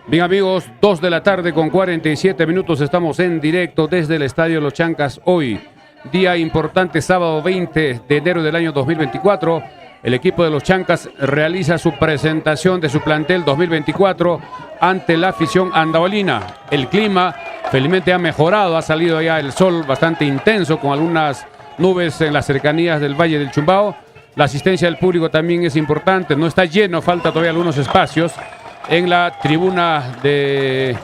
Bien amigos, 2 de la tarde con 47 minutos, estamos en directo desde el Estadio Los Chancas hoy. Día importante, sábado 20 de enero del año 2024. El equipo de Los Chancas realiza su presentación de su plantel 2024 ante la afición andahuelina. El clima felizmente ha mejorado, ha salido ya el sol bastante intenso con algunas nubes en las cercanías del Valle del Chumbao. La asistencia del público también es importante, no está lleno, falta todavía algunos espacios. En la tribuna de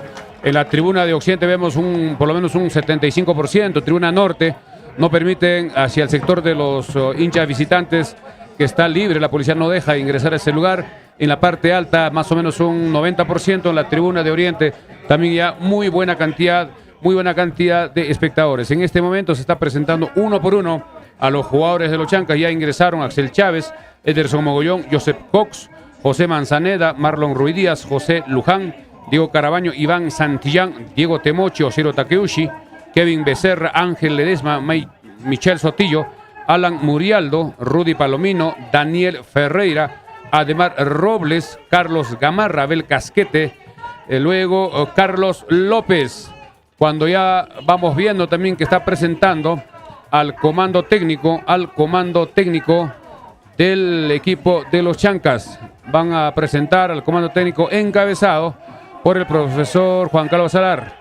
Occidente vemos por lo menos un 75%, tribuna norte no permiten hacia el sector de los hinchas visitantes, que está libre, la policía no deja ingresar a ese lugar. En la parte alta más o menos un 90%, en la tribuna de Oriente también ya muy buena cantidad de espectadores. En este momento se está presentando uno por uno a los jugadores de Los Chancas. Ya ingresaron Axel Chávez, Ederson Mogollón, Joseph Cox, José Manzaneda, Marlon Ruidíaz, José Luján, Diego Carabaño, Iván Santillán, Diego Temochi, Oshiro Takeuchi, Kevin Becerra, Ángel Ledesma, Michel Sotillo, Alan Murialdo, Rudy Palomino, Daniel Ferreira, Ademar Robles, Carlos Gamarra, Abel Casquete, luego Carlos López. Cuando ya vamos viendo también que está presentando al comando técnico del equipo de Los Chancas. Van a presentar al comando técnico encabezado por el profesor Juan Carlos Salar.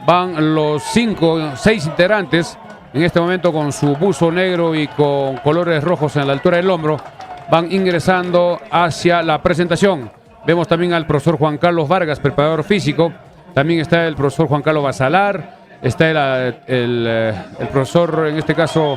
Van los 6 integrantes, en este momento con su buzo negro y con colores rojos en la altura del hombro, van ingresando hacia la presentación. Vemos también al profesor Juan Carlos Vargas, preparador físico. También está el profesor Juan Carlos Basalar. Está el profesor, en este caso,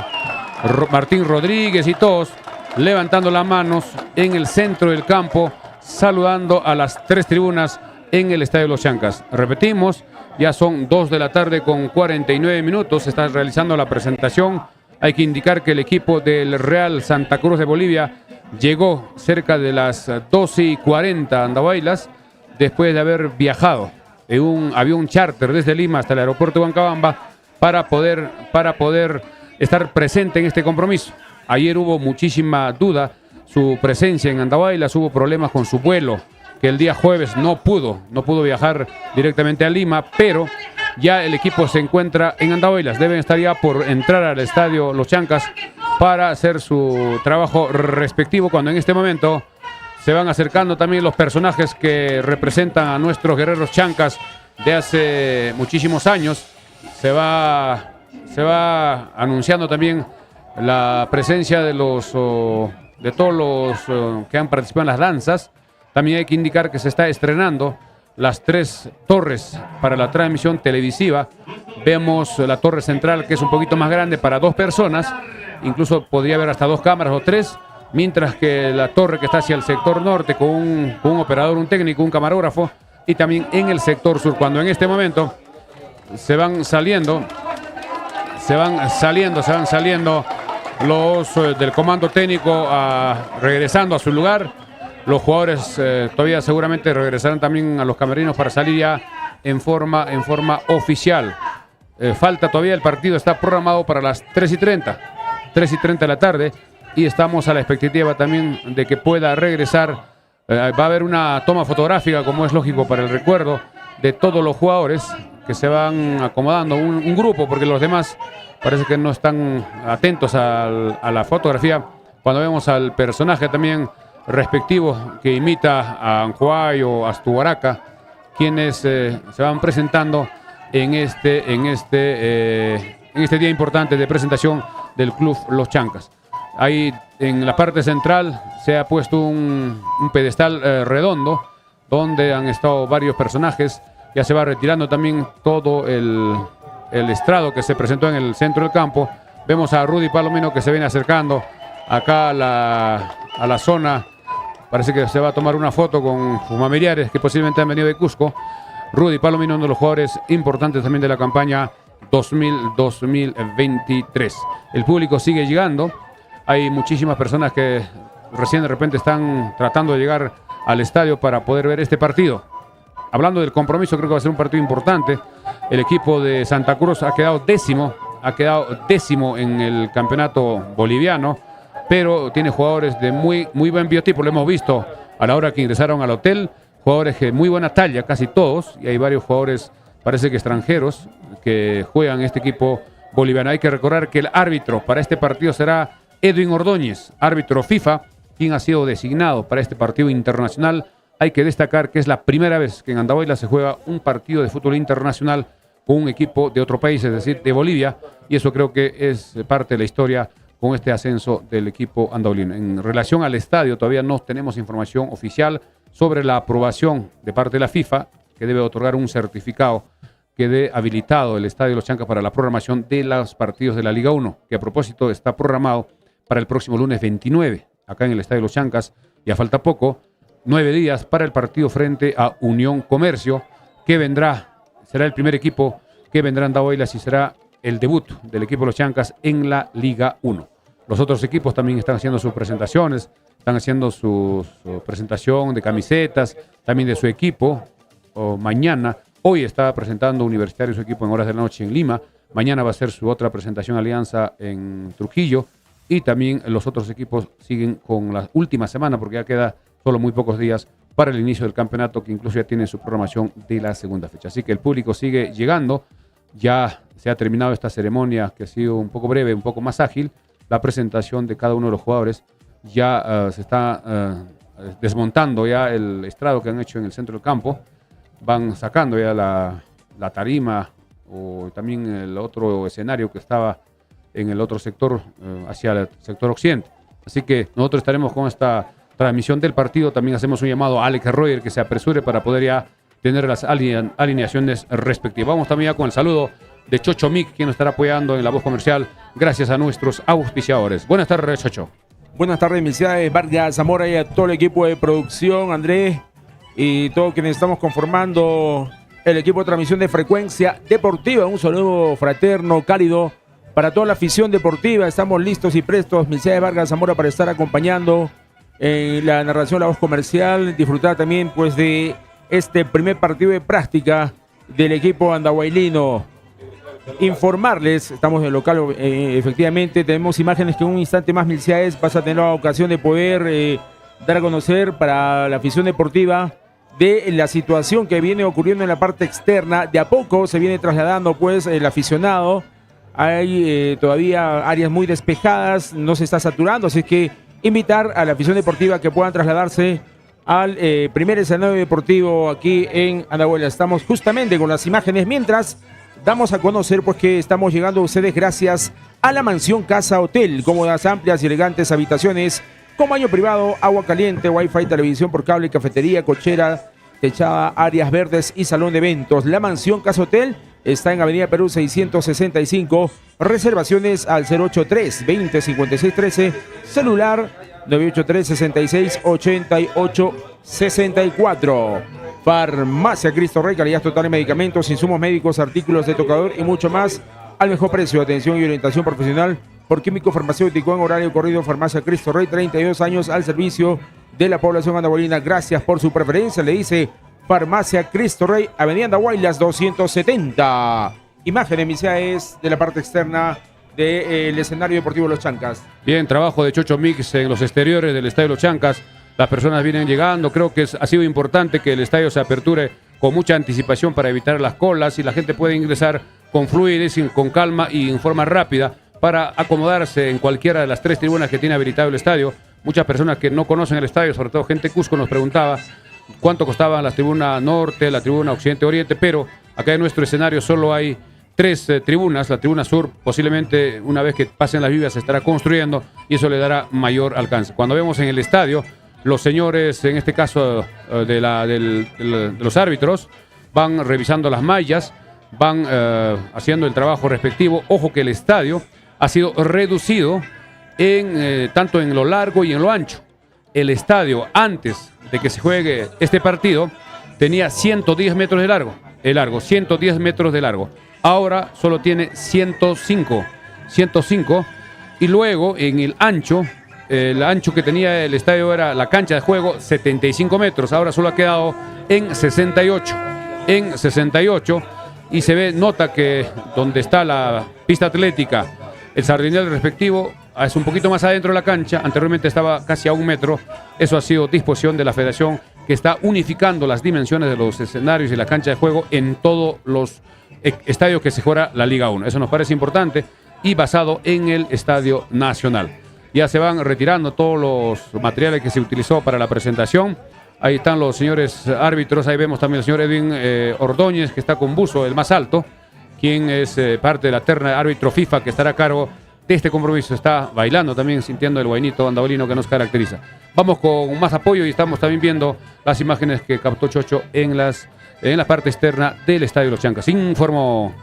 Martín Rodríguez, y todos levantando las manos en el centro del campo, saludando a las 3 tribunas en el Estadio Los Chancas. Repetimos, ya son 2 de la tarde con 49 minutos, se está realizando la presentación. Hay que indicar que el equipo del Real Santa Cruz de Bolivia llegó cerca de las 12:40 a Andahuaylas, después de haber viajado en un avión charter desde Lima hasta el aeropuerto de Huancabamba para poder estar presente en este compromiso. Ayer hubo muchísima duda su presencia en Andahuaylas, hubo problemas con su vuelo, que el día jueves no pudo viajar directamente a Lima, pero ya el equipo se encuentra en Andahuaylas. Deben estar ya por entrar al Estadio Los Chancas para hacer su trabajo respectivo, cuando en este momento se van acercando también los personajes que representan a nuestros guerreros chancas de hace muchísimos años. Se va anunciando también la presencia de todos los que han participado en las danzas. También hay que indicar que se está estrenando las 3 torres para la transmisión televisiva. Vemos la torre central, que es un poquito más grande para 2 personas, incluso podría haber hasta 2 cámaras o 3, mientras que la torre que está hacia el sector norte con un operador, un técnico, un camarógrafo, y también en el sector sur. Cuando en este momento se van saliendo los del comando técnico regresando a su lugar. Los jugadores todavía seguramente regresarán también a los camerinos para salir ya en forma oficial. Falta todavía, el partido está programado para las 3:30 de la tarde, y estamos a la expectativa también de que pueda regresar. Va a haber una toma fotográfica, como es lógico, para el recuerdo de todos los jugadores que se van acomodando, un grupo, porque los demás parece que no están atentos a la fotografía. Cuando vemos al personaje también respectivo que imita a Anjuay o Astuaraca, quienes se van presentando en este día importante de presentación del Club Los Chancas. Ahí en la parte central se ha puesto un pedestal redondo donde han estado varios personajes. Ya se va retirando también todo el estrado que se presentó en el centro del campo. Vemos a Rudy Palomino que se viene acercando acá a la zona. Parece que se va a tomar una foto con sus familiares que posiblemente han venido de Cusco. Rudy Palomino, uno de los jugadores importantes también de la campaña 2023. El público sigue llegando. Hay muchísimas personas que recién de repente están tratando de llegar al estadio para poder ver este partido. Hablando del compromiso, creo que va a ser un partido importante. El equipo de Santa Cruz ha quedado décimo en el campeonato boliviano, pero tiene jugadores de muy buen biotipo. Lo hemos visto a la hora que ingresaron al hotel. jugadores de muy buena talla, casi todos, y hay varios jugadores, parece que extranjeros, que juegan este equipo boliviano. Hay que recordar que el árbitro para este partido será Edwin Ordóñez, árbitro FIFA, quien ha sido designado para este partido internacional. Hay que destacar que es la primera vez que en Andahuaylas se juega un partido de fútbol internacional con un equipo de otro país, es decir, de Bolivia, y eso creo que es parte de la historia con este ascenso del equipo andahuaylino. En relación al estadio, todavía no tenemos información oficial sobre la aprobación de parte de la FIFA, que debe otorgar un certificado que dé habilitado el Estadio Los Chancas para la programación de los partidos de la Liga 1, que a propósito está programado para el próximo lunes 29, acá en el Estadio Los Chancas. Ya falta poco, 9 días para el partido frente a Unión Comercio, que vendrá, será el primer equipo que vendrá a Andahuaylas y será el debut del equipo Los Chancas en la Liga 1. Los otros equipos también están haciendo sus presentaciones, están haciendo su presentación de camisetas, también de su equipo. Mañana, hoy está presentando Universitario su equipo en horas de la noche en Lima. Mañana va a ser su otra presentación Alianza en Trujillo. Y también los otros equipos siguen con la última semana, porque ya queda solo muy pocos días para el inicio del campeonato, que incluso ya tiene su programación de la segunda fecha. Así que el público sigue llegando. Ya se ha terminado esta ceremonia que ha sido un poco breve, un poco más ágil. La presentación de cada uno de los jugadores. Ya se está desmontando ya el estrado que han hecho en el centro del campo. Van sacando ya la tarima o también el otro escenario que estaba en el otro sector, hacia el sector occidente. Así que nosotros estaremos con esta transmisión del partido. También hacemos un llamado a Alex Royer que se apresure para poder ya tener las alineaciones respectivas. Vamos también ya con el saludo de Chocho Mic, quien nos estará apoyando en la voz comercial, gracias a nuestros auspiciadores. Buenas tardes, Chocho. Buenas tardes, mis ciudades, Vargas Zamora, y a todo el equipo de producción, Andrés, y todos quienes estamos conformando el equipo de transmisión de Frecuencia Deportiva. Un saludo fraterno, cálido para toda la afición deportiva. Estamos listos y prestos, mis ciudades, Vargas Zamora, para estar acompañando en la narración, la voz comercial, disfrutar también pues de este primer partido de práctica del equipo andahuaylino. Informarles, estamos en el local, efectivamente, tenemos imágenes que en un instante más, Milciades, vas a tener la ocasión de poder dar a conocer para la afición deportiva de la situación que viene ocurriendo en la parte externa. De a poco se viene trasladando pues el aficionado. Hay todavía áreas muy despejadas, no se está saturando, así que invitar a la afición deportiva que puedan trasladarse al primer escenario deportivo aquí en Andahuaylas. Estamos justamente con las imágenes mientras damos a conocer pues que estamos llegando a ustedes gracias a la Mansión Casa Hotel. Cómodas, amplias y elegantes habitaciones con baño privado, agua caliente, wifi, televisión por cable, cafetería, cochera, techada, áreas verdes y salón de eventos. La Mansión Casa Hotel está en Avenida Perú 665. Reservaciones al 083-205613. Celular 983-66-88-64. Farmacia Cristo Rey, calidad total en medicamentos, insumos médicos, artículos de tocador y mucho más al mejor precio. Atención y orientación profesional por químico farmacéutico en horario corrido. Farmacia Cristo Rey, 32 años al servicio de la población andahuaylina. Gracias por su preferencia, le dice Farmacia Cristo Rey, Avenida Andahuaylas 270. Imágenes, Misaes, de la parte externa del escenario deportivo Los Chancas. Bien, trabajo de Chocho Mix en los exteriores del Estadio Los Chancas. Las personas vienen llegando. Creo que ha sido importante que el estadio se aperture con mucha anticipación para evitar las colas y la gente puede ingresar con fluidez, con calma y en forma rápida para acomodarse en cualquiera de las 3 tribunas que tiene habilitado el estadio. Muchas personas que no conocen el estadio, sobre todo gente de Cusco, nos preguntaba cuánto costaban la tribuna norte, la tribuna occidente-oriente, pero acá en nuestro escenario solo hay 3 tribunas. La tribuna sur posiblemente una vez que pasen las lluvias se estará construyendo y eso le dará mayor alcance. Cuando vemos en el estadio, los señores, en este caso de los árbitros, van revisando las mallas, van haciendo el trabajo respectivo. Ojo que el estadio ha sido reducido tanto en lo largo y en lo ancho. El estadio, antes de que se juegue este partido, tenía 110 metros de largo. 110 metros de largo. Ahora solo tiene 105. Y luego en el ancho que tenía el estadio era la cancha de juego, 75 metros. Ahora solo ha quedado en 68. Y se nota que donde está la pista atlética, el sardinel respectivo, es un poquito más adentro de la cancha. Anteriormente estaba casi a 1 metro. Eso ha sido disposición de la Federación que está unificando las dimensiones de los escenarios y la cancha de juego en todos los estadios que se juega la Liga 1. Eso nos parece importante y basado en el Estadio Nacional. Ya se van retirando todos los materiales que se utilizó para la presentación. Ahí están los señores árbitros, ahí vemos también al señor Edwin Ordóñez, que está con buzo, el más alto, quien es parte de la terna de árbitro FIFA que estará a cargo de este compromiso. Está bailando también, sintiendo el guainito andabolino que nos caracteriza. Vamos con más apoyo y estamos también viendo las imágenes que captó Chocho en la parte externa del Estadio Los Chancas. Informó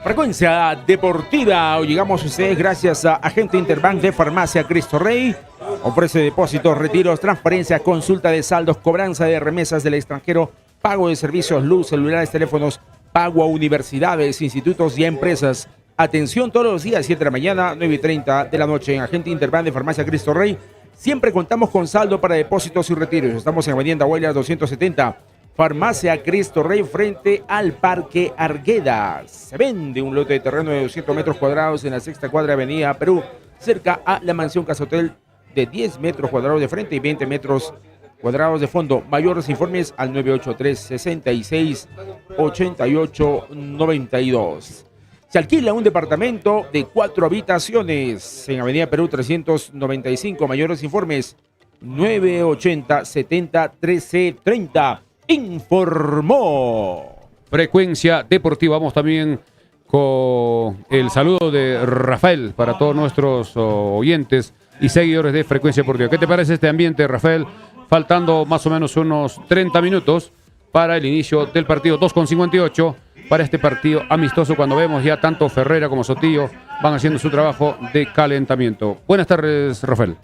Frecuencia Deportiva. Hoy llegamos a ustedes gracias a Agente Interbank de Farmacia Cristo Rey. Ofrece depósitos, retiros, transparencia, consulta de saldos, cobranza de remesas del extranjero, pago de servicios, luz, celulares, teléfonos, pago a universidades, institutos y empresas. Atención todos los días, 7 de la mañana, 9:30 de la noche en Agente Interbank de Farmacia Cristo Rey. Siempre contamos con saldo para depósitos y retiros. Estamos en Avenida Huaylas 270. Farmacia Cristo Rey frente al Parque Argueda. Se vende un lote de terreno de 200 metros cuadrados en la sexta cuadra de Avenida Perú, cerca a la mansión Casa Hotel, de 10 metros cuadrados de frente y 20 metros cuadrados de fondo. Mayores informes al 983-66-88-92. Se alquila un departamento de 4 habitaciones en Avenida Perú 395. Mayores informes 980-70-1330. Informó Frecuencia Deportiva. Vamos también con el saludo de Rafael para todos nuestros oyentes y seguidores de Frecuencia Deportiva. ¿Qué te parece este ambiente, Rafael? Faltando más o menos unos 30 minutos para el inicio del partido, 2:58 para este partido amistoso, cuando vemos ya tanto Ferreira como Sotillo van haciendo su trabajo de calentamiento. Buenas tardes, Rafael.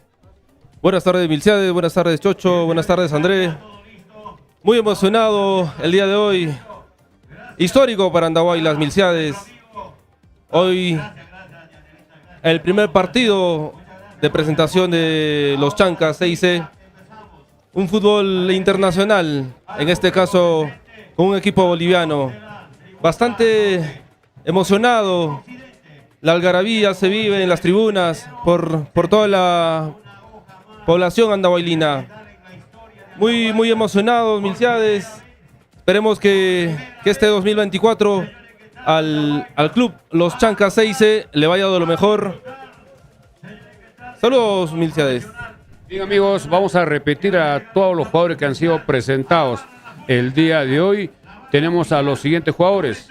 Buenas tardes, Milciades. Buenas tardes, Chocho. Buenas tardes, André. Muy emocionado el día de hoy. Histórico para Andahuaylas, Milciades. Hoy el primer partido de presentación de los Chancas 6C. Un fútbol internacional, en este caso con un equipo boliviano. Bastante emocionado. La algarabía se vive en las tribunas por toda la población andahuaylina. Muy emocionados, Milciades. Esperemos que este 2024 al club Los Chancas 6C le vaya de lo mejor. Saludos, Milciades. Bien, amigos, vamos a repetir a todos los jugadores que han sido presentados el día de hoy. Tenemos a los siguientes jugadores: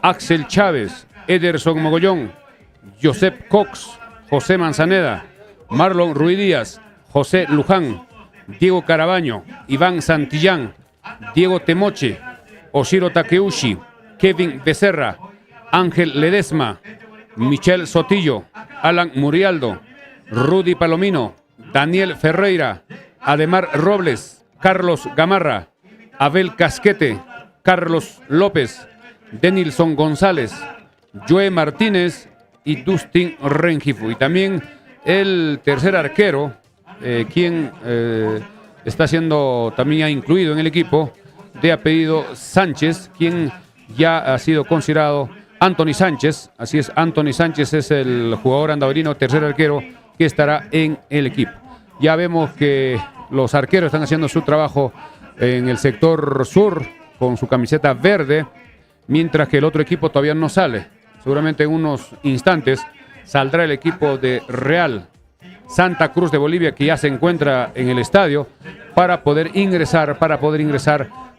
Axel Chávez, Ederson Mogollón, Josep Cox, José Manzaneda, Marlon Ruiz Díaz, José Luján, Diego Carabaño, Iván Santillán, Diego Temoche, Oshiro Takeuchi, Kevin Becerra, Ángel Ledesma, Michel Sotillo, Alan Murialdo, Rudy Palomino, Daniel Ferreira, Ademar Robles, Carlos Gamarra, Abel Casquete, Carlos López, Denilson González, Joe Martínez y Dustin Rengifo. Y también el tercer arquero, quien está siendo también ya incluido en el equipo, de apellido Sánchez, quien ya ha sido considerado Anthony Sánchez. Así es, Anthony Sánchez es el jugador andahuaylino, tercer arquero, que estará en el equipo. Ya vemos que los arqueros están haciendo su trabajo en el sector sur con su camiseta verde, mientras que el otro equipo todavía no sale. Seguramente en unos instantes saldrá el equipo de Real Santa Cruz de Bolivia, que ya se encuentra en el estadio para poder ingresar a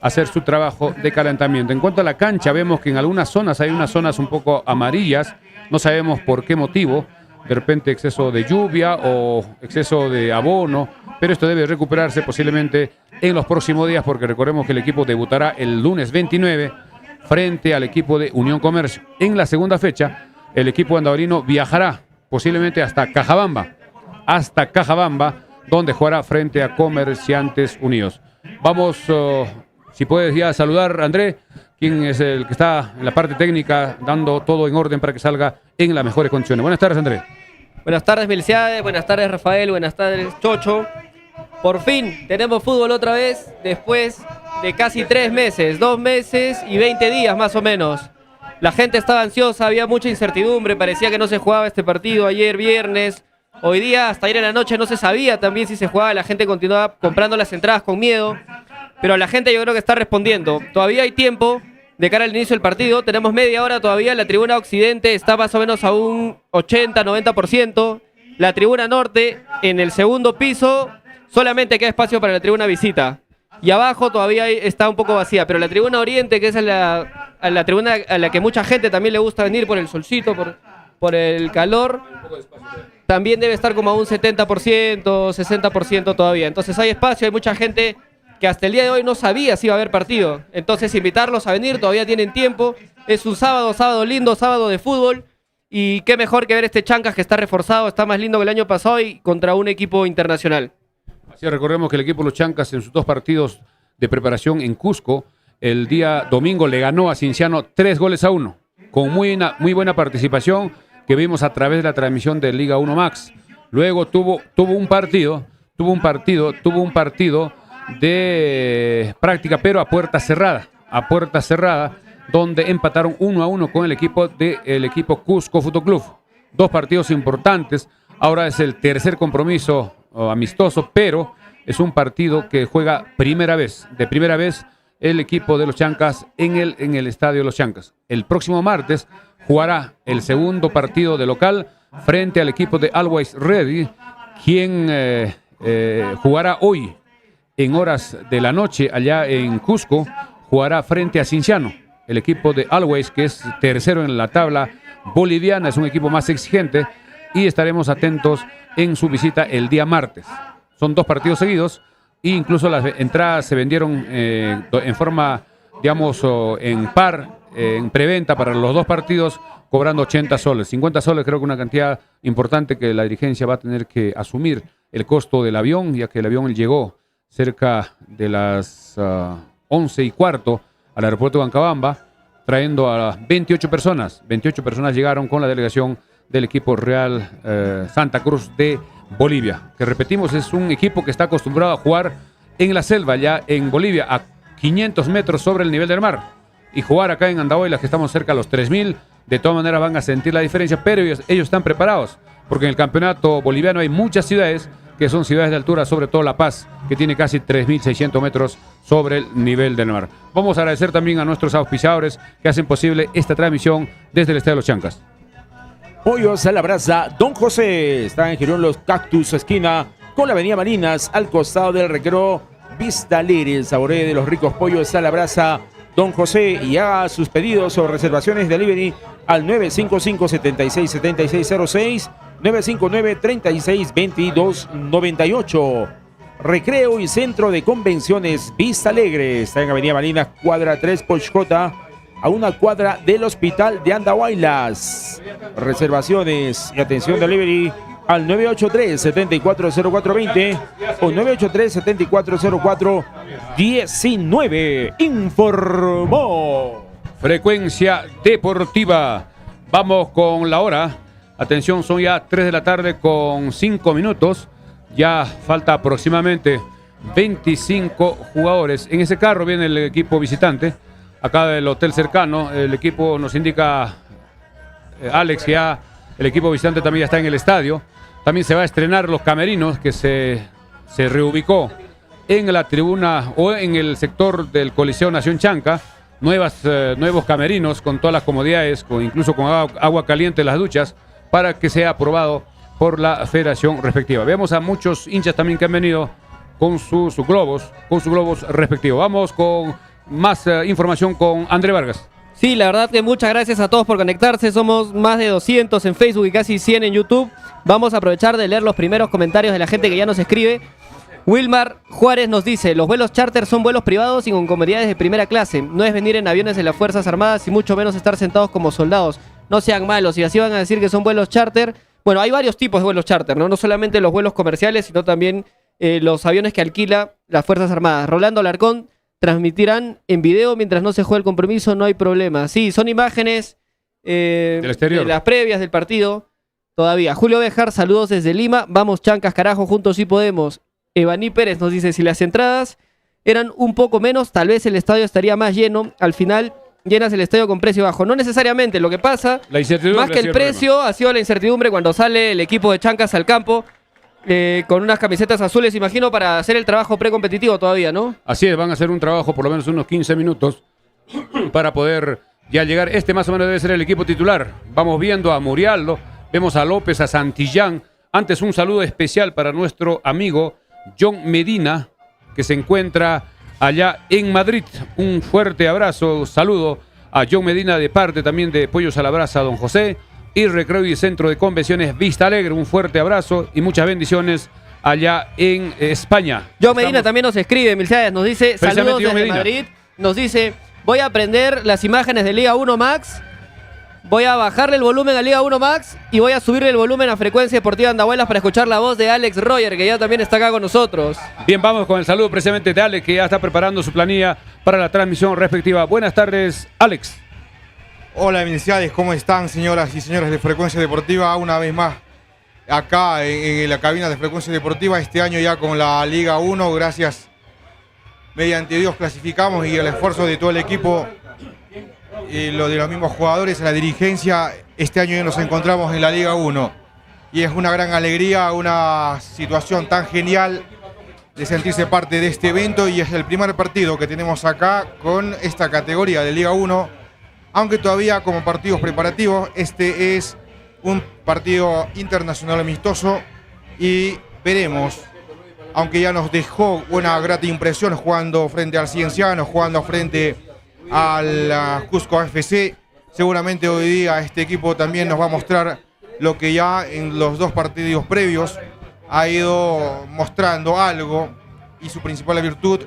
hacer su trabajo de calentamiento. En cuanto a la cancha, vemos que en algunas zonas hay unas zonas un poco amarillas, no sabemos por qué motivo, de repente exceso de lluvia o exceso de abono, pero esto debe recuperarse posiblemente en los próximos días, porque recordemos que el equipo debutará el lunes 29 frente al equipo de Unión Comercio. En la segunda fecha, el equipo andahuaylino viajará posiblemente hasta Cajabamba, donde jugará frente a Comerciantes Unidos. Vamos, si puedes ya saludar, André, quien es el que está en la parte técnica, dando todo en orden para que salga en las mejores condiciones. Buenas tardes, André. Buenas tardes, Milciades. Buenas tardes, Rafael. Buenas tardes, Chocho. Por fin tenemos fútbol otra vez, después de casi 3 meses, 2 meses y 20 días más o menos. La gente estaba ansiosa, había mucha incertidumbre, parecía que no se jugaba este partido ayer viernes. Hoy día, hasta ayer en la noche, no se sabía también si se jugaba, la gente continuaba comprando las entradas con miedo. pero la gente yo creo que está respondiendo. Todavía hay tiempo de cara al inicio del partido, tenemos media hora todavía, la tribuna occidente está más o menos a un 80-90%, la tribuna norte en el segundo piso solamente queda espacio para la tribuna visita. Y abajo todavía está un poco vacía, pero la tribuna oriente, que es a la tribuna a la que mucha gente también le gusta venir por el solcito, por el calor, también debe estar como a un 70%, 60% todavía. Entonces hay espacio, hay mucha gente que hasta el día de hoy no sabía si iba a haber partido. Entonces invitarlos a venir, todavía tienen tiempo. Es un sábado lindo, sábado de fútbol. Y qué mejor que ver este Chancas que está reforzado, está más lindo que el año pasado y contra un equipo internacional. Así recordemos que el equipo de los Chancas en sus 2 partidos de preparación en Cusco, el día domingo le ganó a Cienciano 3-1, con muy buena participación que vimos a través de la transmisión de Liga 1 Max. Luego tuvo un partido de práctica, pero a puerta cerrada, donde empataron 1-1 con el equipo Cusco Fútbol Club. 2 partidos importantes. Ahora es el tercer compromiso amistoso, pero es un partido que juega de primera vez el equipo de los Chancas en el estadio de los Chancas. El próximo martes jugará el segundo partido de local frente al equipo de Always Ready, quien jugará hoy en horas de la noche allá en Cusco, jugará frente a Cienciano. El equipo de Always, que es tercero en la tabla boliviana, es un equipo más exigente y estaremos atentos en su visita el día martes. Son 2 partidos seguidos e incluso las entradas se vendieron en forma, digamos, en par, en preventa para los 2 partidos, cobrando 80 soles. 50 soles creo que una cantidad importante que la dirigencia va a tener que asumir el costo del avión, ya que el avión llegó cerca de las 11:15 al aeropuerto de Huancabamba, trayendo a 28 personas. 28 personas llegaron con la delegación del equipo Real Santa Cruz de Bolivia, que repetimos, es un equipo que está acostumbrado a jugar en la selva, ya en Bolivia, a 500 metros sobre el nivel del mar, y jugar acá en Andahuaylas, que estamos cerca a los 3000, de todas maneras van a sentir la diferencia, pero ellos están preparados, porque en el campeonato boliviano hay muchas ciudades que son ciudades de altura, sobre todo La Paz, que tiene casi 3.600 metros sobre el nivel del mar. Vamos a agradecer también a nuestros auspiciadores que hacen posible esta transmisión desde el Estadio de los Chancas. Pollos a la brasa Don José, está en Girón Los Cactus, esquina con la avenida Marinas, al costado del recreo Vista Alegre. Saboree de los ricos pollos a la brasa Don José y haga sus pedidos o reservaciones de delivery al 955-767606, 959-362298. Recreo y Centro de Convenciones Vista Alegre, está en avenida Marinas, cuadra 3 Pochcota, a una cuadra del Hospital de Andahuaylas. Reservaciones y atención delivery al 983-740420 o 983-740419. Informó Frecuencia Deportiva. Vamos con la hora. Atención, son ya 3 de la tarde con 5 minutos. Ya falta aproximadamente 25 jugadores. En ese carro viene el equipo visitante. Acá del hotel cercano, el equipo nos indica Alex, que ya el equipo visitante también ya está en el estadio. También se va a estrenar los camerinos, que se reubicó en la tribuna o en el sector del Coliseo Nación Chanca. Nuevos camerinos con todas las comodidades, incluso con agua caliente en las duchas, para que sea aprobado por la federación respectiva. Vemos a muchos hinchas también que han venido con sus globos respectivos. Vamos con más información con André Vargas. Sí, la verdad que muchas gracias a todos por conectarse. Somos más de 200 en Facebook y casi 100 en YouTube. Vamos a aprovechar de leer los primeros comentarios de la gente que ya nos escribe. Wilmar Juárez nos dice: los vuelos charter son vuelos privados y con comodidades de primera clase. No es venir en aviones de las Fuerzas Armadas y mucho menos estar sentados como soldados. No sean malos, y así van a decir que son vuelos charter. Bueno, hay varios tipos de vuelos charter, ¿no? No solamente los vuelos comerciales, sino también los aviones que alquila las Fuerzas Armadas. Rolando Alarcón: transmitirán en video mientras no se juegue el compromiso, no hay problema. Sí, son imágenes del exterior, de las previas del partido todavía. Julio Bejar, saludos desde Lima. Vamos Chancas, carajo, juntos sí podemos. Evaní Pérez nos dice: si las entradas eran un poco menos, tal vez el estadio estaría más lleno. Al final llenas el estadio con precio bajo. No necesariamente, lo que pasa, más que el precio, ha sido la incertidumbre cuando sale el equipo de Chancas al campo. con unas camisetas azules, imagino, para hacer el trabajo precompetitivo todavía, ¿no? Así es, van a hacer un trabajo por lo menos unos 15 minutos para poder ya llegar. Este más o menos debe ser el equipo titular. Vamos viendo a Murialdo, vemos a López, a Santillán. Antes un saludo especial para nuestro amigo John Medina, que se encuentra allá en Madrid. Un fuerte abrazo, saludo a John Medina de parte también de Pollos a la Brasa, Don José, y Recreo y Centro de Convenciones Vista Alegre. Un fuerte abrazo y muchas bendiciones allá en España. John Medina también nos escribe, Milciades, nos dice, saludos John desde Medina. Madrid, nos dice, voy a aprender las imágenes de Liga 1 Max, voy a bajarle el volumen a Liga 1 Max y voy a subirle el volumen a Frecuencia Deportiva Andahuaylas para escuchar la voz de Alex Roger, que ya también está acá con nosotros. Bien, vamos con el saludo precisamente de Alex, que ya está preparando su planilla para la transmisión respectiva. Buenas tardes, Alex. Hola, Milciades, ¿cómo están, señoras y señores de Frecuencia Deportiva? Una vez más, acá en la cabina de Frecuencia Deportiva, este año ya con la Liga 1, gracias, mediante Dios clasificamos y el esfuerzo de todo el equipo, y lo de los mismos jugadores, la dirigencia, este año ya nos encontramos en la Liga 1. Y es una gran alegría, una situación tan genial de sentirse parte de este evento, y es el primer partido que tenemos acá con esta categoría de Liga 1. Aunque todavía como partidos preparativos, este es un partido internacional amistoso y veremos, aunque ya nos dejó una grata impresión jugando frente al Cienciano, jugando frente al Cusco FC, seguramente hoy día este equipo también nos va a mostrar lo que ya en los dos partidos previos ha ido mostrando algo, y su principal virtud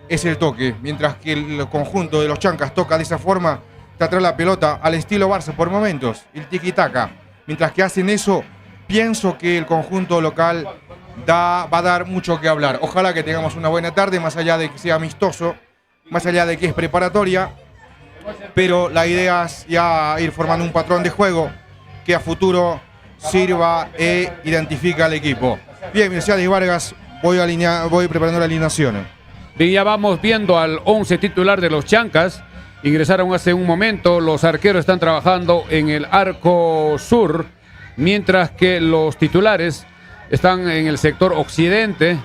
es el toque, mientras que el conjunto de los Chancas toca de esa forma, atrás la pelota al estilo Barça por momentos, el tiki-taka. Mientras que hacen eso, pienso que el conjunto local va a dar mucho que hablar. Ojalá que tengamos una buena tarde, más allá de que sea amistoso, más allá de que es preparatoria, pero la idea es ya ir formando un patrón de juego que a futuro sirva e identifique al equipo. Bien, Milciades Vargas, voy preparando la alineación. Bien, ya vamos viendo al 11 titular de los Chancas. Ingresaron hace un momento, los arqueros están trabajando en el arco sur, mientras que los titulares están en el sector occidente.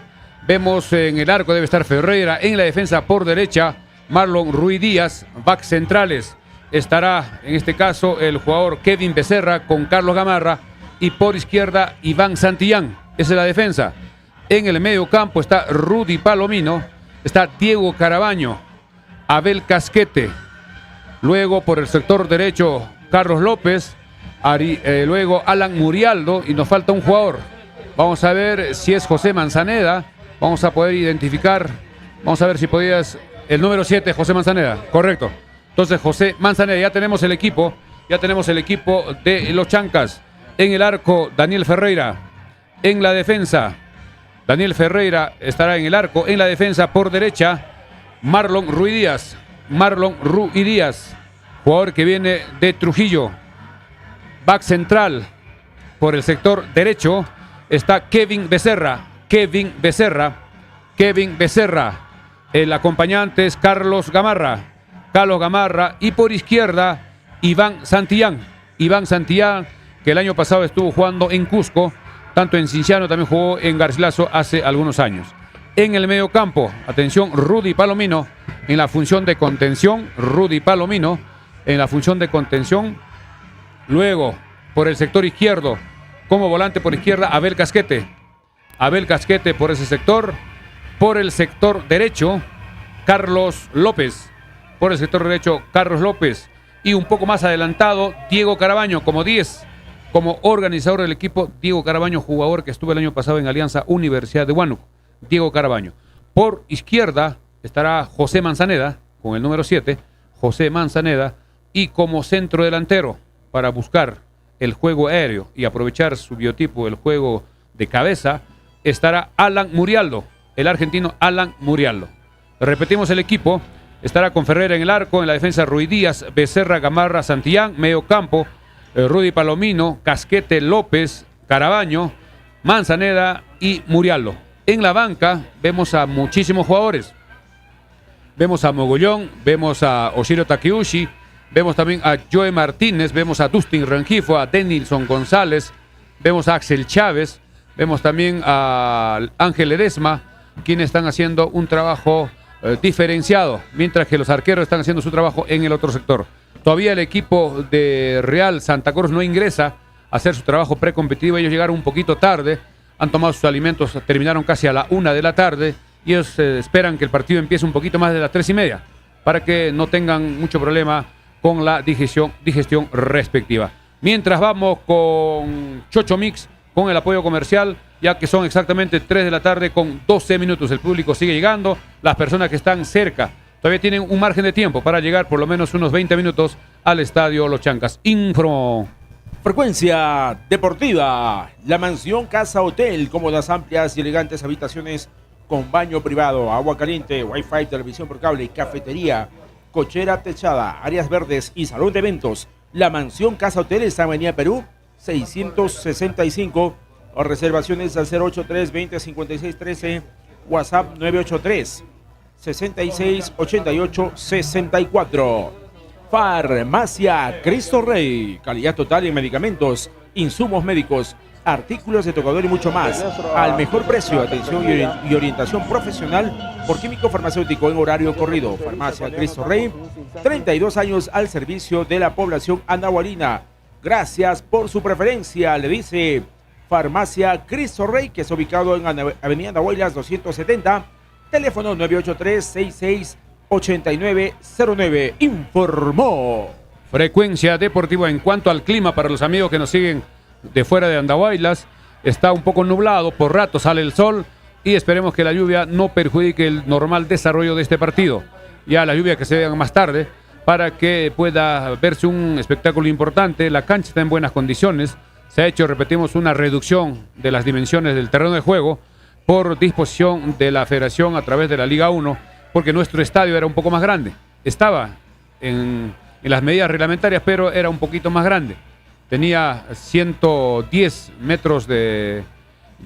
Vemos en el arco debe estar Ferreira, en la defensa por derecha Marlon Ruiz Díaz, back centrales estará en este caso el jugador Kevin Becerra con Carlos Gamarra, y por izquierda Iván Santillán, esa es la defensa. En el medio campo está Rudy Palomino, está Diego Carabaño, Abel Casquete. Luego por el sector derecho Carlos López, luego Alan Murialdo, y nos falta un jugador. Vamos a ver si es José Manzaneda. Vamos a poder identificar. Vamos a ver si podías. El número 7, José Manzaneda. Correcto. Entonces José Manzaneda, ya tenemos el equipo. Ya tenemos el equipo de los Chancas. En el arco Daniel Ferreira. En la defensa Daniel Ferreira estará en el arco. En la defensa por derecha Marlon Ruiz Díaz. Marlon Ruiz Díaz, jugador que viene de Trujillo. Back central por el sector derecho está Kevin Becerra. Kevin Becerra. El acompañante es Carlos Gamarra. Y por izquierda Iván Santillán. Que el año pasado estuvo jugando en Cusco, tanto en Cinciano, también jugó en Garcilaso hace algunos años. En el medio campo, atención, Rudy Palomino en la función de contención. Luego, por el sector izquierdo, como volante por izquierda, Abel Casquete por ese sector. Por el sector derecho, Carlos López. Y un poco más adelantado, Diego Carabaño como 10, como organizador del equipo. Diego Carabaño, jugador que estuvo el año pasado en Alianza Universidad de Huánuco. Diego Carabaño. Por izquierda estará José Manzaneda, con el número 7, y como centro delantero, para buscar el juego aéreo y aprovechar su biotipo, el juego de cabeza, estará Alan Murialdo, el argentino Alan Murialdo. Repetimos el equipo, estará con Ferreira en el arco, en la defensa Ruiz Díaz, Becerra, Gamarra, Santillán, medio campo, Rudy Palomino, Casquete, López, Carabaño, Manzaneda y Murialdo. En la banca vemos a muchísimos jugadores. Vemos a Mogollón, vemos a Oshiro Takeuchi, vemos también a Joe Martínez, vemos a Dustin Rengifo, a Denilson González, vemos a Axel Chávez, Vemos también a Ángel Ledesma, quienes están haciendo un trabajo diferenciado, mientras que los arqueros están haciendo su trabajo en el otro sector. Todavía el equipo de Real Santa Cruz no ingresa a hacer su trabajo precompetitivo. Ellos llegaron un poquito tarde, han tomado sus alimentos, terminaron casi a la 1 de la tarde y ellos esperan que el partido empiece un poquito más de las 3:30 para que no tengan mucho problema con la digestión respectiva. Mientras vamos con Chocho Mix, con el apoyo comercial, ya que son exactamente 3 de la tarde con 12 minutos. El público sigue llegando, las personas que están cerca todavía tienen un margen de tiempo para llegar por lo menos unos 20 minutos al estadio Los Chancas. Informó. Frecuencia Deportiva, la mansión Casa Hotel, cómodas, amplias y elegantes habitaciones con baño privado, agua caliente, wifi, televisión por cable, cafetería, cochera techada, áreas verdes y salón de eventos. La mansión Casa Hotel está en Avenida Perú 665, o reservaciones al 083-2056-13, WhatsApp 983-6688-64. Farmacia Cristo Rey, calidad total en medicamentos, insumos médicos, artículos de tocador y mucho más, al mejor precio, atención y orientación profesional por químico farmacéutico en horario corrido. Farmacia Cristo Rey, 32 años al servicio de la población andahualina. Gracias por su preferencia, le dice Farmacia Cristo Rey, que es ubicado en Avenida Andahuaylas 270, teléfono 983-668909. Informó. Frecuencia Deportiva. En cuanto al clima, para los amigos que nos siguen de fuera de Andahuaylas, está un poco nublado, por rato sale el sol y esperemos que la lluvia no perjudique el normal desarrollo de este partido. Ya la lluvia que se vea más tarde, para que pueda verse un espectáculo importante. La cancha está en buenas condiciones. Se ha hecho, repetimos, una reducción de las dimensiones del terreno de juego por disposición de la Federación a través de la Liga 1, porque nuestro estadio era un poco más grande. Estaba en las medidas reglamentarias, pero era un poquito más grande. Tenía 110 metros de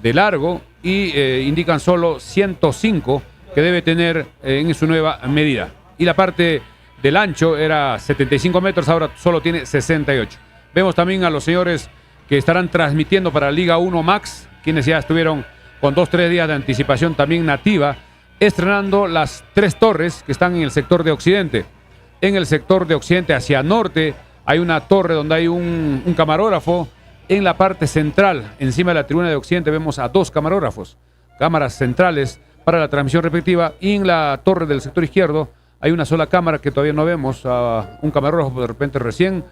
largo y indican solo 105 que debe tener en su nueva medida. Y la parte del ancho era 75 metros, ahora solo tiene 68. Vemos también a los señores que estarán transmitiendo para Liga 1 Max, quienes ya estuvieron con 2-3 días de anticipación también nativa, estrenando las 3 torres que están en el sector de Occidente. En el sector de Occidente hacia norte hay una torre donde hay un camarógrafo. En la parte central, encima de la tribuna de Occidente, vemos a 2 camarógrafos, cámaras centrales para la transmisión respectiva. Y en la torre del sector izquierdo hay una sola cámara que todavía no vemos, un camarógrafo de repente recién,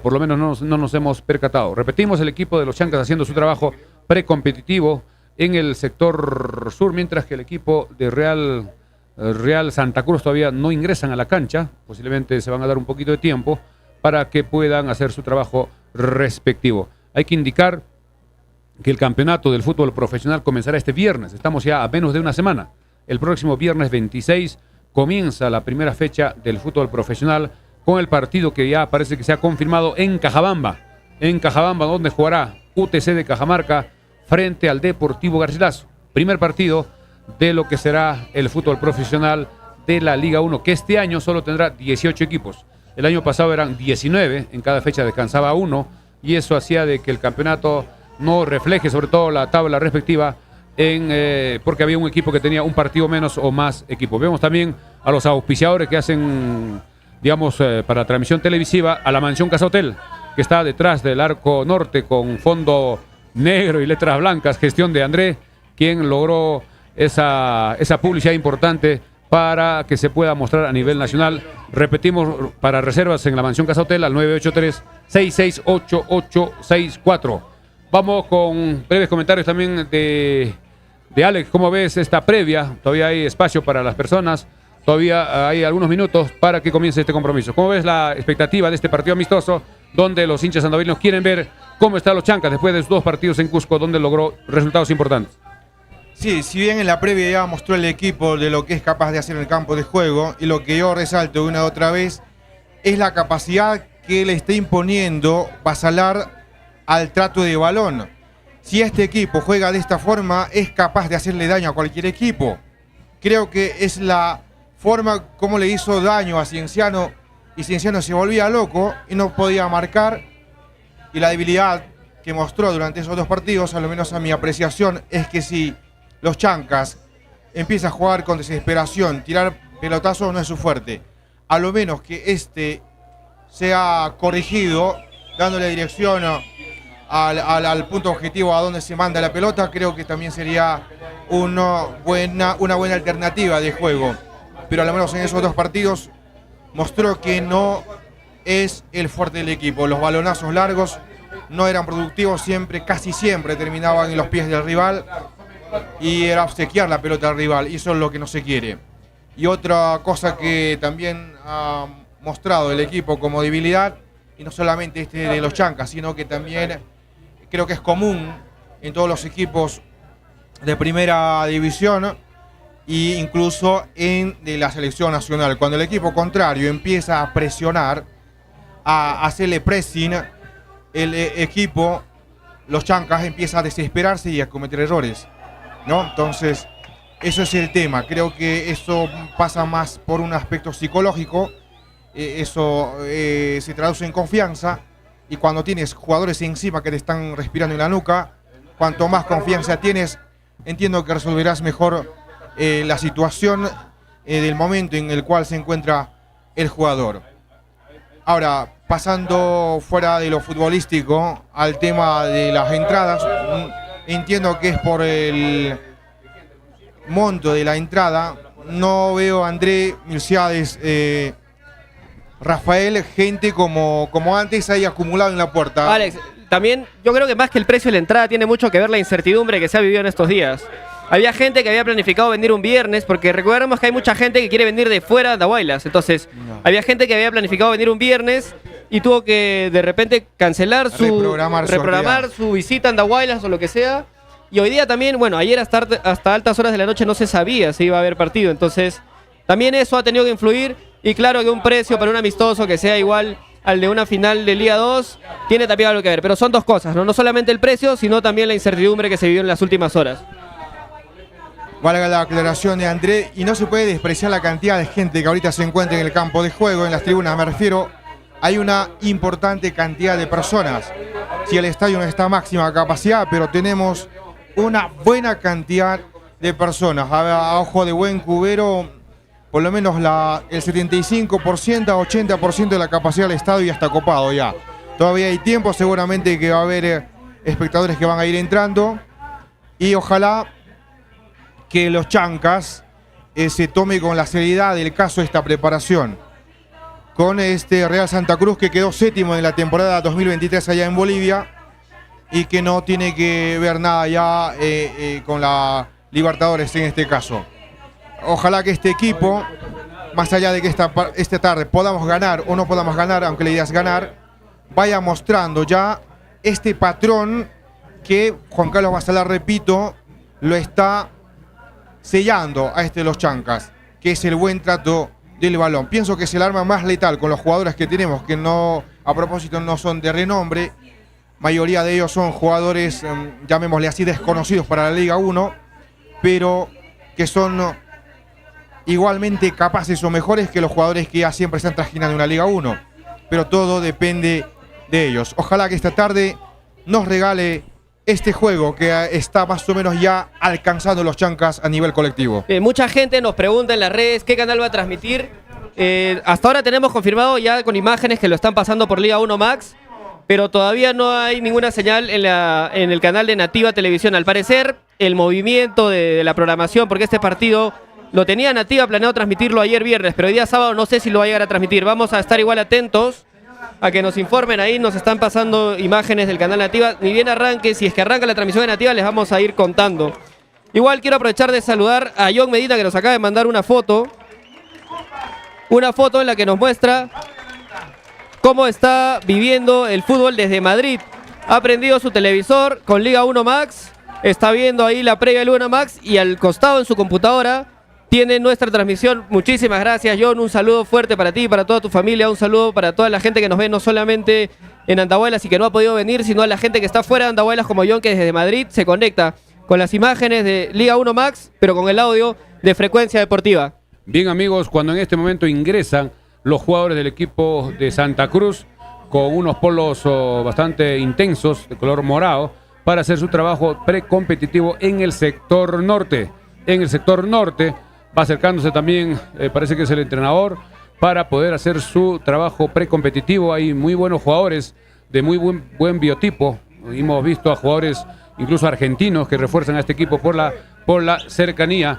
por lo menos no nos hemos percatado. Repetimos, el equipo de los Chancas haciendo su trabajo precompetitivo en el sector sur, mientras que el equipo de Real Santa Cruz todavía no ingresan a la cancha. Posiblemente se van a dar un poquito de tiempo para que puedan hacer su trabajo respectivo. Hay que indicar que el campeonato del fútbol profesional comenzará este viernes. Estamos ya a menos de una semana. El próximo viernes 26 comienza la primera fecha del fútbol profesional con el partido que ya parece que se ha confirmado en Cajabamba. En Cajabamba, donde jugará UTC de Cajamarca frente al Deportivo Garcilaso. Primer partido de lo que será el fútbol profesional de la Liga 1, que este año solo tendrá 18 equipos. El año pasado eran 19, en cada fecha descansaba uno, y eso hacía de que el campeonato no refleje sobre todo la tabla respectiva, porque había un equipo que tenía un partido menos o más equipos. Vemos también a los auspiciadores que hacen, digamos, para transmisión televisiva, a la mansión Casa Hotel, que está detrás del arco norte con fondo negro y letras blancas, gestión de André, quien logró esa publicidad importante para que se pueda mostrar a nivel nacional. Repetimos, para reservas en la mansión Casa Hotel al 983-668864. Vamos con breves comentarios también de Alex. ¿Cómo ves esta previa? Todavía hay espacio para las personas, todavía hay algunos minutos para que comience este compromiso. ¿Cómo ves la expectativa de este partido amistoso, donde los hinchas andahuaylinos quieren ver cómo están los Chancas después de sus 2 partidos en Cusco, donde logró resultados importantes? Sí, si bien en la previa ya mostró el equipo de lo que es capaz de hacer en el campo de juego, y lo que yo resalto una y otra vez es la capacidad que le está imponiendo Basalar al trato de balón. Si este equipo juega de esta forma, es capaz de hacerle daño a cualquier equipo. Creo que es la forma como le hizo daño a Cienciano, y Cienciano se volvía loco y no podía marcar, y la debilidad que mostró durante esos 2 partidos, a lo menos a mi apreciación, es que si los Chancas empiezan a jugar con desesperación, tirar pelotazos no es su fuerte. A lo menos que este sea corrigido, dándole dirección al punto objetivo a donde se manda la pelota, creo que también sería una buena alternativa de juego. Pero a lo menos en esos 2 partidos mostró que no es el fuerte del equipo. Los balonazos largos no eran productivos, casi siempre terminaban en los pies del rival y era obsequiar la pelota al rival, y eso es lo que no se quiere. Y otra cosa que también ha mostrado el equipo como debilidad, y no solamente de los Chancas, sino que también creo que es común en todos los equipos de primera división e incluso de la selección nacional. Cuando el equipo contrario empieza a presionar, a hacerle pressing, el equipo, los Chancas, empieza a desesperarse y a cometer errores, ¿no? Entonces, eso es el tema. Creo que eso pasa más por un aspecto psicológico. Eso se traduce en confianza, y cuando tienes jugadores encima que te están respirando en la nuca, cuanto más confianza tienes, entiendo que resolverás mejor la situación del momento en el cual se encuentra el jugador. Ahora, pasando fuera de lo futbolístico al tema de las entradas, entiendo que es por el monto de la entrada. No veo a André, Milciades, Rafael, gente como antes ahí acumulado en la puerta. Alex, también yo creo que más que el precio de la entrada tiene mucho que ver la incertidumbre que se ha vivido en estos días. Había gente que había planificado venir un viernes, porque recordemos que hay mucha gente que quiere venir de fuera de Andahuaylas. Entonces, había gente que había planificado venir un viernes y tuvo que de repente cancelar reprogramar su visita a Andahuaylas o lo que sea. Y hoy día también, bueno, ayer hasta altas horas de la noche no se sabía si iba a haber partido. Entonces, también eso ha tenido que influir. Y claro que un precio para un amistoso que sea igual al de una final de Liga 2 tiene también algo que ver. Pero son dos cosas, ¿no? No solamente el precio, sino también la incertidumbre que se vivió en las últimas horas. Valga la aclaración de André, y no se puede despreciar la cantidad de gente que ahorita se encuentra en el campo de juego, en las tribunas me refiero. Hay una importante cantidad de personas. Si el estadio no está a máxima capacidad, pero tenemos una buena cantidad de personas. A ojo de buen cubero, por lo menos el 75% a 80% de la capacidad del estadio ya está copado ya. Todavía hay tiempo, seguramente que va a haber espectadores que van a ir entrando, y ojalá que los Chancas se tome con la seriedad del caso esta preparación. Con este Real Santa Cruz, que quedó 7º en la temporada 2023 allá en Bolivia, y que no tiene que ver nada ya con la Libertadores en este caso. Ojalá que este equipo, más allá de que esta tarde podamos ganar o no podamos ganar, aunque la idea es ganar, vaya mostrando ya este patrón que Juan Carlos Basalar, repito, lo está sellando a los Chancas, que es el buen trato del balón. Pienso que es el arma más letal con los jugadores que tenemos, que no, a propósito, no son de renombre. Mayoría de ellos son jugadores, llamémosle así, desconocidos para la Liga 1, pero que son igualmente capaces o mejores que los jugadores que ya siempre están trajinando en la Liga 1. Pero todo depende de ellos. Ojalá que esta tarde nos regale este juego que está más o menos ya alcanzando los Chancas a nivel colectivo. Mucha gente nos pregunta en las redes qué canal va a transmitir. Hasta ahora tenemos confirmado ya con imágenes que lo están pasando por Liga 1 Max, pero todavía no hay ninguna señal en el canal de Nativa Televisión. Al parecer, el movimiento de la programación, porque este partido lo tenía Nativa planeado transmitirlo ayer viernes, pero hoy día sábado no sé si lo va a llegar a transmitir. Vamos a estar igual atentos a que nos informen ahí, nos están pasando imágenes del canal Nativa. Ni bien arranque, si es que arranca la transmisión de Nativa, les vamos a ir contando. Igual quiero aprovechar de saludar a John Medina, que nos acaba de mandar una foto. Una foto en la que nos muestra cómo está viviendo el fútbol desde Madrid. Ha prendido su televisor con Liga 1 Max, está viendo ahí la previa de Liga 1 Max, y al costado en su computadora tiene nuestra transmisión. Muchísimas gracias, John. Un saludo fuerte para ti y para toda tu familia. Un saludo para toda la gente que nos ve no solamente en Andahuaylas y que no ha podido venir, sino a la gente que está fuera de Andahuaylas como John, que desde Madrid se conecta con las imágenes de Liga 1 Max, pero con el audio de Frecuencia Deportiva. Bien, amigos, cuando en este momento ingresan los jugadores del equipo de Santa Cruz, con unos polos bastante intensos de color morado para hacer su trabajo precompetitivo en el sector norte. En el sector norte va acercándose también, parece que es el entrenador, para poder hacer su trabajo precompetitivo. Hay muy buenos jugadores de muy buen biotipo. Hemos visto a jugadores incluso argentinos que refuerzan a este equipo por la cercanía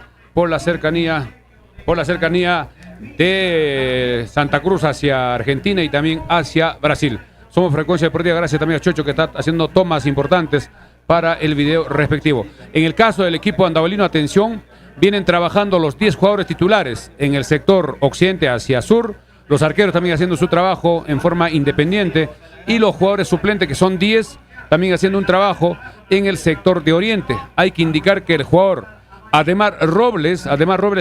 de Santa Cruz hacia Argentina y también hacia Brasil. Somos Frecuencia Deportiva, gracias también a Chocho que está haciendo tomas importantes para el video respectivo. En el caso del equipo andabolino, atención, vienen trabajando los 10 jugadores titulares en el sector occidente hacia sur, los arqueros también haciendo su trabajo en forma independiente y los jugadores suplentes, que son 10, también haciendo un trabajo en el sector de oriente. Hay que indicar que el jugador Ademar Robles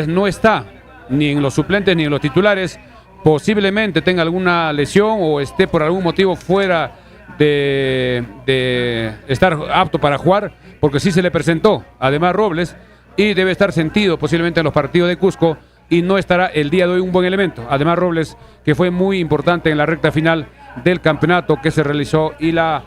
no está ni en los suplentes ni en los titulares, posiblemente tenga alguna lesión o esté por algún motivo fuera de estar apto para jugar, porque sí se le presentó Ademar Robles y debe estar sentido posiblemente en los partidos de Cusco y no estará el día de hoy un buen elemento. Ademar Robles, que fue muy importante en la recta final del campeonato que se realizó y la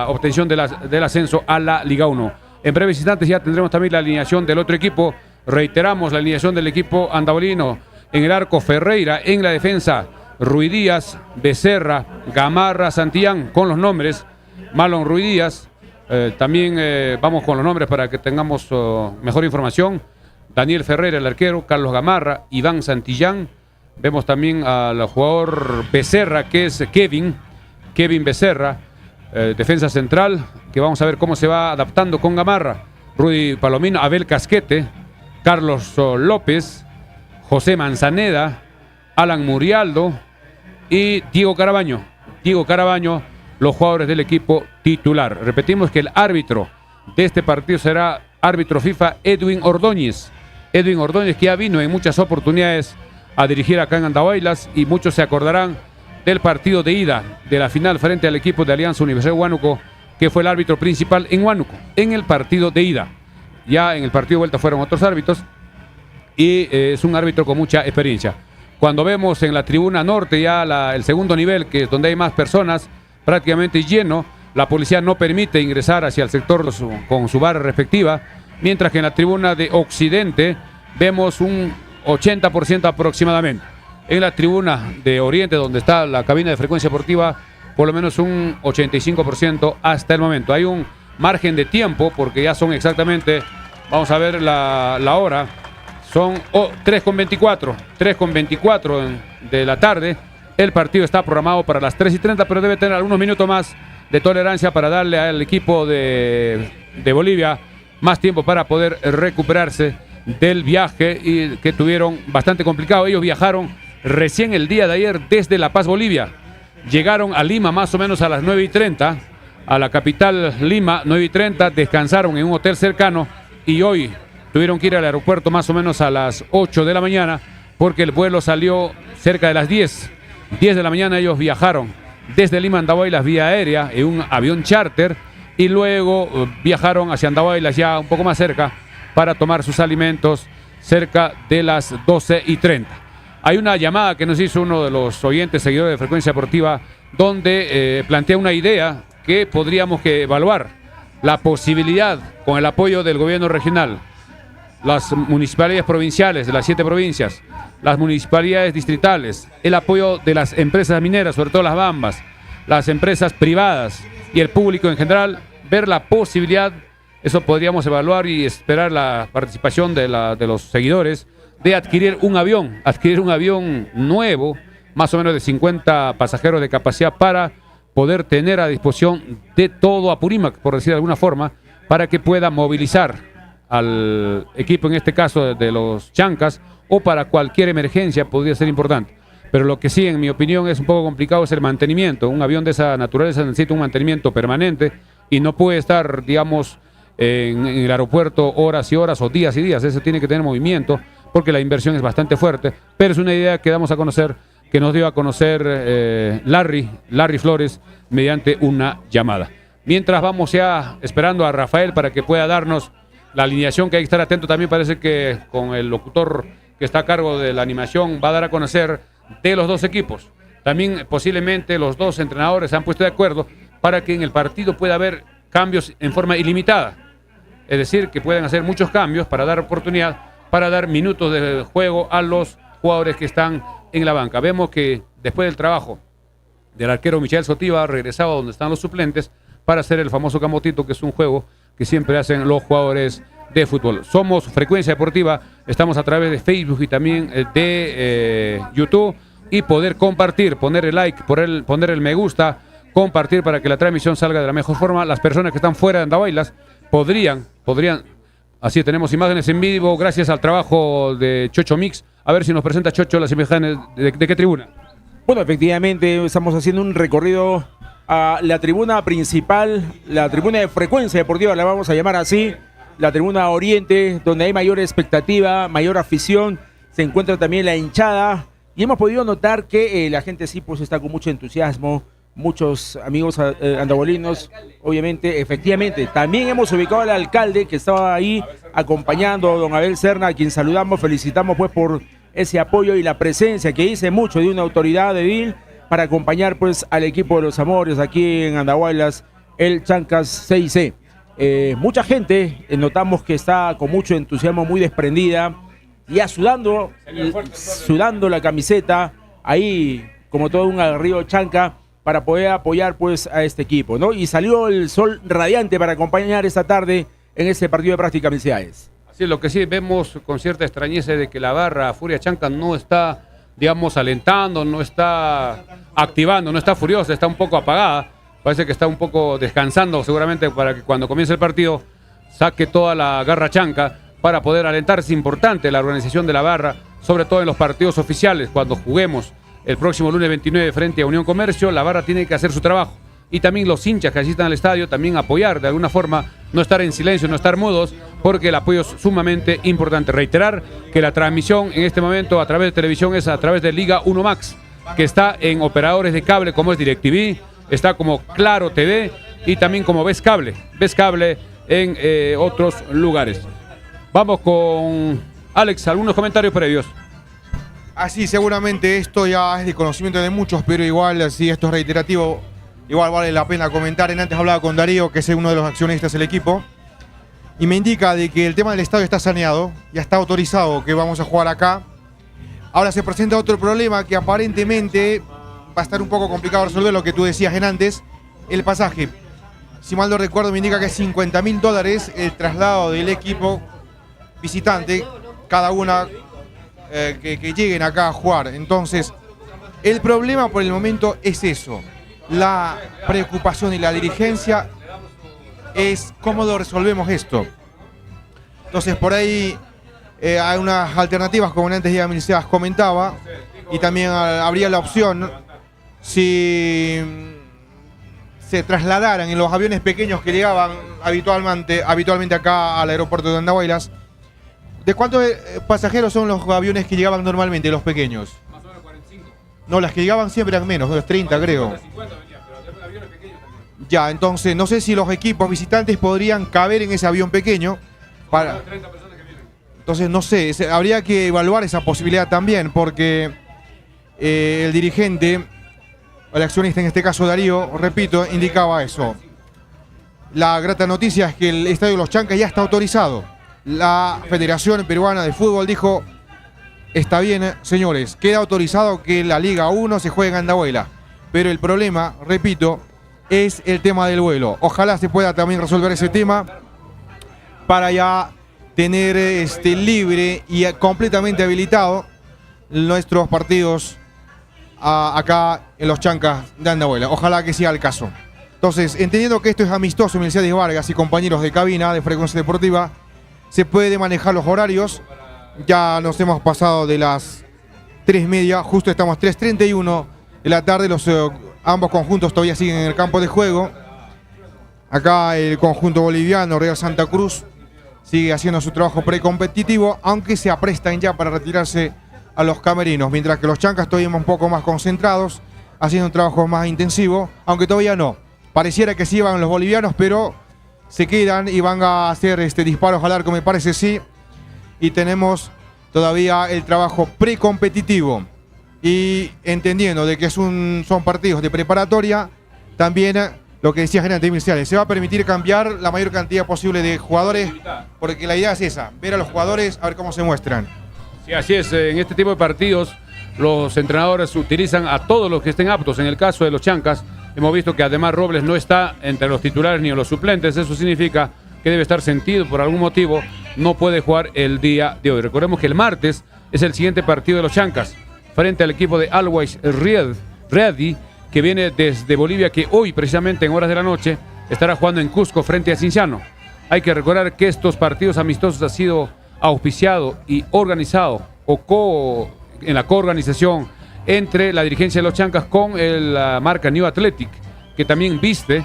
obtención del ascenso a la Liga 1. En breves instantes ya tendremos también la alineación del otro equipo. Reiteramos la alineación del equipo andabolino. En el arco Ferreira, en la defensa Ruidíaz, Becerra, Gamarra, Santillán, con los nombres. Marlon Ruidíaz, también vamos con los nombres para que tengamos mejor información. Daniel Ferreira, el arquero, Carlos Gamarra, Iván Santillán. Vemos también al jugador Becerra, que es Kevin Becerra, defensa central, que vamos a ver cómo se va adaptando con Gamarra. Rudy Palomino, Abel Casquete, Carlos López, José Manzaneda, Alan Murialdo y Diego Carabaño, los jugadores del equipo titular. Repetimos que el árbitro de este partido será árbitro FIFA Edwin Ordóñez, que ya vino en muchas oportunidades a dirigir acá en Andahuaylas y muchos se acordarán del partido de ida de la final frente al equipo de Alianza Universidad de Huánuco, que fue el árbitro principal en Huánuco, en el partido de ida. Ya en el partido de vuelta fueron otros árbitros y es un árbitro con mucha experiencia. Cuando vemos en la tribuna norte ya el segundo nivel, que es donde hay más personas, prácticamente lleno, la policía no permite ingresar hacia el sector con su barra respectiva, mientras que en la tribuna de occidente vemos un 80% aproximadamente. En la tribuna de oriente, donde está la cabina de Frecuencia Deportiva, por lo menos un 85% hasta el momento. Hay un margen de tiempo, porque ya son exactamente, vamos a ver la hora, son 3:24 de la tarde. El partido está programado para las 3:30, pero debe tener algunos minutos más de tolerancia para darle al equipo de Bolivia más tiempo para poder recuperarse del viaje y que tuvieron bastante complicado. Ellos viajaron recién el día de ayer desde La Paz, Bolivia. Llegaron a Lima más o menos a las 9:30, a la capital Lima, 9:30, descansaron en un hotel cercano y hoy tuvieron que ir al aeropuerto más o menos a las 8 de la mañana porque el vuelo salió cerca de las 10 de la mañana. Ellos viajaron desde Lima a Andahuaylas vía aérea en un avión charter y luego viajaron hacia Andahuaylas ya un poco más cerca para tomar sus alimentos cerca de las 12:30. Hay una llamada que nos hizo uno de los oyentes seguidores de Frecuencia Deportiva donde plantea una idea que podríamos que evaluar, la posibilidad con el apoyo del gobierno regional, las municipalidades provinciales de las 7 provincias, las municipalidades distritales, el apoyo de las empresas mineras, sobre todo las bambas, las empresas privadas y el público en general, ver la posibilidad, eso podríamos evaluar y esperar la participación de los seguidores, de adquirir un avión nuevo, más o menos de 50 pasajeros de capacidad, para poder tener a disposición de todo Apurímac, por decir de alguna forma, para que pueda movilizar al equipo, en este caso de los Chancas, o para cualquier emergencia podría ser importante. Pero lo que sí, en mi opinión, es un poco complicado es el mantenimiento. Un avión de esa naturaleza necesita un mantenimiento permanente y no puede estar, digamos, en el aeropuerto horas y horas o días y días. Eso tiene que tener movimiento porque la inversión es bastante fuerte, pero es una idea que damos a conocer, que nos dio a conocer Larry Flores mediante una llamada. Mientras vamos ya esperando a Rafael para que pueda darnos la alineación, que hay que estar atento también, parece que con el locutor que está a cargo de la animación va a dar a conocer de los dos equipos. También posiblemente los dos entrenadores se han puesto de acuerdo para que en el partido pueda haber cambios en forma ilimitada. Es decir, que puedan hacer muchos cambios para dar oportunidad, para dar minutos de juego a los jugadores que están en la banca. Vemos que después del trabajo del arquero Michel Sotiva ha regresado a donde están los suplentes para hacer el famoso camotito, que es un juego que siempre hacen los jugadores de fútbol. Somos Frecuencia Deportiva, estamos a través de Facebook y también de YouTube, y poder compartir, poner el like, poner el me gusta, compartir para que la transmisión salga de la mejor forma. Las personas que están fuera de Andahuaylas podrían, así tenemos imágenes en vivo gracias al trabajo de Chocho Mix. A ver si nos presenta Chocho las imágenes de qué tribuna. Bueno, efectivamente estamos haciendo un recorrido a la tribuna principal, la tribuna de Frecuencia Deportiva, la vamos a llamar así, la tribuna Oriente, donde hay mayor expectativa, mayor afición. Se encuentra también la hinchada y hemos podido notar que la gente sí pues está con mucho entusiasmo. Muchos amigos andabolinos, obviamente, efectivamente. También hemos ubicado al alcalde que estaba ahí acompañando a don Abel Serna, a quien saludamos, felicitamos pues por ese apoyo y la presencia que dice mucho de una autoridad de edil para acompañar pues al equipo de los Amores aquí en Andahuaylas, el Chancas 6C. Mucha gente, notamos que está con mucho entusiasmo, muy desprendida, ya sudando la camiseta, ahí como todo un aguerrido Chanca, para poder apoyar pues a este equipo, ¿no? Y salió el sol radiante para acompañar esta tarde en este partido de prácticas iniciales. Así, lo que sí vemos con cierta extrañeza de que la barra Furia Chanca no está, digamos, alentando, no está activando, no está furiosa, está un poco apagada. Parece que está un poco descansando seguramente para que cuando comience el partido saque toda la garra chanca para poder alentar. Es importante la organización de la barra, sobre todo en los partidos oficiales, cuando juguemos el próximo lunes 29 frente a Unión Comercio. La barra tiene que hacer su trabajo. Y también los hinchas que asistan al estadio, también apoyar de alguna forma, no estar en silencio, no estar mudos, porque el apoyo es sumamente importante. Reiterar que la transmisión en este momento a través de televisión es a través de Liga 1 Max, que está en operadores de cable como es DirecTV, está como Claro TV y también como Ves Cable en otros lugares. Vamos con Alex, algunos comentarios previos. Así, seguramente esto ya es de conocimiento de muchos, pero igual, si esto es reiterativo, igual vale la pena comentar. Antes hablaba con Darío, que es uno de los accionistas del equipo, y me indica de que el tema del estadio está saneado, ya está autorizado que vamos a jugar acá. Ahora se presenta otro problema que aparentemente va a estar un poco complicado resolver, lo que tú decías antes, el pasaje. Si mal no recuerdo, me indica que es $50.000 el traslado del equipo visitante, cada una que lleguen acá a jugar. Entonces, el problema por el momento es eso. La preocupación y la dirigencia es cómo lo resolvemos esto. Entonces, por ahí hay unas alternativas, como antes ya me comentaba, y también habría la opción, si se trasladaran en los aviones pequeños que llegaban habitualmente acá al aeropuerto de Andahuaylas. ¿De cuántos pasajeros son los aviones que llegaban normalmente, los pequeños? Más o menos 45. No, las que llegaban siempre eran menos, 30 creo. 50 venía, pero aviones pequeños también. Ya, entonces no sé si los equipos visitantes podrían caber en ese avión pequeño. Para... 30 personas que vienen. Entonces no sé, habría que evaluar esa posibilidad también, porque el dirigente, el accionista en este caso Darío, repito, indicaba eso. La grata noticia es que el Estadio de los Chancas ya está autorizado. La Federación Peruana de Fútbol dijo, está bien, señores, queda autorizado que la Liga 1 se juegue en Andahuaylas. Pero el problema, repito, es el tema del vuelo. Ojalá se pueda también resolver ese tema para ya tener libre y completamente habilitado nuestros partidos acá en los Chancas de Andahuaylas. Ojalá que sea el caso. Entonces, entendiendo que esto es amistoso, Melciades Vargas y compañeros de cabina de Frecuencia Deportiva, se puede manejar los horarios. Ya nos hemos pasado de las 3:30, justo estamos 3:31 de la tarde. Ambos conjuntos todavía siguen en el campo de juego. Acá el conjunto boliviano, Real Santa Cruz, sigue haciendo su trabajo precompetitivo, aunque se aprestan ya para retirarse a los camerinos, mientras que los Chancas todavía un poco más concentrados, haciendo un trabajo más intensivo, aunque todavía no. Pareciera que sí van los bolivianos, pero se quedan y van a hacer disparos al arco, me parece, sí. Y tenemos todavía el trabajo precompetitivo. y entendiendo de que son partidos de preparatoria, también lo que decía Gerente Milciades, se va a permitir cambiar la mayor cantidad posible de jugadores, porque la idea es esa, ver a los jugadores, a ver cómo se muestran. Sí, así es. En este tipo de partidos los entrenadores utilizan a todos los que estén aptos. En el caso de los Chancas, hemos visto que además Robles no está entre los titulares ni en los suplentes. Eso significa que debe estar sentido por algún motivo. No puede jugar el día de hoy. Recordemos que el martes es el siguiente partido de los Chancas, frente al equipo de Always Ready, que viene desde Bolivia, que hoy precisamente en horas de la noche estará jugando en Cusco frente a Cinciano. Hay que recordar que estos partidos amistosos han sido auspiciado y organizado en la coorganización entre la dirigencia de los Chancas con la marca New Athletic, que también viste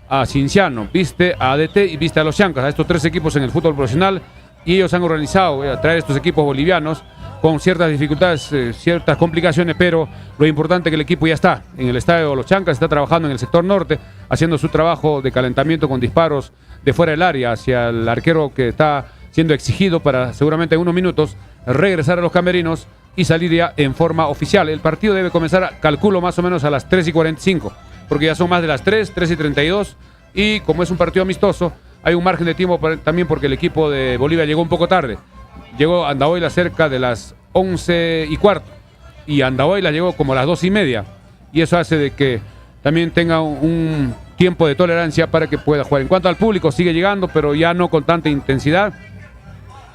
a Cinciano, viste a ADT y viste a los Chancas, a estos tres equipos en el fútbol profesional, y ellos han organizado a traer estos equipos bolivianos con ciertas dificultades, ciertas complicaciones, pero lo importante es que el equipo ya está en el estadio de los Chancas, está trabajando en el sector norte, haciendo su trabajo de calentamiento con disparos de fuera del área hacia el arquero que está siendo exigido para seguramente en unos minutos regresar a los camerinos y salir ya en forma oficial. El partido debe comenzar, calculo, más o menos a las 3:45, porque ya son más de las 3:32, y como es un partido amistoso, hay un margen de tiempo también porque el equipo de Bolivia llegó un poco tarde. Llegó a Andahuaylas cerca de las 11:15 y Andahuaylas llegó como a las 2:30, y eso hace de que también tenga un tiempo de tolerancia para que pueda jugar. En cuanto al público, sigue llegando, pero ya no con tanta intensidad.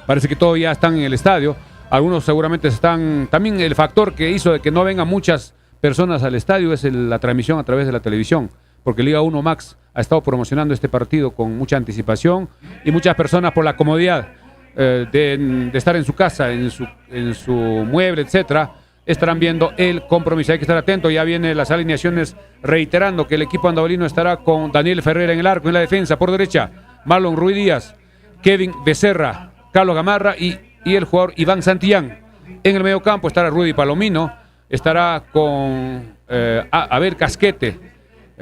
Parece que todos ya están en el estadio. Algunos seguramente están. También el factor que hizo de que no vengan muchas personas al estadio es la transmisión a través de la televisión, porque Liga 1 Max ha estado promocionando este partido con mucha anticipación, y muchas personas, por la comodidad de estar en su casa, en su mueble, etcétera, estarán viendo el compromiso. Hay que estar atentos. Ya vienen las alineaciones, reiterando que el equipo andabolino estará con Daniel Ferreira en el arco, en la defensa por derecha, Marlon Ruiz Díaz, Kevin Becerra, Carlos Gamarra y el jugador Iván Santillán. En el mediocampo estará Rudy Palomino, estará con Abel Casquete,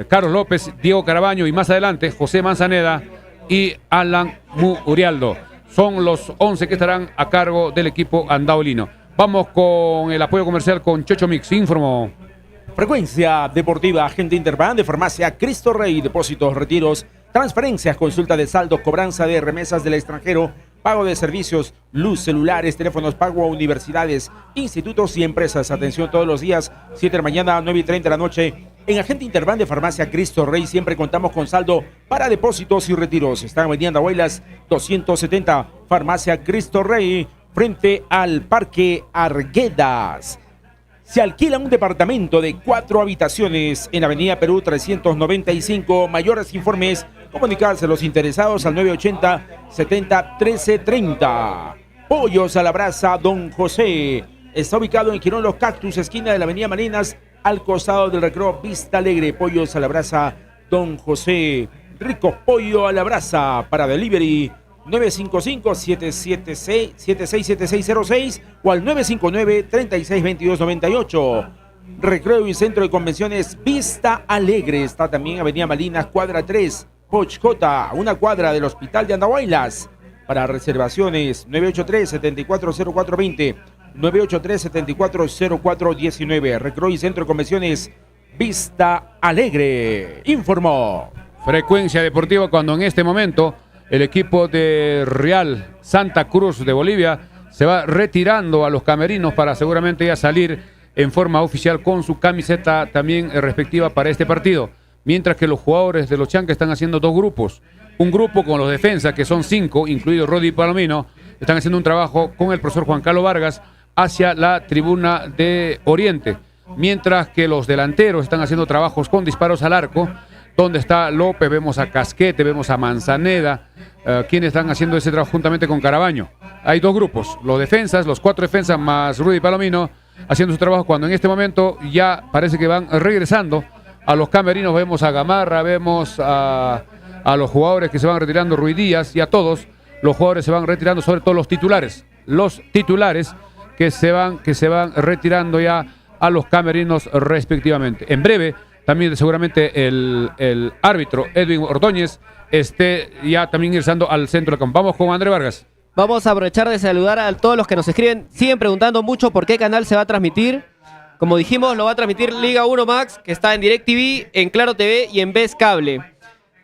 Carlos López, Diego Carabaño, y más adelante José Manzaneda y Alan Murialdo. Son los 11 que estarán a cargo del equipo andabolino. Vamos con el apoyo comercial con Chocho Mix. Informo. Frecuencia Deportiva, Agente Interban de Farmacia Cristo Rey, depósitos, retiros, transferencias, consulta de saldos, cobranza de remesas del extranjero, pago de servicios, luz, celulares, teléfonos, pago a universidades, institutos y empresas. Atención todos los días, 7 de la mañana, 9:30 de la noche. En Agente Interban de Farmacia Cristo Rey siempre contamos con saldo para depósitos y retiros. Están en Avenida Andahuaylas 270, Farmacia Cristo Rey, frente al Parque Arguedas. Se alquila un departamento de 4 habitaciones en Avenida Perú 395. Mayores informes, comunicarse a los interesados al 980-70-1330. Pollos a la Brasa Don José. Está ubicado en Quirón Los Cactus, esquina de la Avenida Marinas, al costado del Recreo Vista Alegre. Pollos a la Brasa Don José. Rico pollo a la brasa para delivery. 955-776-7606 o al 959-362298. Recreo y Centro de Convenciones Vista Alegre. Está también Avenida Malinas, cuadra 3, Pochcota, una cuadra del Hospital de Andahuaylas. Para reservaciones, 983-740420, 983-740419. Recreo y Centro de Convenciones Vista Alegre. Informó. Frecuencia Deportiva, cuando en este momento el equipo de Real Santa Cruz de Bolivia se va retirando a los camerinos para seguramente ya salir en forma oficial con su camiseta también respectiva para este partido. Mientras que los jugadores de los Chancas están haciendo dos grupos. Un grupo con los defensas, que son 5, incluido Rodi Palomino, están haciendo un trabajo con el profesor Juan Carlos Vargas hacia la tribuna de Oriente. Mientras que los delanteros están haciendo trabajos con disparos al arco, donde está López, vemos a Casquete, vemos a Manzaneda, quienes están haciendo ese trabajo juntamente con Carabaño. Hay dos grupos, los defensas, los 4 defensas más Rudy Palomino, haciendo su trabajo, cuando en este momento ya parece que van regresando a los camerinos. Vemos a Gamarra, vemos a los jugadores que se van retirando, Ruiz Díaz, y a todos los jugadores se van retirando, sobre todo los titulares que se van retirando ya a los camerinos respectivamente. En breve también seguramente el árbitro Edwin Ordóñez esté ya también ingresando al centro del campo. Vamos con André Vargas. Vamos a aprovechar de saludar a todos los que nos escriben. Siguen preguntando mucho por qué canal se va a transmitir. Como dijimos, lo va a transmitir Liga 1 Max, que está en DirecTV, en Claro TV y en Best Cable.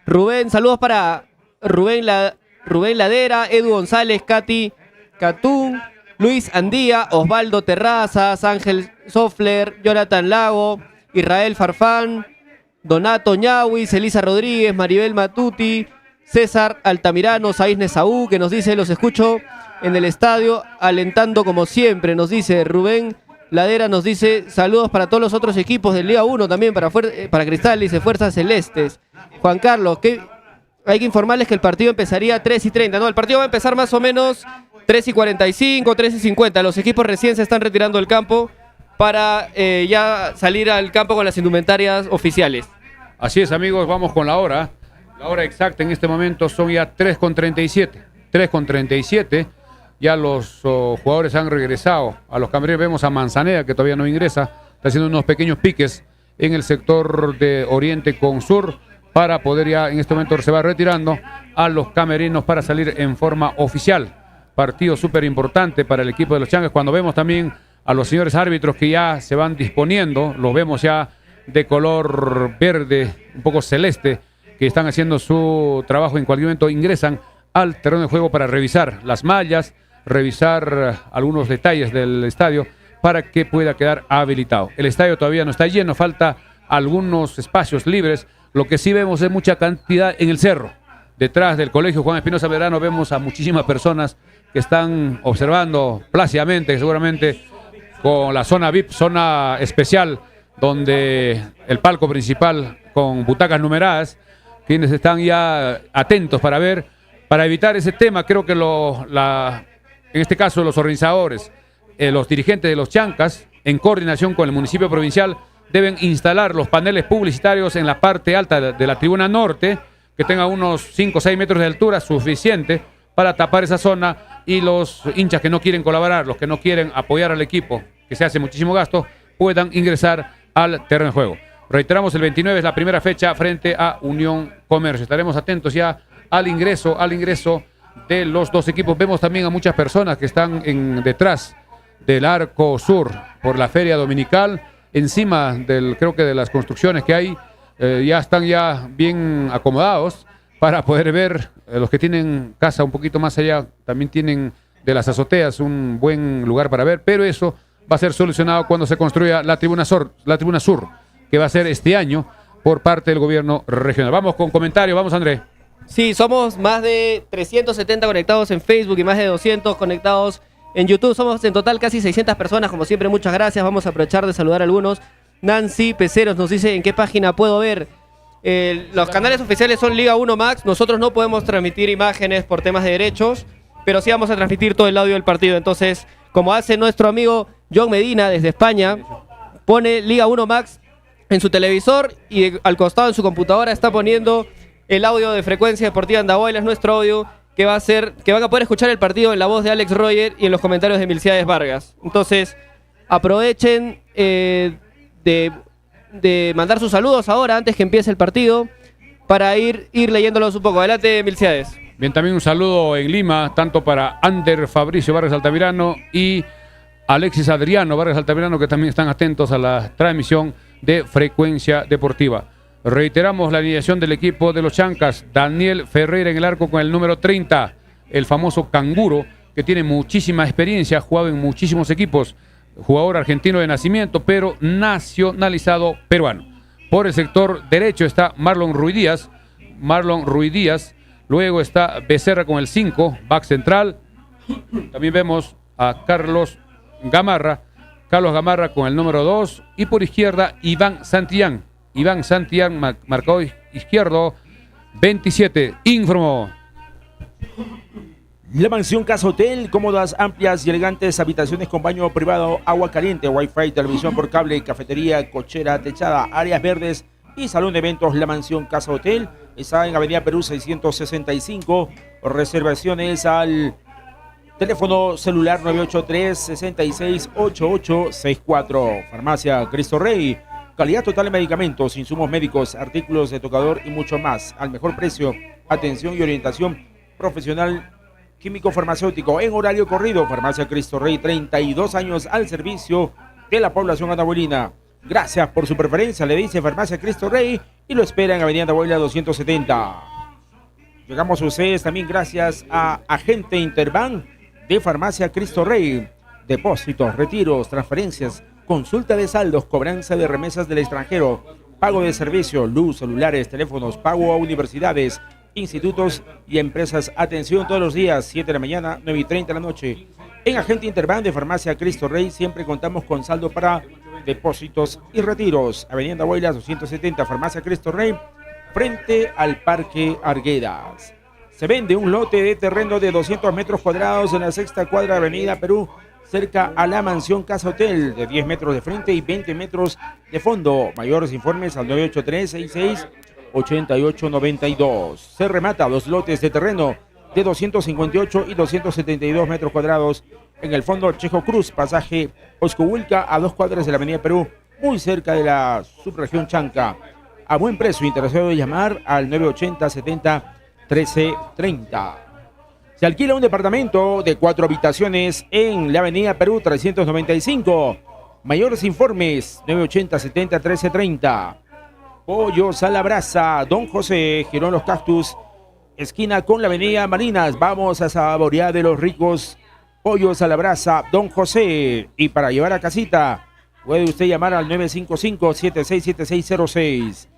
Rubén, saludos para Rubén Ladera, Edu González, Katy Catún, Luis Andía, Osvaldo Terrazas, Ángel Sofler, Jonathan Lago, Israel Farfán, Donato Ñahuis, Elisa Rodríguez, Maribel Matuti, César Altamirano, Saísne Saúl, que nos dice, los escucho en el estadio, alentando como siempre, nos dice Rubén Ladera, nos dice, saludos para todos los otros equipos de Liga 1, también para Cristal, dice Fuerzas Celestes. Juan Carlos, hay que informarles que el partido empezaría a 3:30, no, el partido va a empezar más o menos 3:45, 3:50, los equipos recién se están retirando del campo para ya salir al campo con las indumentarias oficiales. Así es, amigos, vamos con la hora. La hora exacta en este momento son ya 3:37. 3:37. Ya los jugadores han regresado a los camerinos. Vemos a Manzaneda, que todavía no ingresa. Está haciendo unos pequeños piques en el sector de Oriente con Sur para poder ya en este momento se va retirando a los camerinos para salir en forma oficial. Partido súper importante para el equipo de los Chancas. Cuando vemos también a los señores árbitros que ya se van disponiendo, los vemos ya de color verde, un poco celeste, que están haciendo su trabajo. En cualquier momento ingresan al terreno de juego para revisar las mallas, revisar algunos detalles del estadio para que pueda quedar habilitado. El estadio todavía no está lleno, falta algunos espacios libres. Lo que sí vemos es mucha cantidad en el cerro. Detrás del colegio Juan Espinosa Verano vemos a muchísimas personas que están observando plácidamente, seguramente con la zona VIP, zona especial, donde el palco principal con butacas numeradas, quienes están ya atentos para ver, para evitar ese tema. Creo que en este caso los organizadores, los dirigentes de los Chancas, en coordinación con el municipio provincial, deben instalar los paneles publicitarios en la parte alta de la tribuna norte, que tenga unos 5 o 6 metros de altura, suficiente para tapar esa zona, y los hinchas que no quieren colaborar, los que no quieren apoyar al equipo, que se hace muchísimo gasto, puedan ingresar al terreno de juego. Reiteramos, el 29 es la primera fecha frente a Unión Comercio. Estaremos atentos ya al ingreso de los dos equipos. Vemos también a muchas personas que están detrás del Arco Sur por la feria dominical, encima creo que de las construcciones que hay, ya están ya bien acomodados para poder ver. Los que tienen casa un poquito más allá también tienen de las azoteas un buen lugar para ver, pero eso va a ser solucionado cuando se construya la tribuna sur, que va a ser este año por parte del gobierno regional. Vamos con comentarios, vamos, André. Sí, somos más de 370 conectados en Facebook y más de 200 conectados en YouTube. Somos en total casi 600 personas, como siempre, muchas gracias. Vamos a aprovechar de saludar a algunos. Nancy Peceros nos dice, ¿en qué página puedo ver? Los canales oficiales son Liga 1 Max. Nosotros no podemos transmitir imágenes por temas de derechos, pero sí vamos a transmitir todo el audio del partido. Entonces, como hace nuestro amigo John Medina desde España, pone Liga 1 Max en su televisor y al costado en su computadora está poniendo el audio de Frecuencia Deportiva Andahuaylas, nuestro audio, que van a poder escuchar el partido en la voz de Alex Roger y en los comentarios de Milciades Vargas. Entonces, aprovechen de mandar sus saludos ahora, antes que empiece el partido, para ir leyéndolos un poco. Adelante, Milciades. Bien, también un saludo en Lima, tanto para Ander Fabricio Vargas Altamirano y Alexis Adriano Vargas Altamirano, que también están atentos a la transmisión de Frecuencia Deportiva. Reiteramos la alineación del equipo de los Chancas. Daniel Ferreira en el arco con el número 30, el famoso canguro, que tiene muchísima experiencia, ha jugado en muchísimos equipos, jugador argentino de nacimiento, pero nacionalizado peruano. Por el sector derecho está Marlon Ruiz Díaz, luego está Becerra con el 5, back central. También vemos a Carlos Gamarra con el número 2, y por izquierda Iván Santillán, marcador izquierdo, 27, informó. La mansión Casa Hotel, cómodas, amplias y elegantes habitaciones con baño privado, agua caliente, wifi, televisión por cable, cafetería, cochera techada, áreas verdes y salón de eventos. La mansión Casa Hotel está en Avenida Perú 665. Reservaciones al teléfono celular 983-668864. Farmacia Cristo Rey. Calidad total de medicamentos, insumos médicos, artículos de tocador y mucho más. Al mejor precio, atención y orientación profesional químico farmacéutico en horario corrido. Farmacia Cristo Rey, 32 años al servicio de la población andahuelina. Gracias por su preferencia, le dice Farmacia Cristo Rey y lo espera en Avenida Andahuayla 270. Llegamos a ustedes también gracias a Agente Interbank de Farmacia Cristo Rey. Depósitos, retiros, transferencias, consulta de saldos, cobranza de remesas del extranjero, pago de servicio, luz, celulares, teléfonos, pago a universidades, institutos y empresas. Atención todos los días, 7 de la mañana, 9:30 de la noche. En Agente Interbank de Farmacia Cristo Rey siempre contamos con saldo para depósitos y retiros. Avenida Andahuaylas 270, Farmacia Cristo Rey, frente al Parque Arguedas. Se vende un lote de terreno de 200 metros cuadrados en la sexta cuadra de Avenida Perú, cerca a la mansión Casa Hotel, de 10 metros de frente y 20 metros de fondo. Mayores informes al 983-66-8892. Se remata 2 lotes de terreno de 258 y 272 metros cuadrados en el fondo Chejo Cruz, pasaje Oscohuilca, a 2 cuadras de la Avenida Perú, muy cerca de la subregión Chanca. A buen precio, interesado de llamar al 980-70-1330. Se alquila un departamento de 4 habitaciones en la Avenida Perú 395. Mayores informes 980-70-1330. Pollos a la brasa, Don José, Girón Los Cactus, esquina con la Avenida Marinas. Vamos a saborear de los ricos pollos a la brasa, Don José. Y para llevar a casita, puede usted llamar al 955-767606.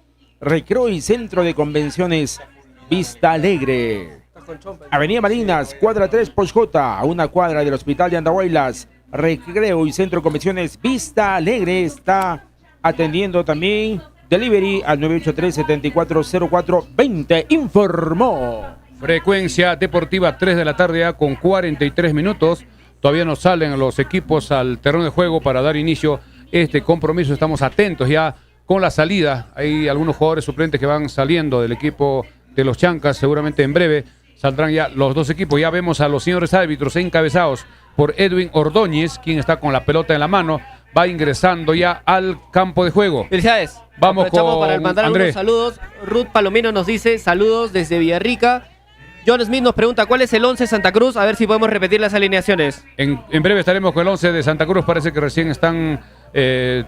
Recreo y Centro de Convenciones Vista Alegre. Avenida Marinas, cuadra 3, Pochjota, a 1 cuadra del Hospital de Andahuaylas. Recreo y Centro de Convenciones Vista Alegre está atendiendo también delivery al 983-740420. Informó Frecuencia Deportiva, 3 de la tarde ya con 43 minutos. Todavía no salen los equipos al terreno de juego para dar inicio a este compromiso. Estamos atentos ya con la salida. Hay algunos jugadores suplentes que van saliendo del equipo de los Chancas. Seguramente en breve saldrán ya los 2 equipos. Ya vemos a los señores árbitros encabezados por Edwin Ordóñez, quien está con la pelota en la mano. Va ingresando ya al campo de juego. Felicidades. Vamos con para mandar Andrés. algunos saludos. Ruth Palomino nos dice saludos desde Villarrica. John Smith nos pregunta cuál es el 11 Santa Cruz. A ver si podemos repetir las alineaciones. En breve estaremos con el 11 de Santa Cruz. Parece que recién están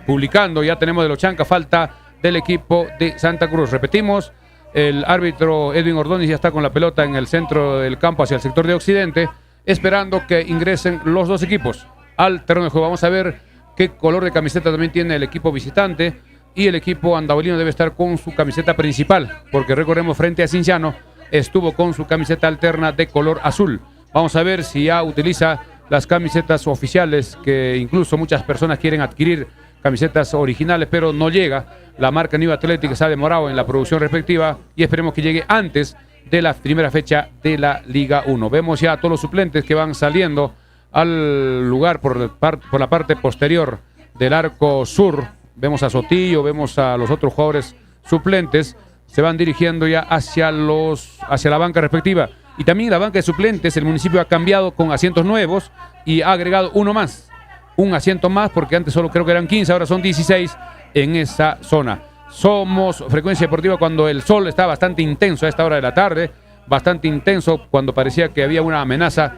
publicando. Ya tenemos de los Chancas. Falta del equipo de Santa Cruz. Repetimos. El árbitro Edwin Ordóñez ya está con la pelota en el centro del campo hacia el sector de Occidente, esperando que ingresen los 2 equipos al terreno de juego. Vamos a ver qué color de camiseta también tiene el equipo visitante, y el equipo andahuelino debe estar con su camiseta principal, porque recordemos, frente a Cinciano estuvo con su camiseta alterna de color azul. Vamos a ver si ya utiliza las camisetas oficiales, que incluso muchas personas quieren adquirir camisetas originales, pero no llega. La marca New Athletic se ha demorado en la producción respectiva y esperemos que llegue antes de la primera fecha de la Liga 1. Vemos ya a todos los suplentes que van saliendo al lugar por la parte posterior del arco sur. Vemos a Sotillo, vemos a los otros jugadores suplentes. Se van dirigiendo ya hacia la banca respectiva. Y también la banca de suplentes, el municipio ha cambiado con asientos nuevos y ha agregado uno más. Un asiento más, porque antes solo creo que eran 15, ahora son 16 en esa zona. Somos Frecuencia Deportiva cuando el sol está bastante intenso a esta hora de la tarde, bastante intenso cuando parecía que había una amenaza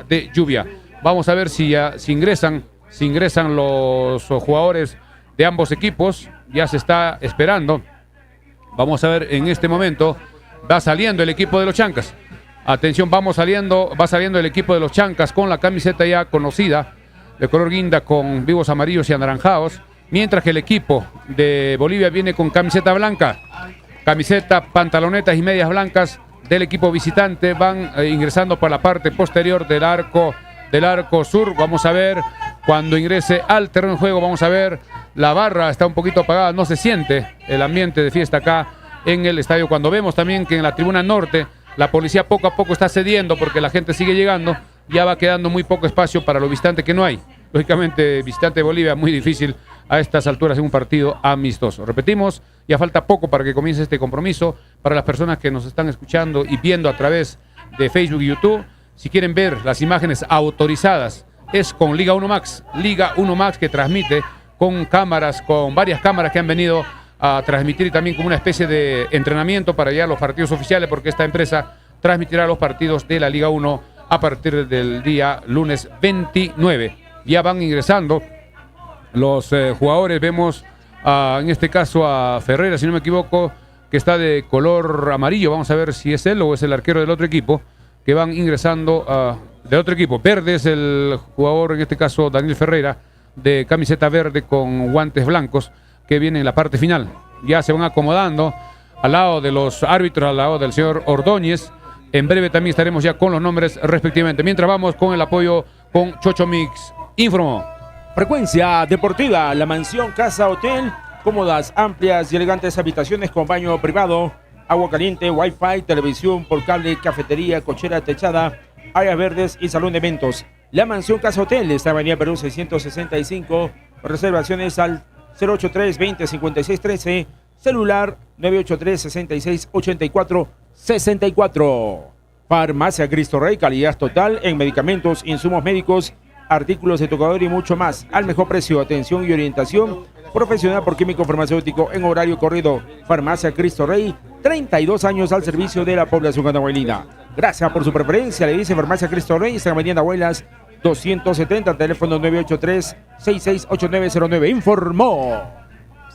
de lluvia. Vamos a ver si ingresan los jugadores de ambos equipos. Ya se está esperando. Vamos a ver, en este momento va saliendo el equipo de los Chancas. Atención, va saliendo el equipo de los Chancas con la camiseta ya conocida de color guinda con vivos amarillos y anaranjados, mientras que el equipo de Bolivia viene con camiseta blanca, pantalonetas y medias blancas del equipo visitante. Van ingresando por la parte posterior del arco sur. Vamos a ver cuando ingrese al terreno de juego. Vamos a ver, la barra está un poquito apagada, no se siente el ambiente de fiesta acá en el estadio. Cuando vemos también que en la tribuna norte la policía poco a poco está cediendo porque la gente sigue llegando, ya va quedando muy poco espacio para los visitantes, que no hay. Lógicamente, visitante de Bolivia, muy difícil a estas alturas en un partido amistoso. Repetimos, ya falta poco para que comience este compromiso. Para las personas que nos están escuchando y viendo a través de Facebook y YouTube, si quieren ver las imágenes autorizadas, es con Liga 1 Max. Liga 1 Max, que transmite con varias cámaras que han venido a transmitir, y también como una especie de entrenamiento para ya los partidos oficiales, porque esta empresa transmitirá los partidos de la Liga 1 a partir del día lunes 29. Ya van ingresando los jugadores. Vemos en este caso a Ferreira, si no me equivoco, que está de color amarillo. Vamos a ver si es él o es el arquero del otro equipo, que van ingresando del otro equipo. Verde es el jugador, en este caso Daniel Ferreira, de camiseta verde con guantes blancos, que viene en la parte final. Ya se van acomodando al lado de los árbitros, al lado del señor Ordóñez. En breve también estaremos ya con los nombres respectivamente. Mientras vamos con el apoyo con Chocho Mix. Informó. Frecuencia Deportiva, la mansión Casa Hotel, cómodas, amplias y elegantes habitaciones con baño privado, agua caliente, wifi, televisión por cable, cafetería, cochera techada, áreas verdes y salón de eventos. La mansión Casa Hotel está en Avenida Perú 665, reservaciones al 083-20-56-13, celular 983-66-84-64. Farmacia Cristo Rey, calidad total en medicamentos, insumos médicos, artículos de tocador y mucho más, al mejor precio, atención y orientación profesional por químico farmacéutico en horario corrido. Farmacia Cristo Rey, 32 años al servicio de la población andahuaylina. Gracias por su preferencia, le dice Farmacia Cristo Rey, está en Avenida Abuelas 270, teléfono 983-668909. Informó.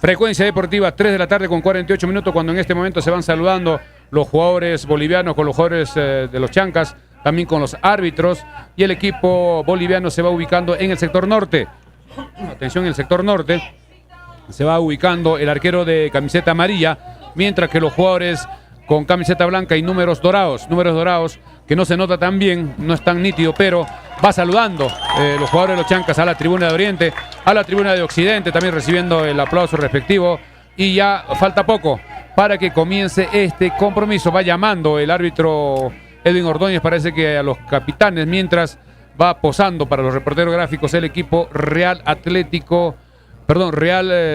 Frecuencia Deportiva, 3 de la tarde con 48 minutos, cuando en este momento se van saludando los jugadores bolivianos con los jugadores de los Chancas, también con los árbitros, y el equipo boliviano se va ubicando en el sector norte. Atención, en el sector norte se va ubicando el arquero de camiseta amarilla, mientras que los jugadores con camiseta blanca y números dorados que no se nota tan bien, no es tan nítido, pero va saludando los jugadores de los Chancas a la tribuna de Oriente, a la tribuna de Occidente, también recibiendo el aplauso respectivo, y ya falta poco para que comience este compromiso. Va llamando el árbitro Edwin Ordóñez, parece que a los capitanes, mientras va posando para los reporteros gráficos el equipo Real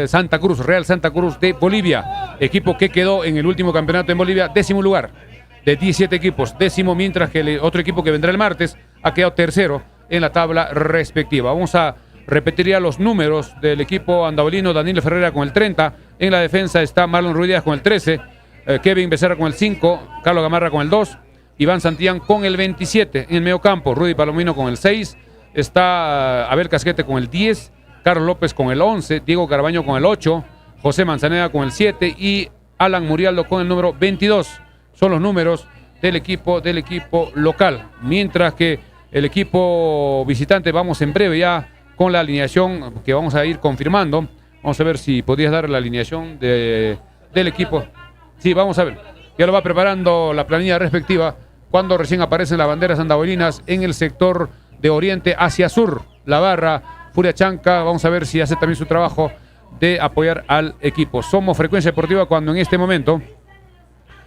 Santa Cruz de Bolivia, equipo que quedó en el último campeonato en Bolivia, 10º lugar de 17 equipos, 10º, mientras que el otro equipo que vendrá el martes ha quedado 3º en la tabla respectiva. Vamos a repetir ya los números del equipo andahuelino. Danilo Ferreira con el 30, en la defensa está Marlon Ruiz Díaz con el 13, Kevin Becerra con el 5, Carlos Gamarra con el 2, Iván Santillán con el 27, en el medio campo Rudy Palomino con el 6, está Abel Casquete con el 10, Carlos López con el 11, Diego Carabaño con el 8, José Manzaneda con el 7 y Alan Murialdo con el número 22. Son los números del equipo local. Mientras que el equipo visitante, vamos en breve ya con la alineación que vamos a ir confirmando. Vamos a ver si podías dar la alineación del equipo. Sí, vamos a ver. Ya lo va preparando la planilla respectiva cuando recién aparecen las banderas andahuelinas en el sector de oriente hacia sur. La barra Furia Chanca, vamos a ver si hace también su trabajo de apoyar al equipo. Somos Frecuencia Deportiva cuando en este momento,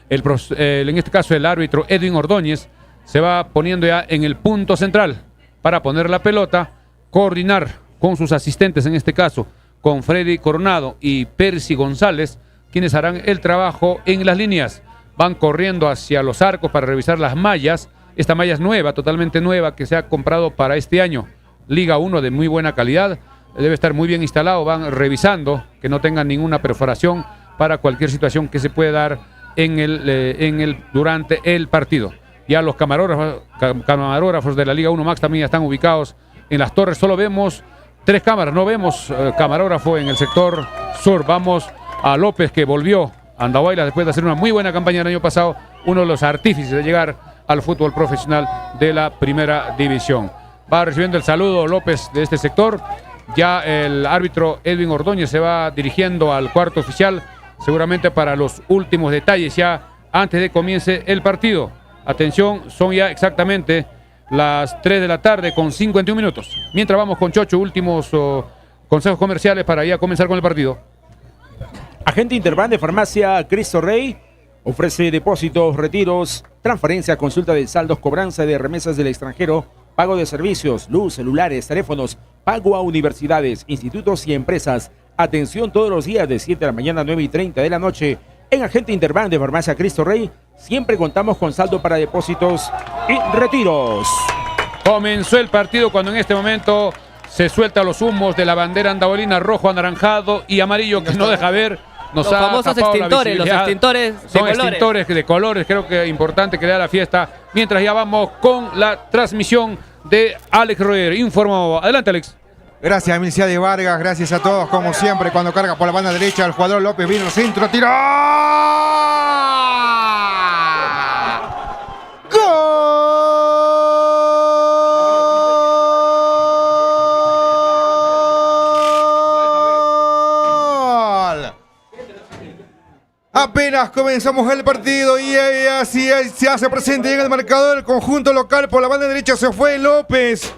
en este caso el árbitro Edwin Ordóñez, se va poniendo ya en el punto central para poner la pelota, coordinar con sus asistentes, en este caso con Freddy Coronado y Percy González, quienes harán el trabajo en las líneas. Van corriendo hacia los arcos para revisar las mallas. Esta malla es nueva, totalmente nueva, que se ha comprado para este año. Liga 1 de muy buena calidad, debe estar muy bien instalado. Van revisando que no tengan ninguna perforación para cualquier situación que se pueda dar durante el partido. Ya los camarógrafos de la Liga 1 Max también están ubicados en las torres. Solo vemos 3 cámaras, no vemos camarógrafo en el sector sur. Vamos a López, que volvió a Andahuaylas después de hacer una muy buena campaña el año pasado, uno de los artífices de llegar al fútbol profesional de la primera división. Va recibiendo el saludo López de este sector. Ya el árbitro Edwin Ordóñez se va dirigiendo al cuarto oficial, seguramente para los últimos detalles ya antes de que comience el partido. Atención, son ya exactamente las 3 de la tarde con 51 minutos. Mientras vamos con Chocho, últimos consejos comerciales para ya comenzar con el partido. Agente Interban de Farmacia Cristo Rey ofrece depósitos, retiros, transferencia, consulta de saldos, cobranza de remesas del extranjero, pago de servicios, luz, celulares, teléfonos, pago a universidades, institutos y empresas. Atención todos los días de 7 de la mañana a 9:30 de la noche. En Agente Interban de Farmacia Cristo Rey siempre contamos con saldo para depósitos y retiros. Comenzó el partido cuando en este momento se sueltan los humos de la bandera andahuelina, rojo, anaranjado y amarillo, que no deja ver. Los famosos extintores, los extintores de son colores. Extintores de colores, creo que es importante que le da la fiesta. Mientras ya vamos con la transmisión de Alex Roger. Informó. Adelante, Alex. Gracias a Milcia de Vargas, gracias a todos como siempre cuando carga por la banda derecha el jugador López viene al centro, tira. Apenas comenzamos el partido y así se hace presente en el marcador el conjunto local. Por la banda derecha se fue López.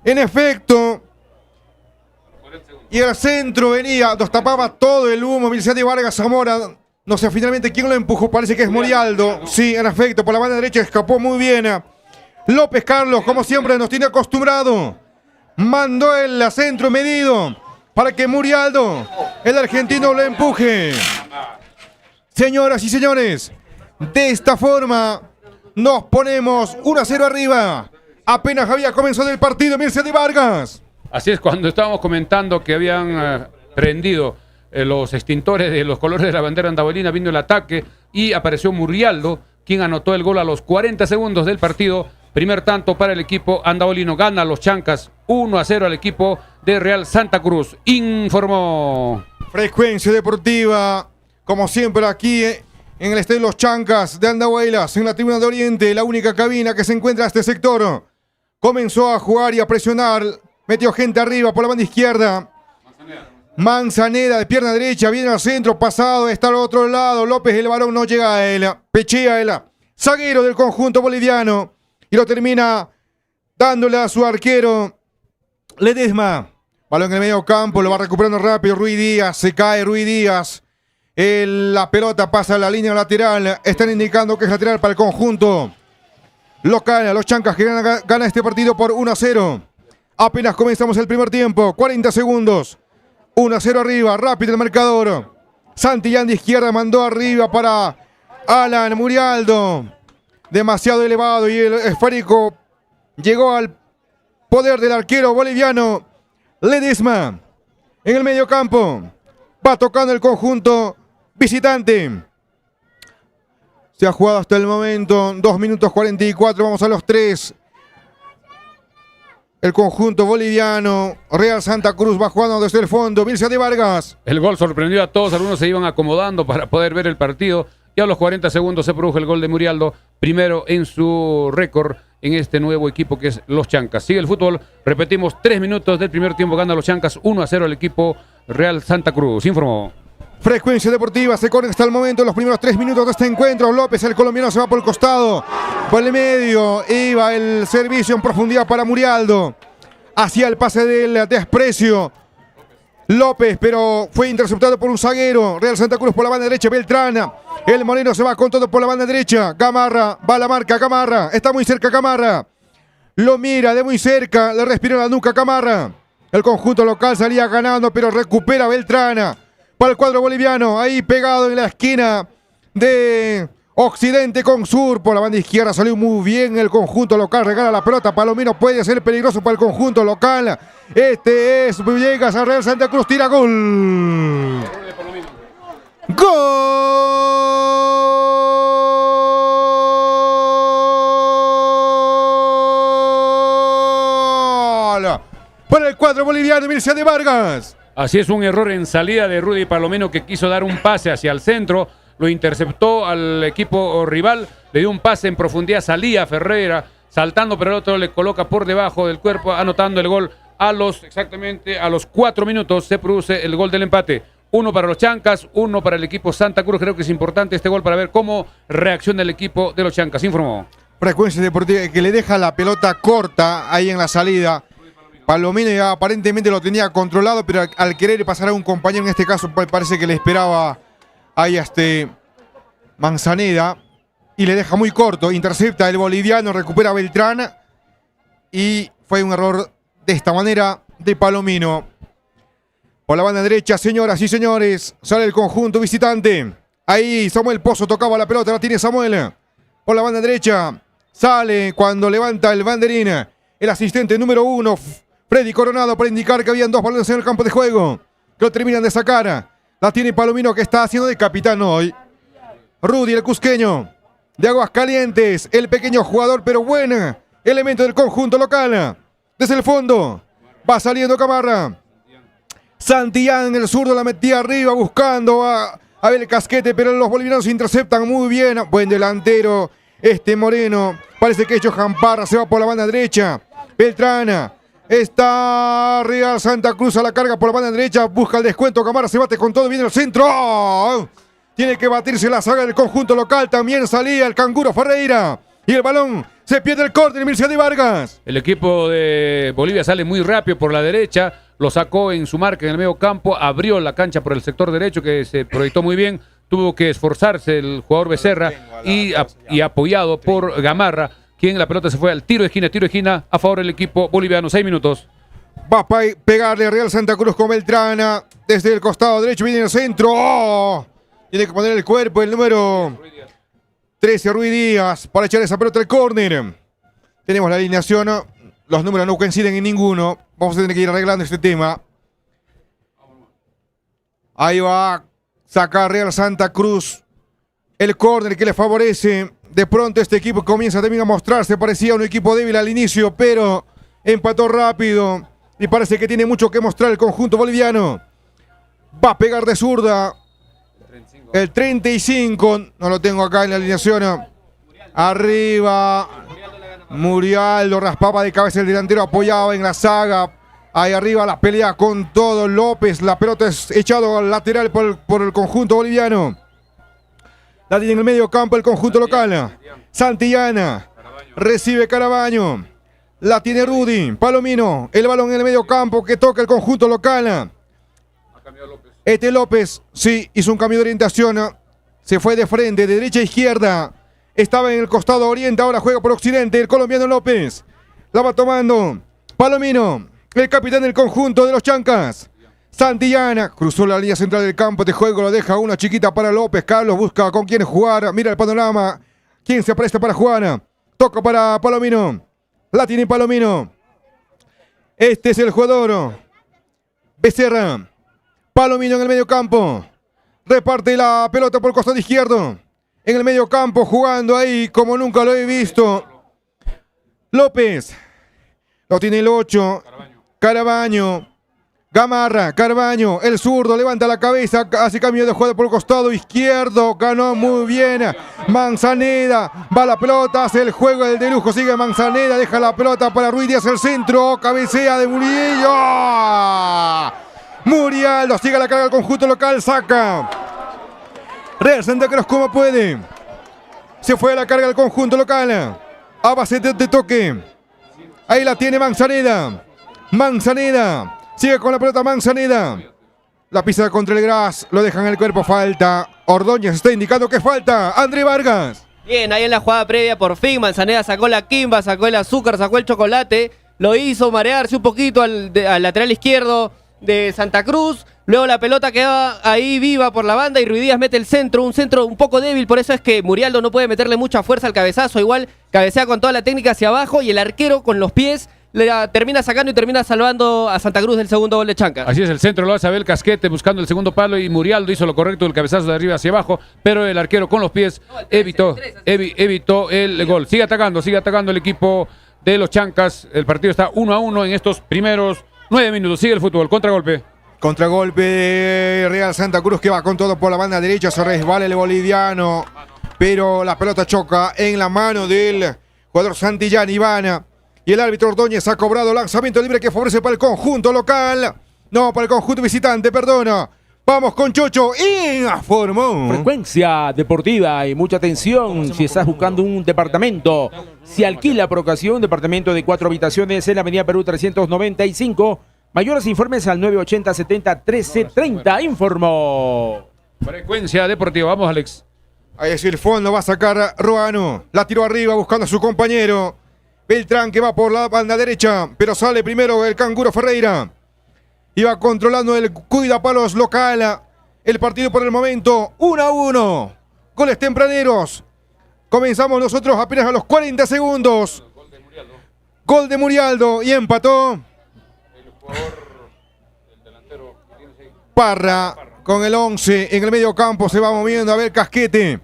En efecto. Y el centro venía, nos tapaba todo el humo. Milcia de Vargas Zamora. No sé finalmente quién lo empujó. Parece que es Murialdo. Sí, en efecto, por la banda derecha escapó muy bien. López Carlos, como siempre, nos tiene acostumbrado. Mandó el centro medido para que Murialdo, el argentino, lo empuje. Señoras y señores, de esta forma nos ponemos 1-0 arriba. Apenas había comenzado el partido, Milcia de Vargas. Así es, cuando estábamos comentando que habían prendido los extintores de los colores de la bandera andabolina, vino el ataque y apareció Murialdo, quien anotó el gol a los 40 segundos del partido. Primer tanto para el equipo andabolino. Gana los Chancas 1-0 al equipo de Real Santa Cruz. Informó Frecuencia Deportiva. Como siempre aquí en el estadio Los Chancas de Andahuaylas, en la tribuna de Oriente, la única cabina que se encuentra en este sector. Comenzó a jugar y a presionar, metió gente arriba por la banda izquierda. Manzaneda de pierna derecha, viene al centro, pasado, está al otro lado. López, el varón, no llega a él. Pechea el zaguero del conjunto boliviano y lo termina dándole a su arquero Ledesma. Balón en el medio campo, lo va recuperando rápido Ruiz Díaz, se cae Ruiz Díaz. La pelota pasa a la línea lateral. Están indicando que es lateral para el conjunto local. Los Chancas que gana este partido por 1-0. Apenas comenzamos el primer tiempo. 40 segundos. 1-0 arriba. Rápido el marcador. Santillán de izquierda mandó arriba para Alan Murialdo. Demasiado elevado y el esférico llegó al poder del arquero boliviano Ledesma. En el medio campo. Va tocando el conjunto visitante. Se ha jugado hasta el momento 2 minutos 44, vamos a los 3. El conjunto boliviano, Real Santa Cruz va jugando desde el fondo, Milcia de Vargas. el gol, sorprendió a todos, algunos se iban acomodando para poder ver el partido y a los 40 segundos se produjo el gol de Murialdo, primero en su récord en este nuevo equipo que es Los Chancas. Sigue el fútbol, repetimos, 3 minutos del primer tiempo, gana Los Chancas 1-0 al equipo Real Santa Cruz. Informó Frecuencia Deportiva, se corre hasta el momento los primeros 3 minutos de este encuentro. López, el colombiano, se va por el costado, por el medio, iba el servicio en profundidad para Murialdo. Hacia el pase del desprecio López, pero fue interceptado por un zaguero. Real Santa Cruz por la banda derecha, Beltrán. El Moreno se va con todo por la banda derecha. Gamarra, va a la marca, Gamarra. Está muy cerca Gamarra. Lo mira de muy cerca, le respira en la nuca Gamarra. El conjunto local salía ganando, pero recupera Beltrán. Para el cuadro boliviano, ahí pegado en la esquina de Occidente con Sur. Por la banda izquierda salió muy bien el conjunto local. Regala la pelota, Palomino puede ser peligroso para el conjunto local. Este es Villegas a Real Santa Cruz, tira gol. ¡Gol! Para el cuadro boliviano, Milcia de Vargas. Así es, un error en salida de Rudy Palomino que quiso dar un pase hacia el centro, lo interceptó al equipo rival, le dio un pase en profundidad, salía Ferreira saltando, pero el otro le coloca por debajo del cuerpo, anotando el gol exactamente a los 4 minutos se produce el gol del empate. 1 para los Chancas, 1 para el equipo Santa Cruz. Creo que es importante este gol para ver cómo reacciona el equipo de los Chancas. Informó Frecuencia Deportiva que le deja la pelota corta ahí en la salida. Palomino ya aparentemente lo tenía controlado, pero al querer pasar a un compañero, en este caso parece que le esperaba ahí Manzaneda y le deja muy corto. Intercepta el boliviano, recupera Beltrán y fue un error de esta manera de Palomino. Por la banda derecha, señoras y señores, sale el conjunto visitante. Ahí Samuel Pozo tocaba la pelota, la tiene Samuel. Por la banda derecha, sale cuando levanta el banderín el asistente número 1, Freddy Coronado, para indicar que habían 2 balones en el campo de juego. Que lo terminan de sacar. La tiene Palomino, que está haciendo de capitán hoy. Rudy, el cusqueño de Aguascalientes, el pequeño jugador, pero buen elemento del conjunto local. Desde el fondo, Va saliendo Gamarra. Santillán en el zurdo la metía arriba buscando a ver el casquete, pero los bolivianos interceptan muy bien. Buen delantero Moreno. Parece que Johan Parra se va por la banda derecha. Beltrana. Está Real Santa Cruz a la carga por la banda derecha. Busca el descuento. Gamarra se bate con todo. Viene el centro. ¡Oh! Tiene que batirse la saga del conjunto local. También salía el canguro Ferreira. Y el balón se pierde el córner. Mircea de Vargas. El equipo de Bolivia sale muy rápido por la derecha. Lo sacó en su marca en el medio campo. Abrió la cancha por el sector derecho que se proyectó muy bien. Tuvo que esforzarse el jugador Becerra y apoyado por Gamarra, quien la pelota se fue al tiro de esquina a favor del equipo boliviano. 6 minutos. Va a pegarle a Real Santa Cruz con Beltrana. Desde el costado derecho viene el centro. ¡Oh! Tiene que poner el cuerpo el número 13, Ruiz Díaz, para echar esa pelota al córner. Tenemos la alineación. Los números no coinciden en ninguno. Vamos a tener que ir arreglando este tema. Ahí va a sacar Real Santa Cruz el córner que le favorece. De pronto este equipo comienza también a mostrarse. Parecía un equipo débil al inicio, pero empató rápido. Y parece que tiene mucho que mostrar el conjunto boliviano. Va a pegar de zurda. El 35, no lo tengo acá en la alineación. Arriba. Murialdo raspaba de cabeza el delantero, apoyado en la saga. Ahí arriba la pelea con todo López. La pelota es echado al lateral por el conjunto boliviano. La tiene en el medio campo el conjunto local. Santillana. Recibe Carabaño. La tiene Rudy. Palomino. El balón en el medio campo que toca el conjunto local. López, sí, hizo un cambio de orientación. Se fue de frente, de derecha a izquierda. Estaba en el costado oriente, ahora juega por occidente. El colombiano López. La va tomando Palomino, el capitán del conjunto de los Chancas. Santillana cruzó la línea central del campo de juego, lo deja una chiquita para López. Carlos busca con quién jugar. Mira el panorama. ¿Quién se presta para jugar? Toca para Palomino. La tiene Palomino. Este es el jugador. Becerra. Palomino en el medio campo. Reparte la pelota por el costado izquierdo. En el medio campo jugando ahí como nunca lo he visto. López. Lo tiene el 8. Carabaño. Gamarra. Carbaño. El zurdo levanta la cabeza. Hace cambio de jugada por el costado izquierdo. Ganó muy bien. Manzaneda. Va la pelota. Hace el juego del de lujo. Sigue Manzaneda. Deja la pelota para Ruiz Díaz el centro. Cabecea de Murillo. Murialdo sigue la carga del conjunto local, saca Real Santa Cruz como puede. Se fue a la carga del conjunto local. A base de toque. Ahí la tiene Manzaneda. Manzaneda. Sigue con la pelota Manzaneda. La pisa contra el gras. Lo dejan en el cuerpo. Falta. Ordóñez está indicando que falta. André Vargas. Bien, ahí en la jugada previa por fin Manzaneda sacó la quimba, sacó el azúcar, sacó el chocolate. Lo hizo marearse un poquito al lateral izquierdo de Santa Cruz. Luego la pelota queda ahí viva por la banda y Ruiz Díaz mete el centro, un centro un poco débil, por eso es que Murialdo no puede meterle mucha fuerza al cabezazo, igual cabecea con toda la técnica hacia abajo y el arquero con los pies le termina sacando y termina salvando a Santa Cruz del segundo gol de Chanca. Así es, el centro lo hace Abel Casquete buscando el segundo palo y Murialdo hizo lo correcto del cabezazo de arriba hacia abajo, pero el arquero con los pies evitó el gol. Sigue atacando el equipo de los Chancas. El partido está 1-1 en estos primeros 9 minutos. Sigue el fútbol. Contragolpe. Contragolpe de Real Santa Cruz que va con todo por la banda derecha. Se resbala el boliviano. Pero la pelota choca en la mano del jugador Santillán Ivana. Y el árbitro Ordóñez ha cobrado lanzamiento libre que favorece para el conjunto local. No, para el conjunto visitante, perdona. Vamos con Chocho. Informó. Frecuencia deportiva y mucha atención si estás buscando un departamento. Se alquila por ocasión un departamento de 4 habitaciones en la avenida Perú 395. Mayores informes al 980-70-1330. Informó. Frecuencia deportiva. Vamos, Alex. Ahí es el fondo. Va a sacar Ruano. La tiró arriba buscando a su compañero. Beltrán que va por la banda derecha. Pero sale primero el canguro Ferreira. Iba controlando el cuidapalos local. El partido por el momento 1-1. Goles tempraneros. Comenzamos nosotros apenas a los 40 segundos. Gol de Murialdo y empató Parra con el 11. En el medio campo se va moviendo a ver Casquete,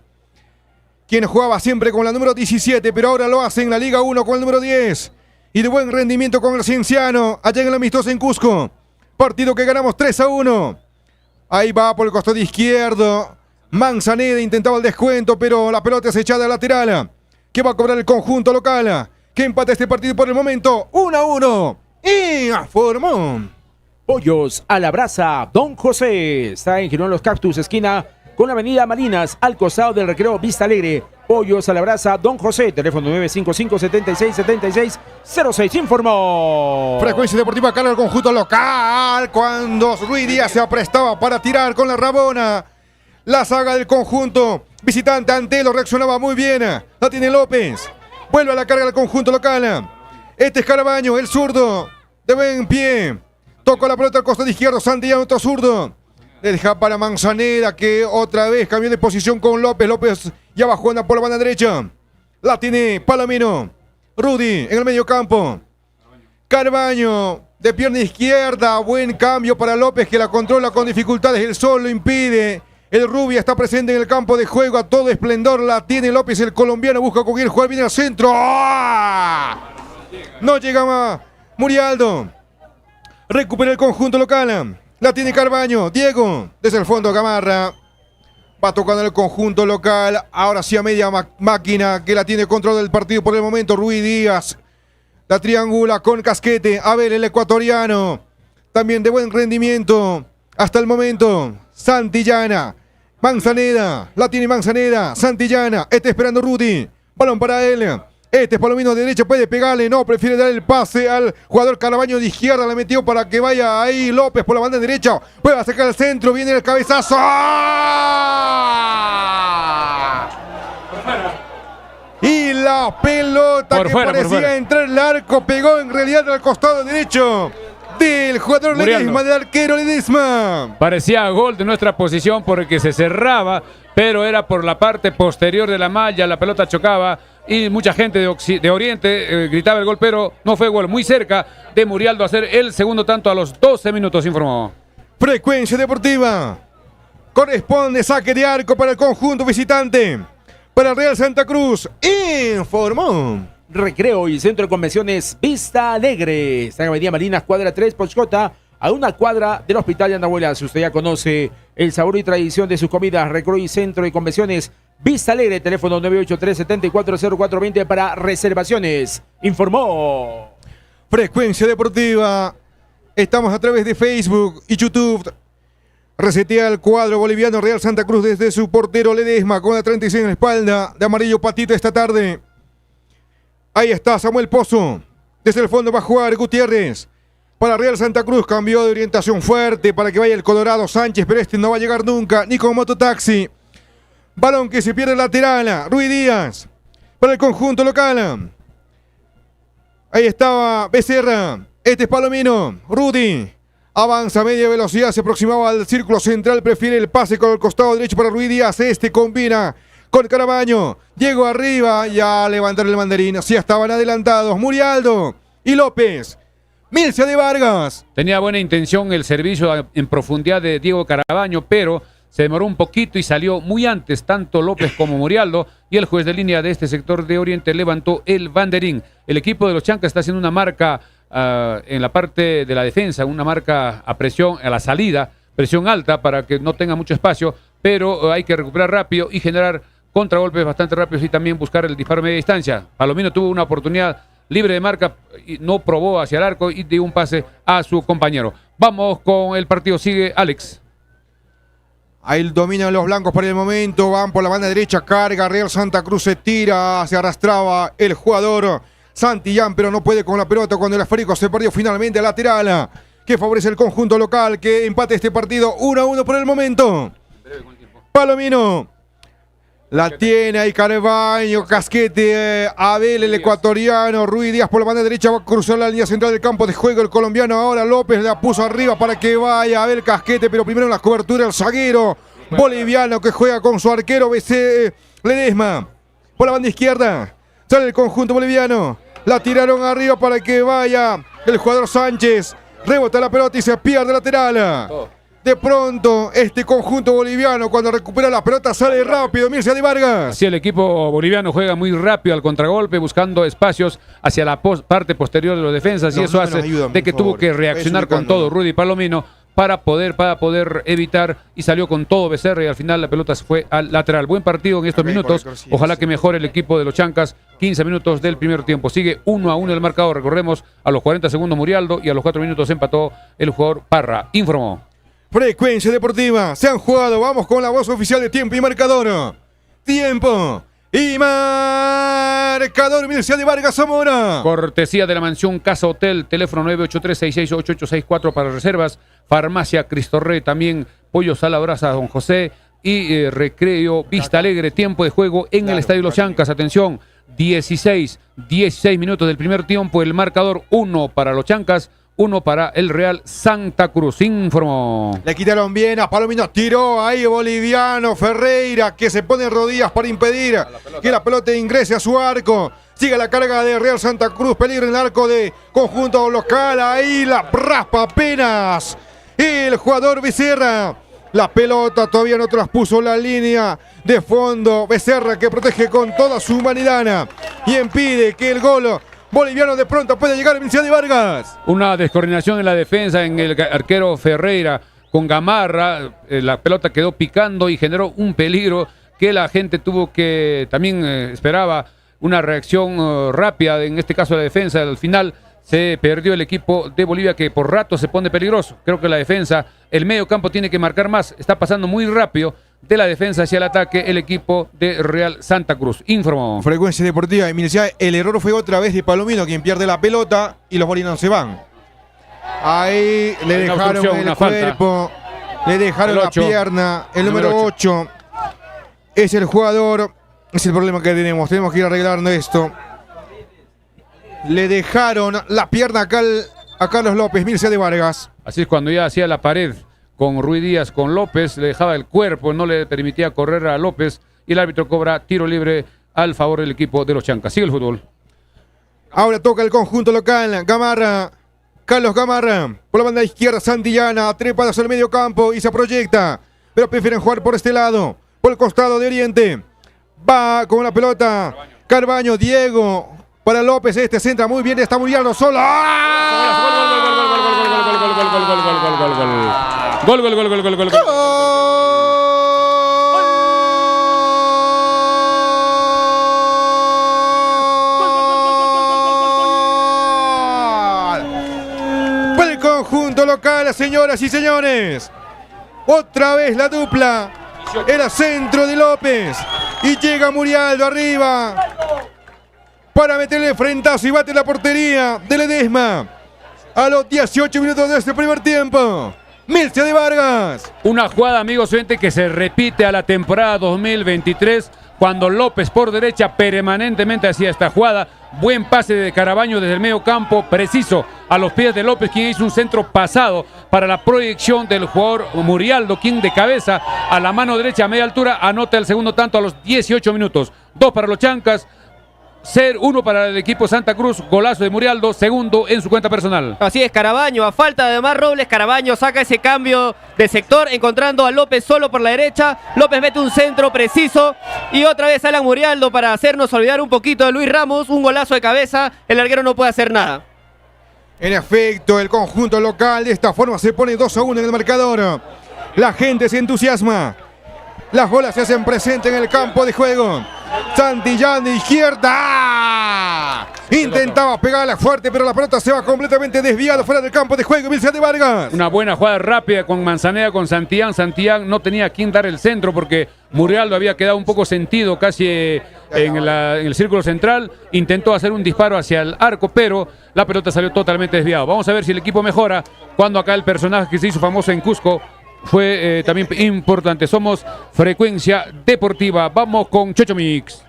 quien jugaba siempre con la número 17, pero ahora lo hace en la Liga 1 con el número 10. y de buen rendimiento con el Cienciano, allá en el amistoso en Cusco. Partido que ganamos 3-1. Ahí va por el costado izquierdo. Manzaneda intentaba el descuento, pero la pelota es echada lateral. ¿Qué va a cobrar el conjunto local? Que empata este partido por el momento. 1-1. Y formó. Pollos a la brasa, Don José. Está en Girón Los Cactus, esquina con la avenida Marinas, al costado del recreo Vista Alegre. Pollos a la brasa, Don José. Teléfono 955-76-7606. Informó. Frecuencia Deportiva cara al conjunto local. Cuando Ruiz Díaz se aprestaba para tirar con la rabona. La saga del conjunto visitante Antelo reaccionaba muy bien. La tiene López. Vuelve a la carga del conjunto local. Este es Carabaño, el zurdo. De buen pie. Toca la pelota al costado izquierdo. Santillán, otro zurdo. Le deja para Manzaneda, que otra vez cambió de posición con López. López ya va jugando por la banda derecha. La tiene Palomino. Rudy en el medio campo. Carbaño de pierna izquierda. Buen cambio para López, que la controla con dificultades. El sol lo impide. El Rubia está presente en el campo de juego a todo esplendor. La tiene López, el colombiano. Busca con el jugador. Viene al centro. ¡Ah! No llega más. Murialdo. Recupera el conjunto local. La tiene Carbaño. Diego. Desde el fondo Gamarra. Va tocando el conjunto local. Ahora sí a media máquina, que la tiene control del partido por el momento. Ruiz Díaz. La triangula con Casquete. Abel, el ecuatoriano. También de buen rendimiento. Hasta el momento. Santillana. Manzaneda. La tiene Manzaneda. Santillana. Está esperando Rudy. Balón para él. Este es Palomino de derecha, puede pegarle, no, prefiere dar el pase al jugador Carabaño de izquierda, la metió para que vaya ahí López por la banda derecha, puede sacar el centro, viene el cabezazo. ¡Ah! Y la pelota por que fuera, parecía entrar el arco, pegó en realidad al costado derecho del jugador Ledesma, del arquero Ledesma. Parecía gol de nuestra posición porque se cerraba, pero era por la parte posterior de la malla, la pelota chocaba y mucha gente de Oriente gritaba el gol, pero no fue gol. Muy cerca de Murialdo hacer el segundo tanto a los 12 minutos, informó. Frecuencia Deportiva. Corresponde saque de arco para el conjunto visitante. Para Real Santa Cruz, informó. Recreo y Centro de Convenciones Vista Alegre. Está en Avenida Marinas, cuadra 3, Pochcota, a una cuadra del Hospital de Andahuela. Si usted ya conoce el sabor y tradición de sus comidas, Recreo y Centro de Convenciones Vista Alegre, teléfono 983-740420 para reservaciones. Informó. Frecuencia Deportiva. Estamos a través de Facebook y YouTube. Resetea el cuadro boliviano Real Santa Cruz desde su portero Ledesma con la 36 en la espalda. De amarillo patito esta tarde. Ahí está Samuel Pozo. Desde el fondo va a jugar Gutiérrez. Para Real Santa Cruz cambió de orientación fuerte para que vaya el Colorado Sánchez, pero este no va a llegar nunca, ni con mototaxi. Balón que se pierde lateral. Ruiz Díaz. Para el conjunto local. Ahí estaba Becerra. Este es Palomino. Rudy. Avanza a media velocidad. Se aproximaba al círculo central. Prefiere el pase con el costado derecho para Ruiz Díaz. Este combina con Carabaño. Diego arriba. Ya levantaron el banderín. Sí, estaban adelantados. Murialdo y López. Milcia de Vargas. Tenía buena intención el servicio en profundidad de Diego Carabaño, pero se demoró un poquito y salió muy antes, tanto López como Murialdo, y el juez de línea de este sector de Oriente levantó el banderín. El equipo de los Chancas está haciendo una marca en la parte de la defensa, una marca a presión, a la salida, presión alta para que no tenga mucho espacio, pero hay que recuperar rápido y generar contragolpes bastante rápidos y también buscar el disparo a media distancia. Palomino tuvo una oportunidad libre de marca, y no probó hacia el arco y dio un pase a su compañero. Vamos con el partido, sigue Alex. Ahí dominan los blancos por el momento, van por la banda derecha, carga Real Santa Cruz, se tira, se arrastraba el jugador Santillán, pero no puede con la pelota cuando el esférico se perdió finalmente a lateral, que favorece el conjunto local, que empate este partido 1-1 por el momento. Palomino, la tiene ahí Carbaño, Casquete, Abel el ecuatoriano, Ruiz Díaz por la banda derecha, va a cruzar la línea central del campo de juego el colombiano, ahora López la puso arriba para que vaya Abel Casquete, pero primero en la cobertura el zaguero boliviano que juega con su arquero BC Ledesma, por la banda izquierda, sale el conjunto boliviano, la tiraron arriba para que vaya el jugador Sánchez, rebota la pelota y se pierde lateral. De pronto, este conjunto boliviano, cuando recupera la pelota, sale rápido. Mircea de Vargas. Sí, el equipo boliviano juega muy rápido al contragolpe, buscando espacios hacia la parte posterior de los defensas, y eso hace de que tuvo que reaccionar con todo Rudy Palomino para poder evitar, y salió con todo Becerra, y al final la pelota se fue al lateral. Buen partido en estos minutos. Ojalá que mejore el equipo de los Chancas. 15 minutos del primer tiempo. Sigue 1-1 el marcador. Recordemos, a los 40 segundos Murialdo y a los 4 minutos empató el jugador Parra. Informó Frecuencia Deportiva. Se han jugado. Vamos con la voz oficial de tiempo y marcador. Tiempo y marcador. Mircea de Vargas Zamora. Cortesía de la mansión Casa Hotel. Teléfono 983-668864 para reservas. Farmacia Cristo Rey. También Pollos a la Brasa Don José. Y Recreo Vista Alegre. Tiempo de juego en el Estadio Los Chancas. Atención, 16 minutos del primer tiempo. El marcador 1 para los Chancas, 1 para el Real Santa Cruz. Informó. Le quitaron bien a Palomino. Tiró ahí boliviano Ferreira, que se pone en rodillas para impedir que la pelota ingrese a su arco. Sigue la carga de Real Santa Cruz. Peligro en el arco de conjunto local. Ahí la raspa apenas el jugador Becerra. La pelota todavía no traspuso la línea de fondo. Becerra, que protege con toda su humanidad y impide que el gol boliviano de pronto pueda llegar a Mircea de Vargas. Una descoordinación en la defensa en el arquero Ferreira con Gamarra. La pelota quedó picando y generó un peligro que la gente tuvo que, también esperaba una reacción rápida, en este caso de la defensa. Al final se perdió el equipo de Bolivia, que por rato se pone peligroso. Creo que la defensa, el medio campo tiene que marcar más. Está pasando muy rápido de la defensa hacia el ataque el equipo de Real Santa Cruz. Informó Frecuencia Deportiva. Y Mircea, el error fue otra vez de Palomino, quien pierde la pelota y los bolivianos se van. Ahí le dejaron el cuerpo, le dejaron la pierna. El número 8 es el jugador. Es el problema que tenemos. Tenemos que ir arreglando esto. Le dejaron la pierna a Carlos López. Mircea de Vargas. Así es, cuando ya hacía la pared con Ruiz Díaz, con López, le dejaba el cuerpo, no le permitía correr a López, y el árbitro cobra tiro libre al favor del equipo de los Chancas. Sigue el fútbol. Ahora toca el conjunto local. Gamarra, Carlos Gamarra, por la banda izquierda. Santillana, trepa hacia el medio campo y se proyecta, pero prefieren jugar por este lado, por el costado de Oriente. Va con la pelota Carbaño, Diego para López. Este centra muy bien, está Murialdo solo. Gol. Para el conjunto local, señoras y señores. Otra vez la dupla. Era centro de López y llega Murialdo arriba para meterle frentazo y bate la portería de Ledesma a los 18 minutos de este primer tiempo. Mircea de Vargas. Una jugada, amigos oyentes, que se repite a la temporada 2023, cuando López por derecha permanentemente hacía esta jugada. Buen pase de Carabaño desde el medio campo, preciso a los pies de López, quien hizo un centro pasado para la proyección del jugador Murialdo, quien de cabeza a la mano derecha a media altura anota el segundo tanto a los 18 minutos. 2 para los Chancas, 1 para el equipo Santa Cruz. Golazo de Murialdo, segundo en su cuenta personal. Así es, Carabaño, a falta de Mar Robles, Carabaño saca ese cambio de sector, encontrando a López solo por la derecha. López mete un centro preciso y otra vez Alan Murialdo para hacernos olvidar un poquito de Luis Ramos. Un golazo de cabeza, el larguero no puede hacer nada. En efecto, el conjunto local de esta forma se pone 2-1 en el marcador. La gente se entusiasma. Las bolas se hacen presentes en el campo de juego. Santillán de izquierda. Intentaba pegarla fuerte, pero la pelota se va completamente desviada fuera del campo de juego. Mircea de Vargas. Una buena jugada rápida con Manzaneda, con Santillán. Santillán no tenía a quien dar el centro porque Murialdo había quedado un poco sentido casi en el círculo central. Intentó hacer un disparo hacia el arco, pero la pelota salió totalmente desviada. Vamos a ver si el equipo mejora cuando acá el personaje que se hizo famoso en Cusco fue también importante. Somos Frecuencia Deportiva. Vamos con Chocho Mix.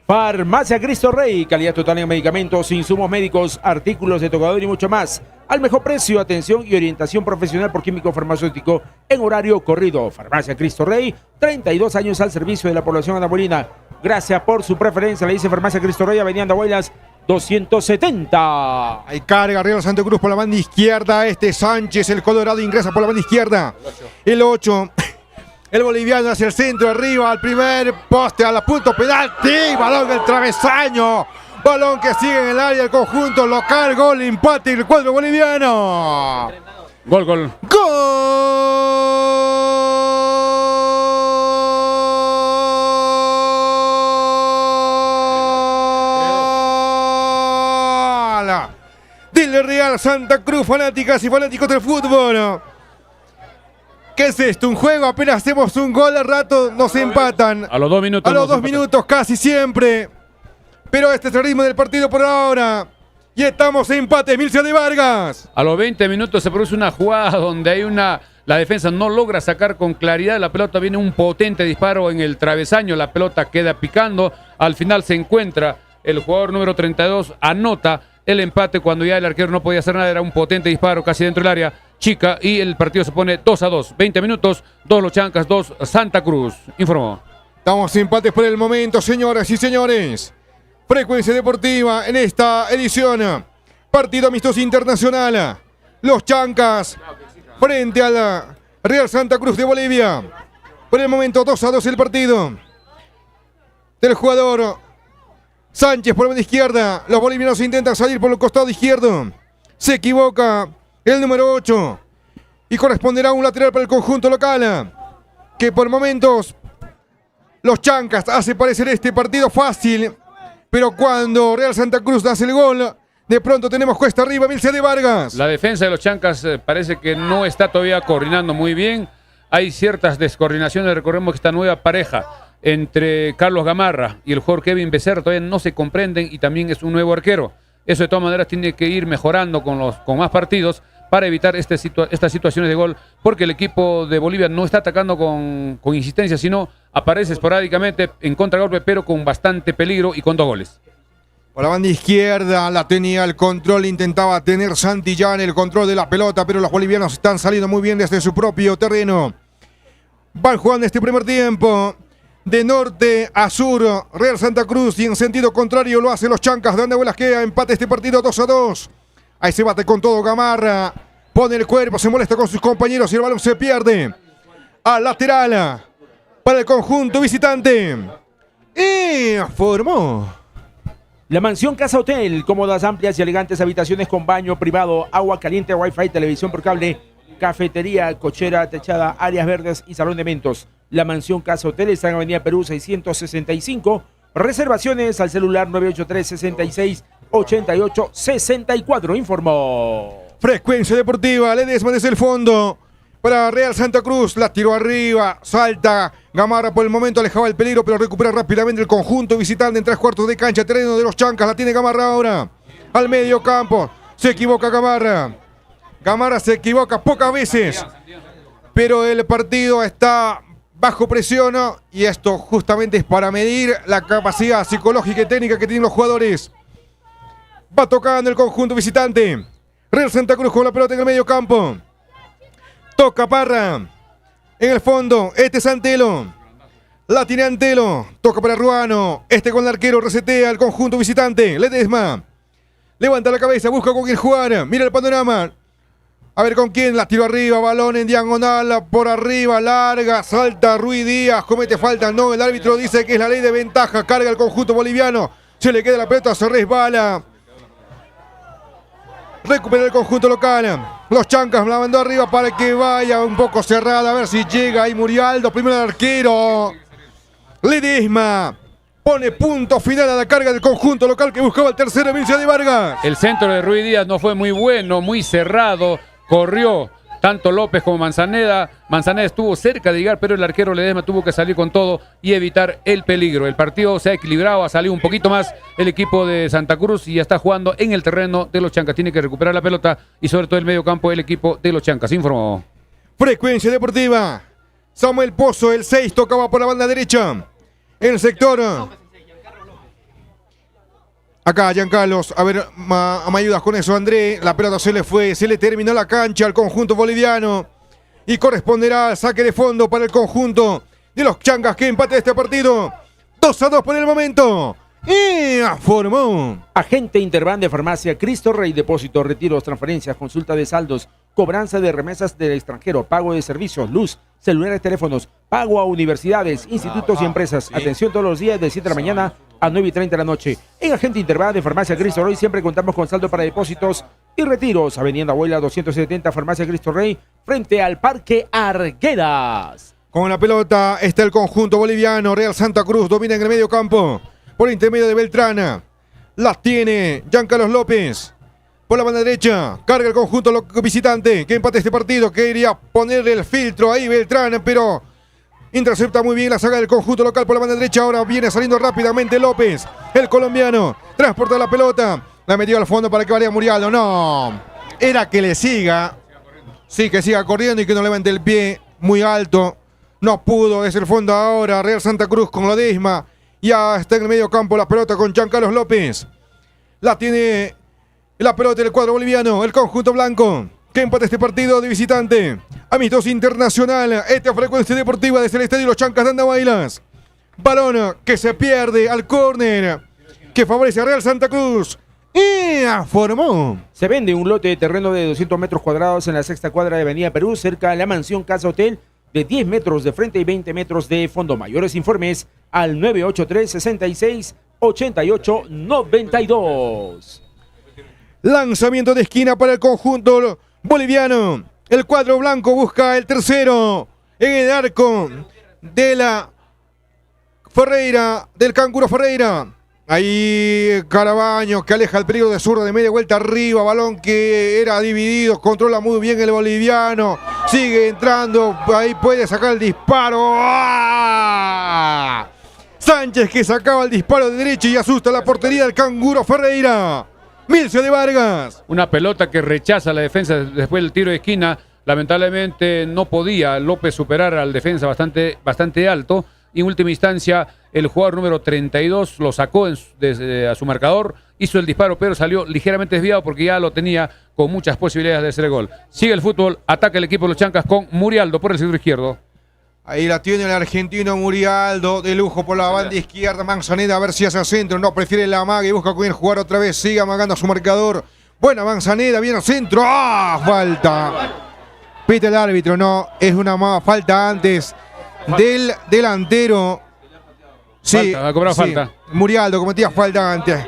Farmacia Cristo Rey, calidad total en medicamentos, insumos médicos, artículos de tocador y mucho más. Al mejor precio, atención y orientación profesional por químico farmacéutico en horario corrido. Farmacia Cristo Rey, 32 años al servicio de la población andahuelina. Gracias por su preferencia, le dice Farmacia Cristo Rey, Avenida Andahuaylas, 270. Ahí carga Real Santa Cruz por la banda izquierda. Sánchez, el Colorado, ingresa por la banda izquierda. El 8. El boliviano hacia el centro, arriba, al primer poste, a la punto penalti. Balón del travesaño. Balón que sigue en el área del conjunto local. Gol, empate el cuadro boliviano. Gol, gol. Del Real Santa Cruz, fanáticas y fanáticos del fútbol. ¿Qué es esto? ¿Un juego? Apenas hacemos un gol al rato, nos empatan. A los 2 minutos. A los 2 minutos casi siempre. Pero este es el ritmo del partido por ahora. Y estamos en empate, Milcia de Vargas. A los 20 minutos se produce una jugada donde hay la defensa no logra sacar con claridad la pelota, viene un potente disparo en el travesaño, la pelota queda picando, al final se encuentra el jugador número 32, anota el empate cuando ya el arquero no podía hacer nada, era un potente disparo casi dentro del área chica y el partido se pone 2-2, 20 minutos, 2 Los Chancas, 2 Santa Cruz, informó. Estamos en empates por el momento, señoras y señores. Frecuencia Deportiva en esta edición. Partido amistoso internacional. Los Chancas frente a la Real Santa Cruz de Bolivia. Por el momento 2-2 el partido. Del jugador Sánchez por la banda izquierda. Los bolivianos intentan salir por el costado izquierdo. Se equivoca el número 8. Y corresponderá un lateral para el conjunto local. Que por momentos los Chancas hace parecer este partido fácil. Pero cuando Real Santa Cruz hace el gol, de pronto tenemos cuesta arriba, Milcia de Vargas. La defensa de los Chancas parece que no está todavía coordinando muy bien. Hay ciertas descoordinaciones. Recordemos que esta nueva pareja entre Carlos Gamarra y el jugador Kevin Becerra todavía no se comprenden y también es un nuevo arquero. Eso de todas maneras tiene que ir mejorando con más partidos para evitar estas situaciones de gol, porque el equipo de Bolivia no está atacando con insistencia, sino aparece esporádicamente en contragolpe, pero con bastante peligro y con 2 goles. Por la banda izquierda la tenía el control, intentaba tener Santillán el control de la pelota, pero los bolivianos están saliendo muy bien desde su propio terreno. Van jugando este primer tiempo de norte a sur, Real Santa Cruz, y en sentido contrario lo hacen los Chancas, de donde Velasquea, empate este partido 2-2. Ahí se bate con todo Gamarra, pone el cuerpo, se molesta con sus compañeros y el balón se pierde. Al lateral para el conjunto visitante. Y formó. La mansión Casa Hotel, cómodas, amplias y elegantes habitaciones con baño privado, agua caliente, wifi, televisión por cable, cafetería, cochera, techada, áreas verdes y salón de eventos. La mansión Casa Hotel está en Avenida Perú 665. Reservaciones al celular 983-66-88-64. Informó. Frecuencia Deportiva, Ledesma desde el fondo. Para Real Santa Cruz, la tiró arriba, salta. Gamarra por el momento alejaba el peligro, pero recupera rápidamente el conjunto visitante en 3/4 de cancha, terreno de los Chancas. La tiene Gamarra ahora. Al medio campo. Se equivoca Gamarra. Gamarra se equivoca pocas veces. Pero el partido está bajo presión, ¿no? Y esto justamente es para medir la capacidad psicológica y técnica que tienen los jugadores. Va tocando el conjunto visitante. Real Santa Cruz con la pelota en el medio campo. Toca Parra. En el fondo, es Antelo. La tiene Antelo. Toca para Ruano. Con el arquero resetea el conjunto visitante. Ledesma. Levanta la cabeza, busca con quién jugar. Mira el panorama. A ver con quién, la tiró arriba, balón en diagonal, por arriba, larga, salta Ruiz Díaz, comete falta, no, el árbitro dice que es la ley de ventaja, carga el conjunto boliviano, se le queda la pelota, se resbala. Recupera el conjunto local, los Chancas la mandó arriba para que vaya un poco cerrada, a ver si llega ahí Murialdo, primero el arquero. Ledesma pone punto final a la carga del conjunto local que buscaba el tercero, Milcia de Vargas. El centro de Ruiz Díaz no fue muy bueno, muy cerrado. Corrió tanto López como Manzaneda. Manzaneda estuvo cerca de llegar, pero el arquero Ledesma tuvo que salir con todo y evitar el peligro. El partido se ha equilibrado, ha salido un poquito más el equipo de Santa Cruz y ya está jugando en el terreno de los Chancas. Tiene que recuperar la pelota y sobre todo el medio campo el equipo de los Chancas. Informó. Frecuencia Deportiva. Samuel Pozo, el 6, tocaba por la banda derecha. En el sector. Acá, Giancarlos, a ver, me ayudas con eso, André. La pelota se le fue, se le terminó la cancha al conjunto boliviano. Y corresponderá al saque de fondo para el conjunto de los Chancas que empate este partido. 2-2 por el momento. informó. Agente Interban de Farmacia Cristo Rey, depósitos, retiros, transferencias, consulta de saldos, cobranza de remesas del extranjero, pago de servicios, luz, celulares, teléfonos, pago a universidades, institutos y empresas. Atención todos los días de 7 de la mañana a 9:30 de la noche. En Agente Interban de Farmacia Cristo Rey siempre contamos con saldo para depósitos y retiros. Avenida Abuela 270, Farmacia Cristo Rey, frente al Parque Arguedas. Con la pelota está el conjunto boliviano. Real Santa Cruz domina en el medio campo por intermedio de Beltrana. La tiene Giancarlos López. Por la banda derecha, carga el conjunto visitante que empate este partido. Quería ponerle el filtro ahí Beltrán, pero intercepta muy bien la saga del conjunto local por la banda derecha. Ahora viene saliendo rápidamente López, el colombiano. Transporta la pelota. La metió al fondo para que vaya Murialdo. No, era que le siga. Sí, que siga corriendo y que no levante el pie muy alto. No pudo desde el fondo ahora. Real Santa Cruz con Ledesma. Ya está en el medio campo la pelota con Giancarlos López. La tiene la pelota del cuadro boliviano, el conjunto blanco, que empata este partido de visitante. Amistoso internacional, esta Frecuencia Deportiva desde el Estadio Los Chancas de Andahuaylas. Balón que se pierde al córner, que favorece a Real Santa Cruz. Y formó. Se vende un lote de terreno de 200 metros cuadrados en la sexta cuadra de Avenida Perú, cerca de la mansión Casa Hotel, de 10 metros de frente y 20 metros de fondo. Mayores informes al 983-66-88-92. Lanzamiento de esquina para el conjunto boliviano. El cuadro blanco busca el tercero en el arco de la Ferreira, del Canguro Ferreira. Ahí Carabaño que aleja el peligro de zurda de media vuelta arriba. Balón que era dividido. Controla muy bien el boliviano. Sigue entrando. Ahí puede sacar el disparo. ¡Ah! Sánchez que sacaba el disparo de derecha y asusta la portería del Canguro Ferreira. Milcio de Vargas. Una pelota que rechaza la defensa después del tiro de esquina. Lamentablemente no podía López superar al defensa bastante alto. Y en última instancia, el jugador número 32 lo sacó a su marcador, hizo el disparo, pero salió ligeramente desviado porque ya lo tenía con muchas posibilidades de hacer el gol. Sigue el fútbol, ataca el equipo de los Chancas con Murialdo por el sector izquierdo. Ahí la tiene el argentino Murialdo, de lujo por la banda izquierda. Manzaneda a ver si hace al centro, no, prefiere la amaga y busca con él jugar otra vez. Sigue amagando a su marcador. Buena Manzaneda, viene al centro. ¡Ah! Falta. Pita el árbitro, no, es una falta antes del delantero. Sí, ha cobrado falta. Murialdo cometía falta antes.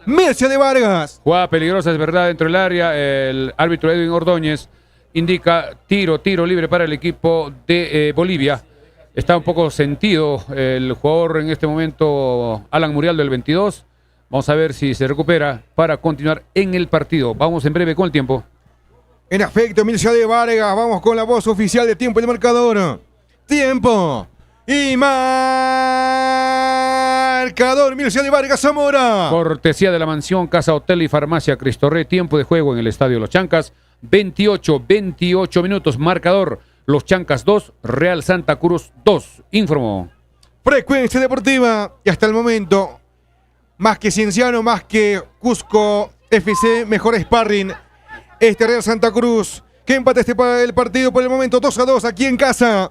Mircea de Vargas. Jugada peligrosa, es verdad, dentro del área. El árbitro Edwin Ordóñez indica tiro libre para el equipo de Bolivia. Está un poco sentido el jugador en este momento, Alan Murialdo, el 22. Vamos a ver si se recupera para continuar en el partido. Vamos en breve con el tiempo. En efecto, Mircea de Vargas. Vamos con la voz oficial de tiempo y de marcador. Tiempo y marcador. Mircea de Vargas Zamora. Cortesía de la mansión Casa Hotel y Farmacia Cristo Rey. Tiempo de juego en el Estadio Los Chancas. 28 minutos. Marcador. Los Chancas 2, Real Santa Cruz 2. Informó. Frecuencia Deportiva. Y hasta el momento, más que Cienciano, más que Cusco FC, mejor sparring. Este Real Santa Cruz, que empata el partido por el momento 2-2 aquí en casa.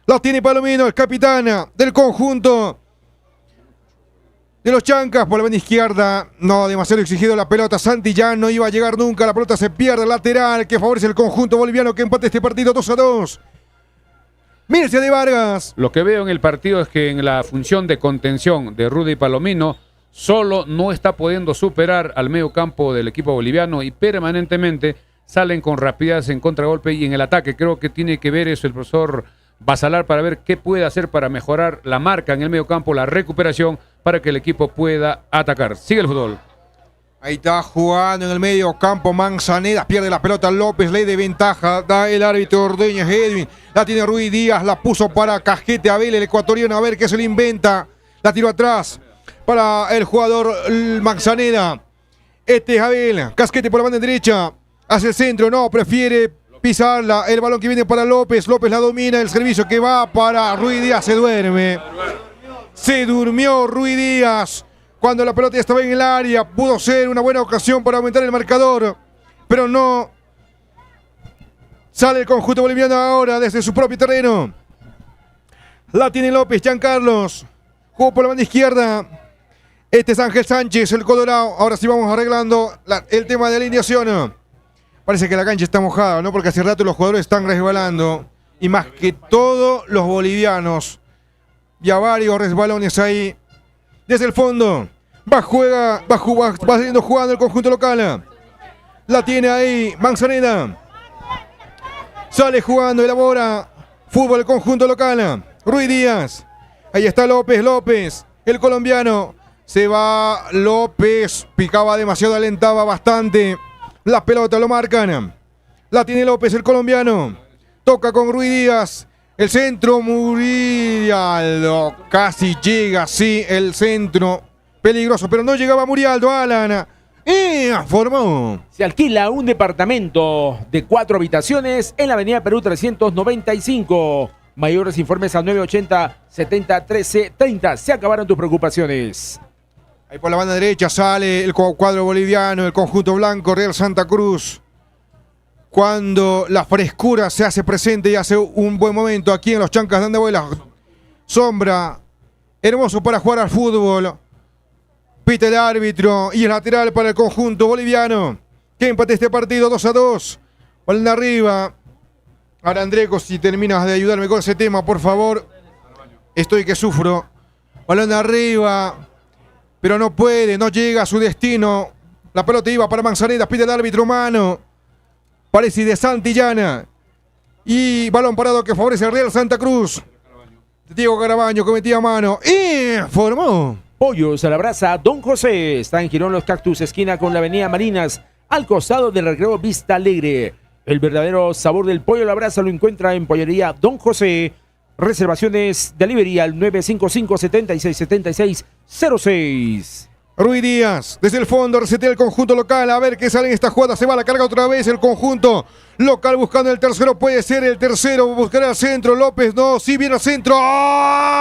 La tiene Palomino, el capitán del conjunto de los Chancas. Por la banda izquierda, no, demasiado exigido la pelota. Santillán no iba a llegar nunca. La pelota se pierde, lateral, que favorece el conjunto boliviano, que empate este partido 2-2. Mircea de Vargas. Lo que veo en el partido es que en la función de contención de Rudy Palomino, solo no está pudiendo superar al medio campo del equipo boliviano y permanentemente salen con rapidez en contragolpe y en el ataque. Creo que tiene que ver eso el profesor Basalar para ver qué puede hacer para mejorar la marca en el medio campo, la recuperación, para que el equipo pueda atacar. Sigue el fútbol. Ahí está jugando en el medio campo Manzaneda, pierde la pelota López, ley de ventaja, da el árbitro Ordeñez Edwin, la tiene Ruiz Díaz, la puso para Casquete Abel, el ecuatoriano, a ver qué se le inventa, la tiró atrás para el jugador Manzaneda. Este es Abel, Casquete por la banda derecha, hacia el centro, no, prefiere pisarla, el balón que viene para López, López la domina, el servicio que va para Ruiz Díaz, se duerme. Se durmió Ruiz Díaz cuando la pelota ya estaba en el área. Pudo ser una buena ocasión para aumentar el marcador, pero no. Sale el conjunto boliviano ahora desde su propio terreno. La tiene López, Giancarlos. Jugó por la banda izquierda. Este es Ángel Sánchez, el Colorado. Ahora sí vamos arreglando el tema de alineación. Parece que la cancha está mojada, ¿no? Porque hace rato los jugadores están resbalando. Y más que todo, los bolivianos. Ya varios resbalones ahí. Desde el fondo. Va saliendo jugando el conjunto local. La tiene ahí Manzaneda. Sale jugando, elabora. Fútbol el conjunto local. Ruiz Díaz. Ahí está López. El colombiano. Se va López. Picaba demasiado, alentaba bastante. La pelota lo marcan. La tiene López, el colombiano. Toca con Ruiz Díaz. El centro, Murialdo. Casi llega, sí, el centro. Peligroso, pero no llegaba Murialdo, Alan. Y formó. Se alquila un departamento de 4 habitaciones en la avenida Perú 395. Mayores informes al 980-70-13-30. Se acabaron tus preocupaciones. Ahí por la banda derecha sale el cuadro boliviano, el conjunto blanco, Real Santa Cruz. Cuando la frescura se hace presente y hace un buen momento aquí en los Chancas de Andahuaylas. Sombra, hermoso para jugar al fútbol. Pita el árbitro y el lateral para el conjunto boliviano. Que empate este partido 2-2. Balón arriba. Ahora Andreco, si terminas de ayudarme con ese tema, por favor. Estoy que sufro. Balón arriba. Pero no puede, no llega a su destino. La pelota iba para Manzaneda, pide el árbitro mano. Parece de Santillana. Y balón parado que favorece al Real Santa Cruz. Diego Carabaño cometía mano. Y formó. Pollos a la brasa, Don José. Está en Girón Los Cactus, esquina con la avenida Marinas, al costado del recreo Vista Alegre. El verdadero sabor del pollo a la brasa lo encuentra en Pollería Don José. Reservaciones delivery al 955-767606. Ruiz Díaz, desde el fondo, resetea el conjunto local. A ver qué sale en esta jugada. Se va a la carga otra vez el conjunto local buscando el tercero. Puede ser el tercero. Buscará al centro. López, no. Sí, viene al centro. ¡Ah!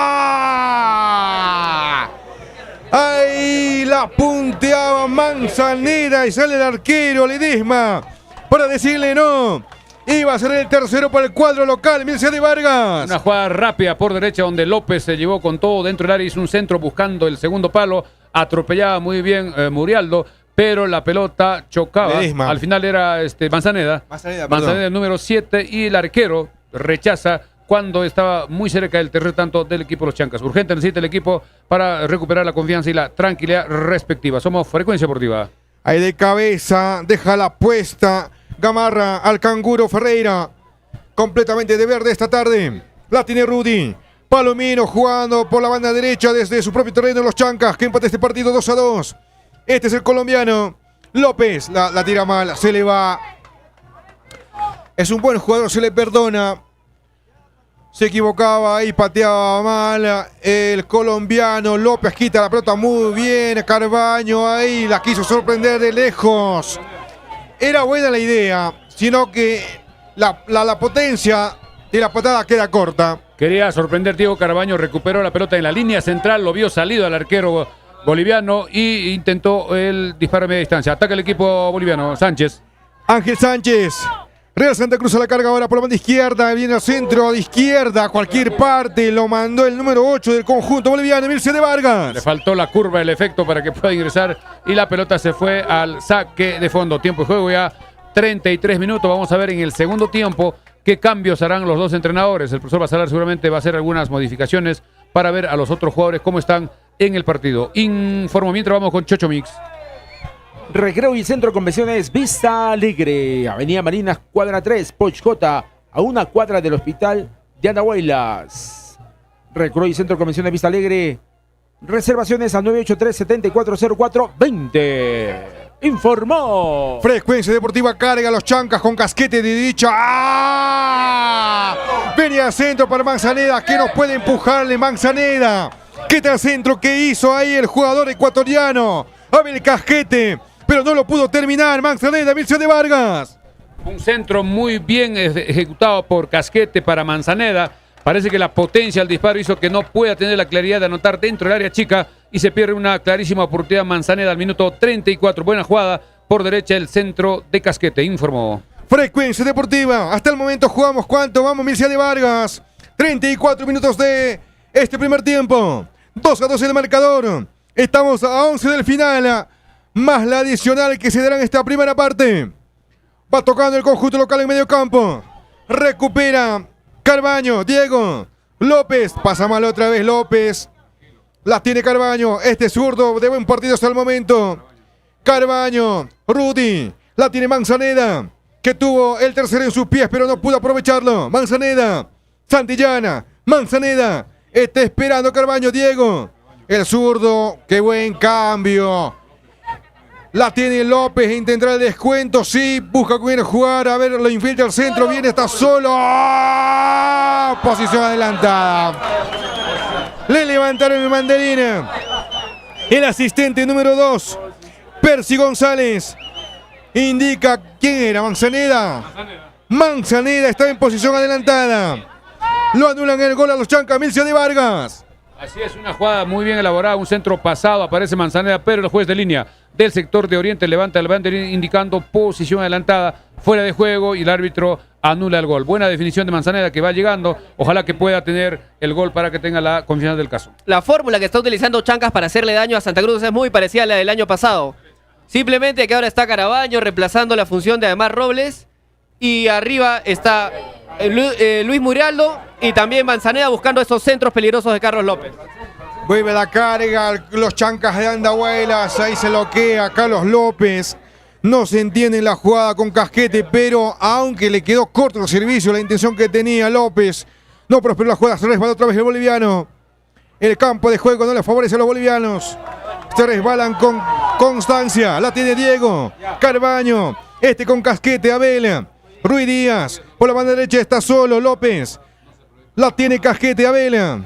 Ahí la punteaba Manzaneda y sale el arquero Ledesma para decirle no. Iba a ser el tercero para el cuadro local, Mircea de Vargas. Una jugada rápida por derecha donde López se llevó con todo dentro del área, hizo un centro buscando el segundo palo, atropellaba muy bien Murialdo, pero la pelota chocaba. Ledesma. Al final era Manzaneda. Manzaneda el número 7 y el arquero rechaza cuando estaba muy cerca del tercer tanto del equipo de los Chancas. Urgente necesita el equipo para recuperar la confianza y la tranquilidad respectiva. Somos Frecuencia Deportiva. Ahí de cabeza, deja la puesta. Gamarra al canguro Ferreira. Completamente de verde esta tarde. La tiene Rudy. Palomino jugando por la banda derecha desde su propio terreno de los Chancas. Que empate este partido 2-2. Este es el colombiano. López la tira mal. Se le va. Es un buen jugador, se le perdona. Se equivocaba y pateaba mal el colombiano. López quita la pelota muy bien. Carbaño ahí la quiso sorprender de lejos. Era buena la idea, sino que la potencia de la patada queda corta. Quería sorprender Diego Carabaño, recuperó la pelota en la línea central, lo vio salido al arquero boliviano y intentó el disparo a media distancia. Ataca el equipo boliviano, Sánchez. Ángel Sánchez. Real Santa Cruz a la carga ahora por la banda izquierda. Viene al centro de izquierda, a cualquier parte. Lo mandó el número 8 del conjunto boliviano, Mircea de Vargas. Le faltó la curva, el efecto para que pueda ingresar. Y la pelota se fue al saque de fondo. Tiempo de juego ya 33 minutos. Vamos a ver en el segundo tiempo qué cambios harán los dos entrenadores. El profesor Basalar seguramente va a hacer algunas modificaciones para ver a los otros jugadores cómo están en el partido. Informo mientras vamos con Chocho Mix. Recreo y Centro de Convenciones Vista Alegre, Avenida Marinas, cuadra 3, Pochcota, a una cuadra del Hospital de Andahuaylas. Recreo y Centro de Convenciones Vista Alegre, reservaciones al 983-7404-20. Informó. Frecuencia Deportiva carga a los Chancas con casquete de dicha. ¡Ah! Venía al centro para Manzaneda, que no puede empujarle Manzaneda. ¿Qué tal centro que hizo ahí el jugador ecuatoriano? Abre el casquete, pero no lo pudo terminar Manzaneda, Mircea de Vargas. Un centro muy bien ejecutado por Casquete para Manzaneda. Parece que la potencia del disparo hizo que no pueda tener la claridad de anotar dentro del área chica y se pierde una clarísima oportunidad Manzaneda al minuto 34. Buena jugada por derecha el centro de Casquete, informó. Frecuencia Deportiva, hasta el momento jugamos ¿cuánto? Vamos, Mircea de Vargas. 34 minutos de este primer tiempo. 2-2 el marcador. Estamos a 11 del final, más la adicional que se dará en esta primera parte. Va tocando el conjunto local en medio campo. Recupera Carbaño, Diego. López, pasa mal otra vez López. La tiene Carbaño, este zurdo de buen partido hasta el momento. Carbaño, Rudy, la tiene Manzaneda, que tuvo el tercero en sus pies, pero no pudo aprovecharlo. Manzaneda, Santillana, Manzaneda, está esperando Carbaño, Diego. El zurdo, qué buen cambio. La tiene López, intentará el descuento, sí, busca con quién jugar, a ver, lo infiltra al centro, viene, está solo. ¡Oh! Posición adelantada. Le levantaron el mandarín. El asistente número 2, Percy González, indica quién era, Manzaneda. Manzaneda está en posición adelantada. Lo anulan el gol a los Chancas, Milcia de Vargas. Así es, una jugada muy bien elaborada, un centro pasado, aparece Manzaneda, pero el juez de línea del sector de Oriente levanta el banderín indicando posición adelantada, fuera de juego, y el árbitro anula el gol. Buena definición de Manzaneda, que va llegando, ojalá que pueda tener el gol para que tenga la confianza del caso. La fórmula que está utilizando Chancas para hacerle daño a Santa Cruz es muy parecida a la del año pasado. Simplemente que ahora está Carabaño reemplazando la función de Ademar Robles, y arriba está Luis Murialdo y también Manzaneda buscando esos centros peligrosos de Carlos López. Vuelve la carga, los Chancas de Andahuaylas, ahí se loquea Carlos López. No se entiende en la jugada con Casquete, pero aunque le quedó corto el servicio, la intención que tenía López, no prosperó la jugada, se resbala otra vez el boliviano. El campo de juego no le favorece a los bolivianos. Se resbalan con constancia, la tiene Diego, Carbaño, este con Casquete, Abel, Ruiz Díaz, por la banda derecha está solo López, la tiene Casquete, Abel.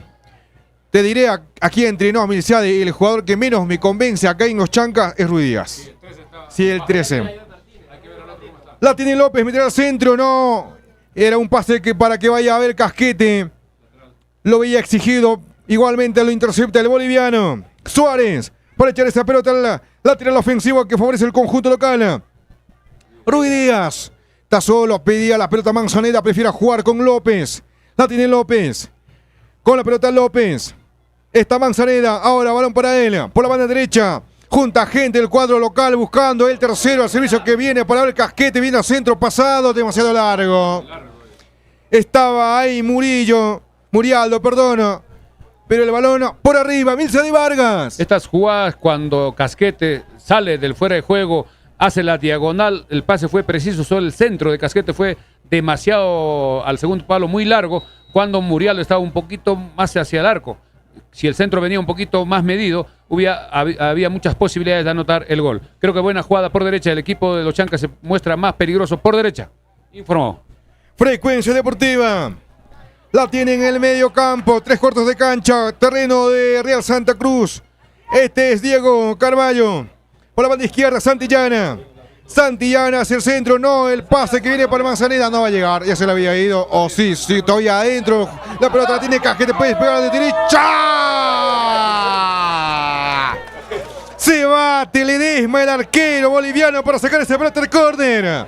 Te diré aquí entre nos, Milciade, el jugador que menos me convence acá en los Chancas es Ruiz Díaz. Sí, el 13. La tiene López, meter al centro, no. Era un pase que para que vaya a ver Casquete. Lo veía exigido. Igualmente lo intercepta el boliviano. Suárez, para echar esa pelota al lateral ofensivo que favorece el conjunto local. Ruiz Díaz. Está solo, pedía la pelota Manzaneda, prefiere jugar con López. La tiene López. Con la pelota López. Está Manzaneda, ahora balón para él. Por la banda derecha. Junta gente del cuadro local buscando el tercero al servicio que viene para ver Casquete. Viene a centro pasado, demasiado largo. Estaba ahí Murialdo, perdón. Pero el balón por arriba, Milcia de Vargas. Estas jugadas cuando Casquete sale del fuera de juego, hace la diagonal, el pase fue preciso, solo el centro de Casquete fue demasiado al segundo palo, muy largo, cuando Murialdo estaba un poquito más hacia el arco. Si el centro venía un poquito más medido, había muchas posibilidades de anotar el gol. Creo que buena jugada por derecha, el equipo de los Chancas se muestra más peligroso por derecha. Informó. Frecuencia Deportiva. La tiene en el medio campo, 3 cuartos de cancha, terreno de Real Santa Cruz. Este es Diego Carballo. Por la banda izquierda, Santillana. Santillana hacia el centro, no, el pase que viene para Manzaneda no va a llegar, ya se le había ido, sí, todavía adentro, la pelota la tiene Casquete, puede pegar de derecha. Se bate Ledesma, el arquero boliviano, para sacar ese pelota al córner.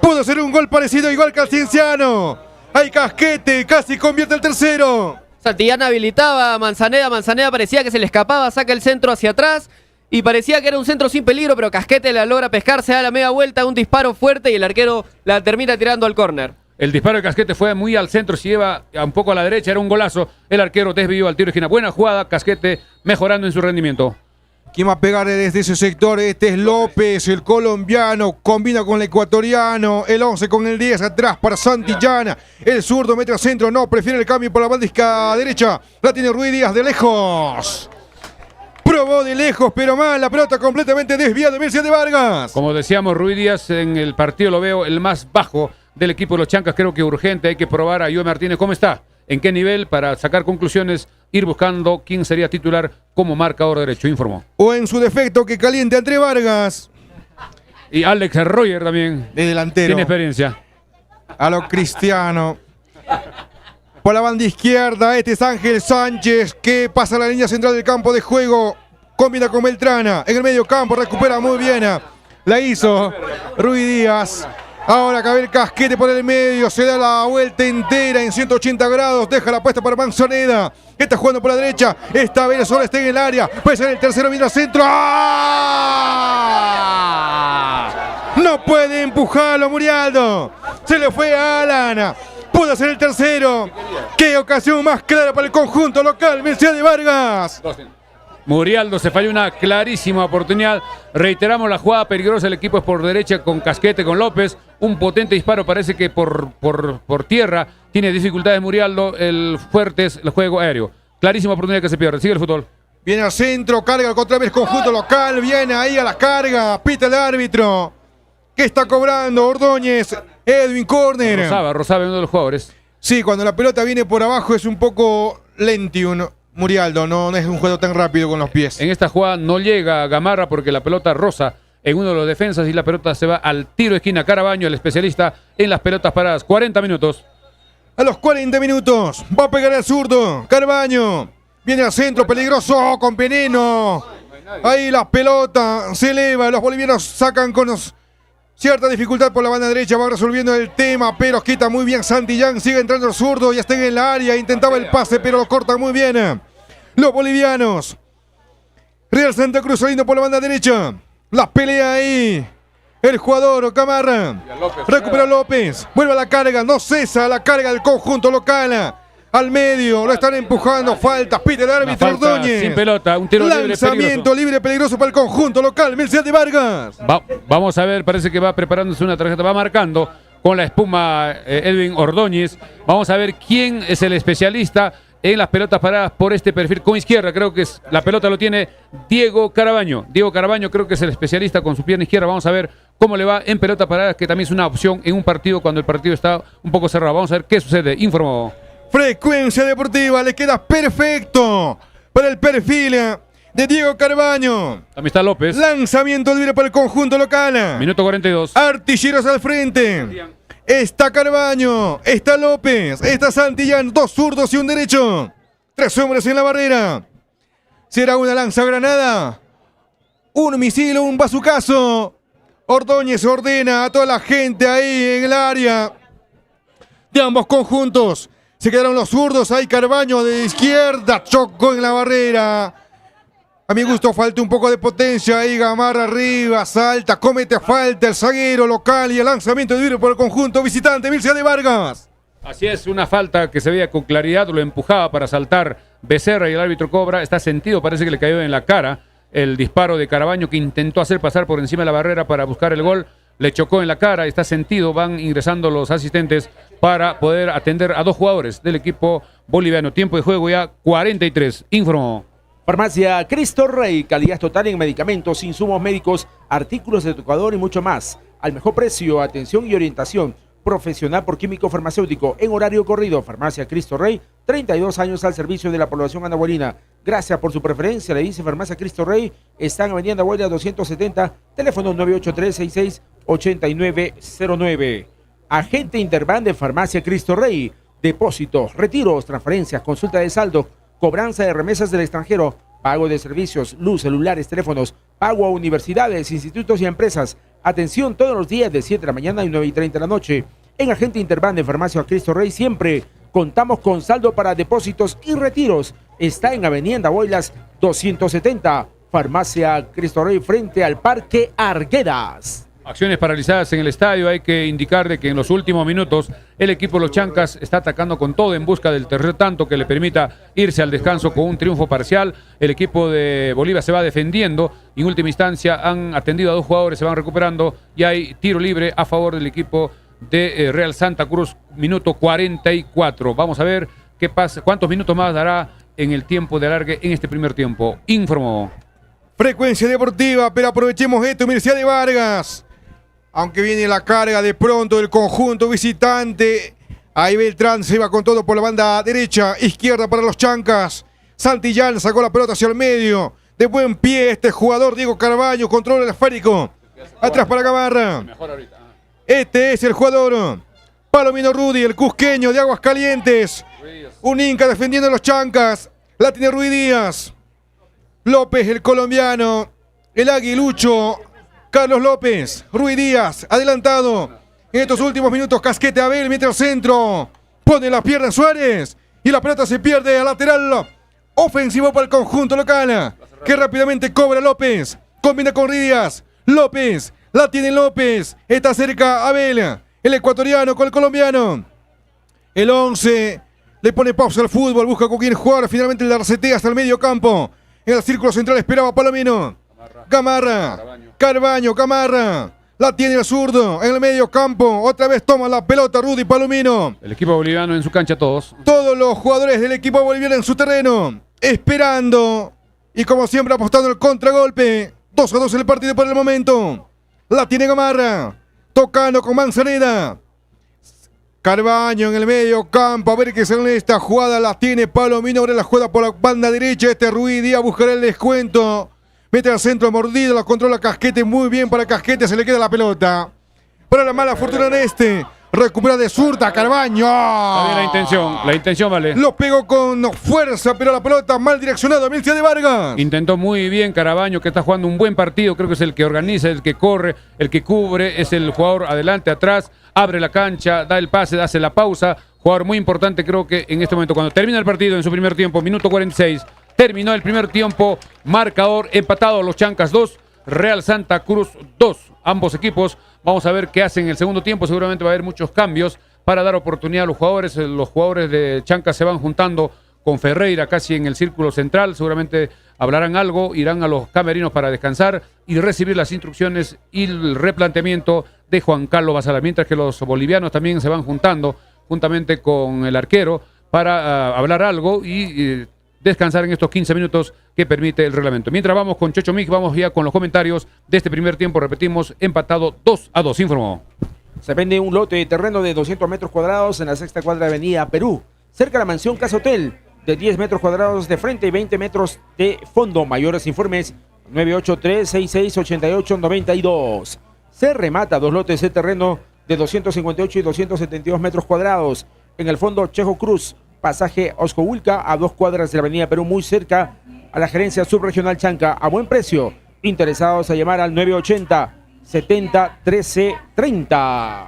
Pudo ser un gol parecido igual que al Cienciano. Hay Casquete, casi convierte el tercero. Santillana habilitaba a Manzaneda, Manzaneda parecía que se le escapaba, saca el centro hacia atrás. Y parecía que era un centro sin peligro, pero Casquete la logra pescar, se da la media vuelta, un disparo fuerte y el arquero la termina tirando al córner. El disparo de Casquete fue muy al centro, se lleva un poco a la derecha, era un golazo. El arquero desvió al tiro de esquina. Buena jugada, Casquete mejorando en su rendimiento. ¿Quién va a pegar desde ese sector? Este es López, el colombiano, combina con el ecuatoriano, el 11 con el 10 atrás para Santillana. El zurdo mete al centro, no, prefiere el cambio por la banda derecha. La tiene Ruiz Díaz de lejos. Probó de lejos, pero mal, la pelota completamente desviada de Milcia de Vargas. Como decíamos, Ruiz Díaz en el partido lo veo el más bajo del equipo de los Chancas. Creo que urgente, hay que probar a Joe Martínez cómo está, en qué nivel, para sacar conclusiones, ir buscando quién sería titular como marcador derecho, informó. O en su defecto, que caliente André Vargas. Y Alex Roger también. De delantero. Tiene experiencia. A lo Cristiano. Por la banda izquierda, este es Ángel Sánchez, que pasa a la línea central del campo de juego. Combina con Beltrana. En el medio campo, recupera muy bien. La hizo Ruiz Díaz. Ahora Gabriel Casquete por el medio, se da la vuelta entera en 180 grados, deja la puesta para Manzaneda, que está jugando por la derecha, esta vez solo está en el área, puede ser el tercero, viene al centro. ¡Ah! No puede empujarlo Murialdo, se le fue a Alan, pudo ser el tercero. Qué ocasión más clara para el conjunto local, Mircea de Vargas. Murialdo se falló una clarísima oportunidad. Reiteramos la jugada peligrosa. El equipo es por derecha con Casquete, con López. Un potente disparo. Parece que por tierra tiene dificultades Murialdo. El fuerte es el juego aéreo. Clarísima oportunidad que se pierde. Sigue el fútbol. Viene al centro, carga contra vez conjunto local. Viene ahí a la carga. Pita el árbitro. ¿Qué está cobrando Ordóñez? Edwin Corner. Rosaba, uno de los jugadores. Sí, cuando la pelota viene por abajo es un poco lento. Murialdo no es un juego tan rápido con los pies. En esta jugada no llega Gamarra porque la pelota roza en uno de los defensas y la pelota se va al tiro de esquina. Carabaño, el especialista en las pelotas paradas. 40 minutos. A los 40 minutos va a pegar el zurdo. Carabaño viene al centro, peligroso con veneno. Ahí la pelota se eleva. Los bolivianos sacan con cierta dificultad por la banda derecha. Va resolviendo el tema, pero quita muy bien Santillán. Sigue entrando el zurdo, ya está en el área. Intentaba el pase, pero lo corta muy bien los bolivianos. Real Santa Cruz saliendo por la banda derecha. La pelea ahí. El jugador Gamarra. Recupera López. Vuelve a la carga. No cesa la carga del conjunto local. Al medio. Lo están empujando. Falta. Pide el árbitro Ordóñez. Sin pelota. Un tiro libre peligroso. Lanzamiento libre peligroso para el conjunto local. Mircea de Vargas. Vamos a ver. Parece que va preparándose una tarjeta. Va marcando con la espuma Edwin Ordóñez. Vamos a ver quién es el especialista en las pelotas paradas por este perfil con izquierda. Creo que la pelota lo tiene Diego Carabaño. Diego Carabaño creo que es el especialista con su pierna izquierda. Vamos a ver cómo le va en pelota parada, que también es una opción en un partido cuando el partido está un poco cerrado. Vamos a ver qué sucede. Informó. Frecuencia Deportiva, le queda perfecto para el perfil de Diego Carabaño. También está López. Lanzamiento libre para el conjunto local. Minuto 42. Artilleros al frente. Está Carabaño, está López, está Santillán, dos zurdos y un derecho. Tres hombres en la barrera. ¿Será una lanzagranada? Un misil o un bazucazo. Ordóñez ordena a toda la gente ahí en el área de ambos conjuntos. Se quedaron los zurdos, ahí Carabaño de izquierda, chocó en la barrera. A mi gusto falta un poco de potencia ahí, Gamarra arriba, salta, comete falta el zaguero local y el lanzamiento de libre por el conjunto visitante, Mircea de Vargas. Así es, una falta que se veía con claridad, lo empujaba para saltar Becerra y el árbitro cobra. Está sentido, parece que le cayó en la cara el disparo de Carabaño que intentó hacer pasar por encima de la barrera para buscar el gol. Le chocó en la cara, está sentido, van ingresando los asistentes para poder atender a dos jugadores del equipo boliviano. Tiempo de juego ya 43, informó. Farmacia Cristo Rey, calidad total en medicamentos, insumos médicos, artículos de Ecuador y mucho más. Al mejor precio, atención y orientación profesional por químico farmacéutico en horario corrido. Farmacia Cristo Rey, 32 años al servicio de la población anahuelina. Gracias por su preferencia, le dice Farmacia Cristo Rey. Está en Avenida Andahuayla 270, teléfono 983-66-8909. Agente Interban de Farmacia Cristo Rey. Depósitos, retiros, transferencias, consulta de saldo, cobranza de remesas del extranjero, pago de servicios, luz, celulares, teléfonos, pago a universidades, institutos y empresas. Atención todos los días de 7 de la mañana y 9:30 de la noche. En Agente Interban de Farmacia Cristo Rey siempre contamos con saldo para depósitos y retiros. Está en Avenida Andahuaylas 270. Farmacia Cristo Rey frente al Parque Arguedas. Acciones paralizadas en el estadio. Hay que indicar de que en los últimos minutos el equipo de los Chancas está atacando con todo en busca del tercer tanto que le permita irse al descanso con un triunfo parcial. El equipo de Bolivia se va defendiendo. En última instancia han atendido a dos jugadores, se van recuperando y hay tiro libre a favor del equipo de Real Santa Cruz. Minuto 44. Vamos a ver qué pasa, cuántos minutos más dará en el tiempo de alargue en este primer tiempo. Informó. Frecuencia Deportiva, pero aprovechemos esto, Mircea de Vargas. Aunque viene la carga de pronto del conjunto visitante. Ahí Beltrán se va con todo por la banda derecha, izquierda para los Chancas. Santillán sacó la pelota hacia el medio. De buen pie este jugador, Diego Carabaño, controla el esférico. Atrás para Gamarra. Este es el jugador Palomino Rudy, el cusqueño de Aguascalientes. Un Inca defendiendo a los Chancas. La tiene Ruiz Díaz. López, el colombiano. El aguilucho Carlos López. Ruiz Díaz, adelantado. En estos últimos minutos, Casquete Abel mete al centro. Pone la pierna Suárez. Y la pelota se pierde al lateral ofensivo para el conjunto local. Que rápidamente cobra López. Combina con Díaz. López. La tiene López. Está cerca Abel. El ecuatoriano con el colombiano. El 11 le pone pausa al fútbol. Busca con quién jugar. Finalmente la resetea hasta el medio campo. En el círculo central esperaba Palomino. Gamarra. Carbaño. Gamarra. La tiene el zurdo en el medio campo. Otra vez toma la pelota Rudy Palomino. El equipo boliviano en su cancha todos. Todos los jugadores del equipo boliviano en su terreno. Esperando. Y como siempre apostando el contragolpe. 2-2 en el partido por el momento. La tiene Gamarra. Tocando con Manzaneda. Carbaño en el medio campo. A ver qué sale esta jugada. La tiene Palomino. Ahora la juega por la banda derecha. Ruiz Díaz buscará el descuento. Mete al centro mordido. La controla Casquete. Muy bien para Casquete. Se le queda la pelota. Para la mala fortuna en recupera de zurda Carbaño. Está bien la intención vale. Lo pegó con fuerza, pero la pelota mal direccionada. Milcia de Vargas. Intentó muy bien Carabaño, que está jugando un buen partido. Creo que es el que organiza, el que corre, el que cubre. Es el jugador adelante, atrás. Abre la cancha, da el pase, hace la pausa. Jugador muy importante, creo que en este momento, cuando termina el partido en su primer tiempo, minuto 46. Terminó el primer tiempo. Marcador empatado. Los Chancas 2. Real Santa Cruz 2. Ambos equipos. Vamos a ver qué hacen en el segundo tiempo. Seguramente va a haber muchos cambios para dar oportunidad a los jugadores. Los jugadores de Chancas se van juntando con Ferreira casi en el círculo central. Seguramente hablarán algo, irán a los camerinos para descansar y recibir las instrucciones y el replanteamiento de Juan Carlos Basalar. Mientras que los bolivianos también se van juntando juntamente con el arquero para hablar algo y descansar en estos 15 minutos que permite el reglamento. Mientras vamos con Chocho Mig, vamos ya con los comentarios de este primer tiempo. Repetimos, empatado 2-2. Informó. Se vende un lote de terreno de 200 metros cuadrados en la sexta cuadra de Avenida Perú, cerca de la mansión Casa Hotel, de 10 metros cuadrados de frente y 20 metros de fondo. Mayores informes 983-6688-92. Se remata 2 lotes de terreno de 258 y 272 metros cuadrados en el fondo Chejo Cruz, pasaje Oscohulca, a 2 cuadras de la Avenida Perú, muy cerca a la gerencia subregional Chanca, a buen precio. Interesados a llamar al 980-70-1330.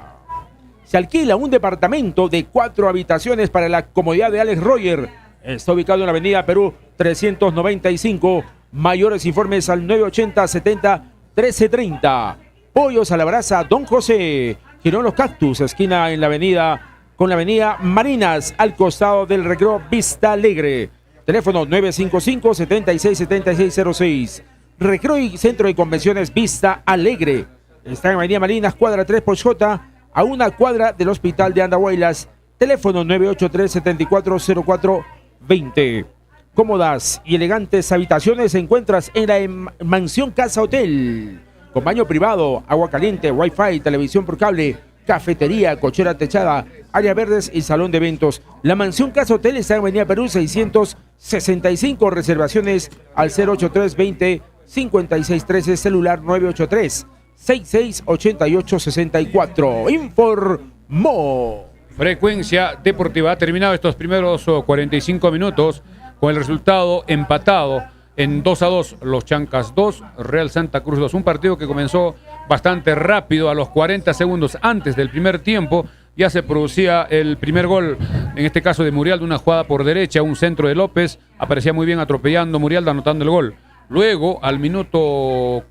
Se alquila un departamento de 4 habitaciones para la comodidad de Alex Roger. Está ubicado en la Avenida Perú 395. Mayores informes al 980-70-1330. Pollos a la brasa Don José. Girón Los Cactus, esquina en la avenida con la avenida Marinas, al costado del Recreo Vista Alegre. Teléfono 955-767606. Recreo y Centro de Convenciones Vista Alegre. Está en avenida Marinas, cuadra 3 por J, a 1 cuadra del Hospital de Andahuaylas. Teléfono 983-740420. Cómodas y elegantes habitaciones encuentras en la Mansión Casa Hotel. Con baño privado, agua caliente, wifi, televisión por cable, cafetería, cochera techada, áreas verdes y salón de eventos. La Mansión Casa Hotel está en Avenida Perú 665. Reservaciones al 083-20-5613, celular 983-6688-64. Informó. Frecuencia Deportiva ha terminado estos primeros 45 minutos con el resultado empatado en 2-2, los Chancas 2, Real Santa Cruz 2. Un partido que comenzó bastante rápido. A los 40 segundos antes del primer tiempo ya se producía el primer gol, en este caso de Murialdo, una jugada por derecha, un centro de López, aparecía muy bien atropellando Murialdo, anotando el gol. Luego, al minuto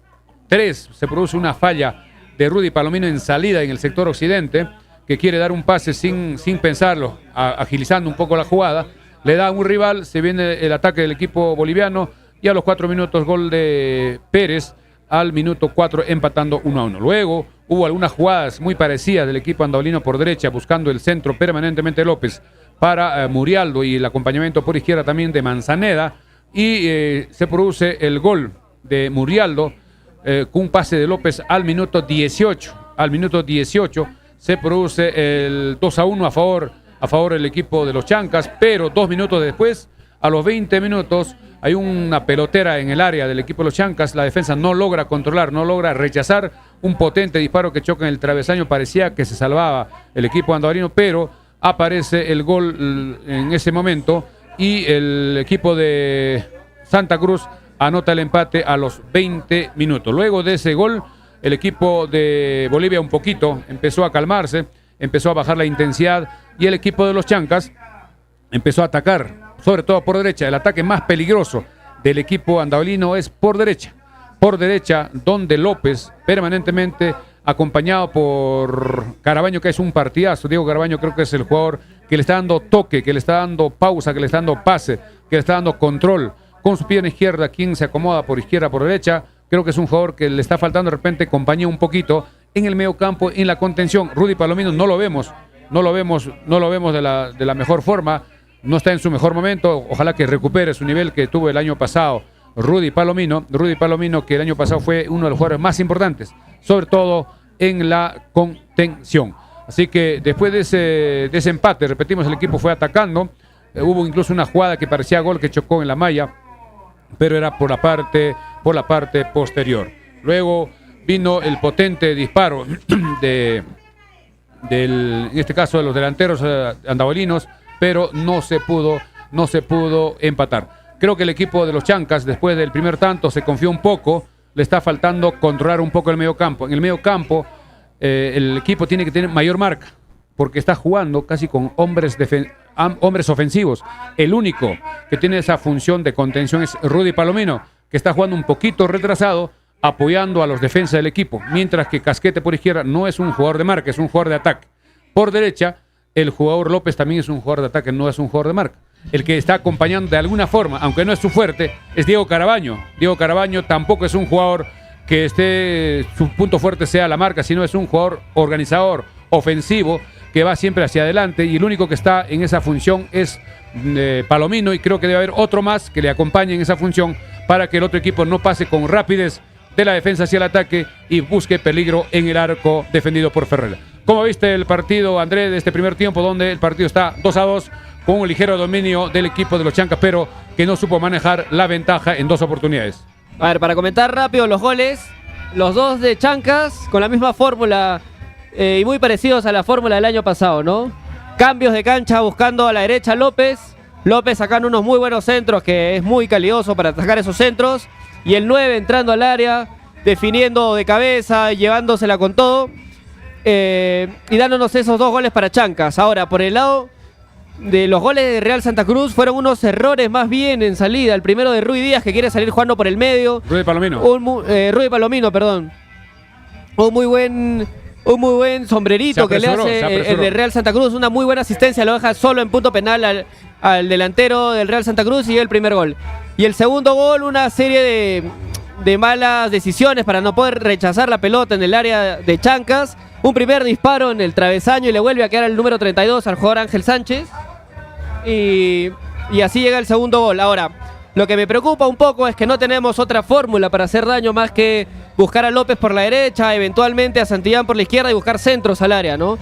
3, se produce una falla de Rudy Palomino en salida en el sector occidente, que quiere dar un pase sin pensarlo, agilizando un poco la jugada. Le da a un rival, se viene el ataque del equipo boliviano, y a los 4 minutos gol de Pérez, al minuto 4 empatando 1-1. Luego hubo algunas jugadas muy parecidas del equipo andabolino por derecha, buscando el centro permanentemente López para Murialdo, y el acompañamiento por izquierda también de Manzaneda, y se produce el gol de Murialdo con un pase de López al minuto 18. Al minuto 18 se produce el 2-1 a favor del equipo de los Chancas, pero 2 minutos después, a los 20 minutos, hay una pelotera en el área del equipo de los Chancas. La defensa no logra controlar, no logra rechazar un potente disparo que choca en el travesaño. Parecía que se salvaba el equipo andabolino, pero aparece el gol en ese momento y el equipo de Santa Cruz anota el empate a los 20 minutos. Luego de ese gol, el equipo de Bolivia un poquito empezó a calmarse, empezó a bajar la intensidad y el equipo de los Chancas empezó a atacar, sobre todo por derecha. El ataque más peligroso del equipo andaolino es por derecha. Por derecha, donde López permanentemente acompañado por Carabaño, que es un partidazo. Diego Carabaño creo que es el jugador que le está dando toque, que le está dando pausa, que le está dando pase, que le está dando control. Con su pierna izquierda, quien se acomoda por izquierda, por derecha. Creo que es un jugador que le está faltando de repente compañía un poquito en el medio campo, en la contención. Rudy Palomino no lo vemos de la mejor forma. No está en su mejor momento. Ojalá que recupere su nivel que tuvo el año pasado. Rudy Palomino, que el año pasado fue uno de los jugadores más importantes, sobre todo en la contención. Así que después de ese empate, repetimos, el equipo fue atacando. Hubo incluso una jugada que parecía gol que chocó en la malla, pero era por la parte posterior. Luego vino el potente disparo en este caso de los delanteros andavolinos, pero no se pudo empatar. Creo que el equipo de los Chancas, después del primer tanto, se confió un poco. Le está faltando controlar un poco el medio campo. En el medio campo, el equipo tiene que tener mayor marca, porque está jugando casi con hombres ofensivos. El único que tiene esa función de contención es Rudy Palomino, que está jugando un poquito retrasado, apoyando a los defensas del equipo. Mientras que Casquete por izquierda no es un jugador de marca, es un jugador de ataque. Por derecha, el jugador López también es un jugador de ataque, no es un jugador de marca. El que está acompañando de alguna forma, aunque no es su fuerte, es Diego Carabaño. Diego Carabaño tampoco es un jugador que su punto fuerte sea la marca, sino es un jugador organizador, ofensivo, que va siempre hacia adelante, y el único que está en esa función es Palomino, y creo que debe haber otro más que le acompañe en esa función para que el otro equipo no pase con rapidez de la defensa hacia el ataque y busque peligro en el arco defendido por Ferreira. ¿Cómo viste el partido, André, de este primer tiempo, donde el partido está 2-2 con un ligero dominio del equipo de los Chancas, pero que no supo manejar la ventaja en dos oportunidades? A ver, para comentar rápido los goles, los dos de Chancas con la misma fórmula y muy parecidos a la fórmula del año pasado, ¿no? Cambios de cancha buscando a la derecha López sacando unos muy buenos centros, que es muy calidoso para atacar esos centros, y el 9 entrando al área, definiendo de cabeza, llevándosela con todo, y dándonos esos dos goles para Chancas. Ahora, por el lado de los goles de Real Santa Cruz, fueron unos errores más bien en salida. El primero de Rui Díaz, que quiere salir jugando por el medio. Rudy Palomino. Rudy Palomino, perdón. Un muy buen sombrerito que le hace el de Real Santa Cruz. Una muy buena asistencia, lo deja solo en punto penal al delantero del Real Santa Cruz, y el primer gol. Y el segundo gol, una serie de malas decisiones para no poder rechazar la pelota en el área de Chancas. Un primer disparo en el travesaño y le vuelve a quedar el número 32 al jugador Ángel Sánchez. Y así llega el segundo gol. Ahora, lo que me preocupa un poco es que no tenemos otra fórmula para hacer daño más que buscar a López por la derecha, eventualmente a Santillán por la izquierda y buscar centros al área, ¿no?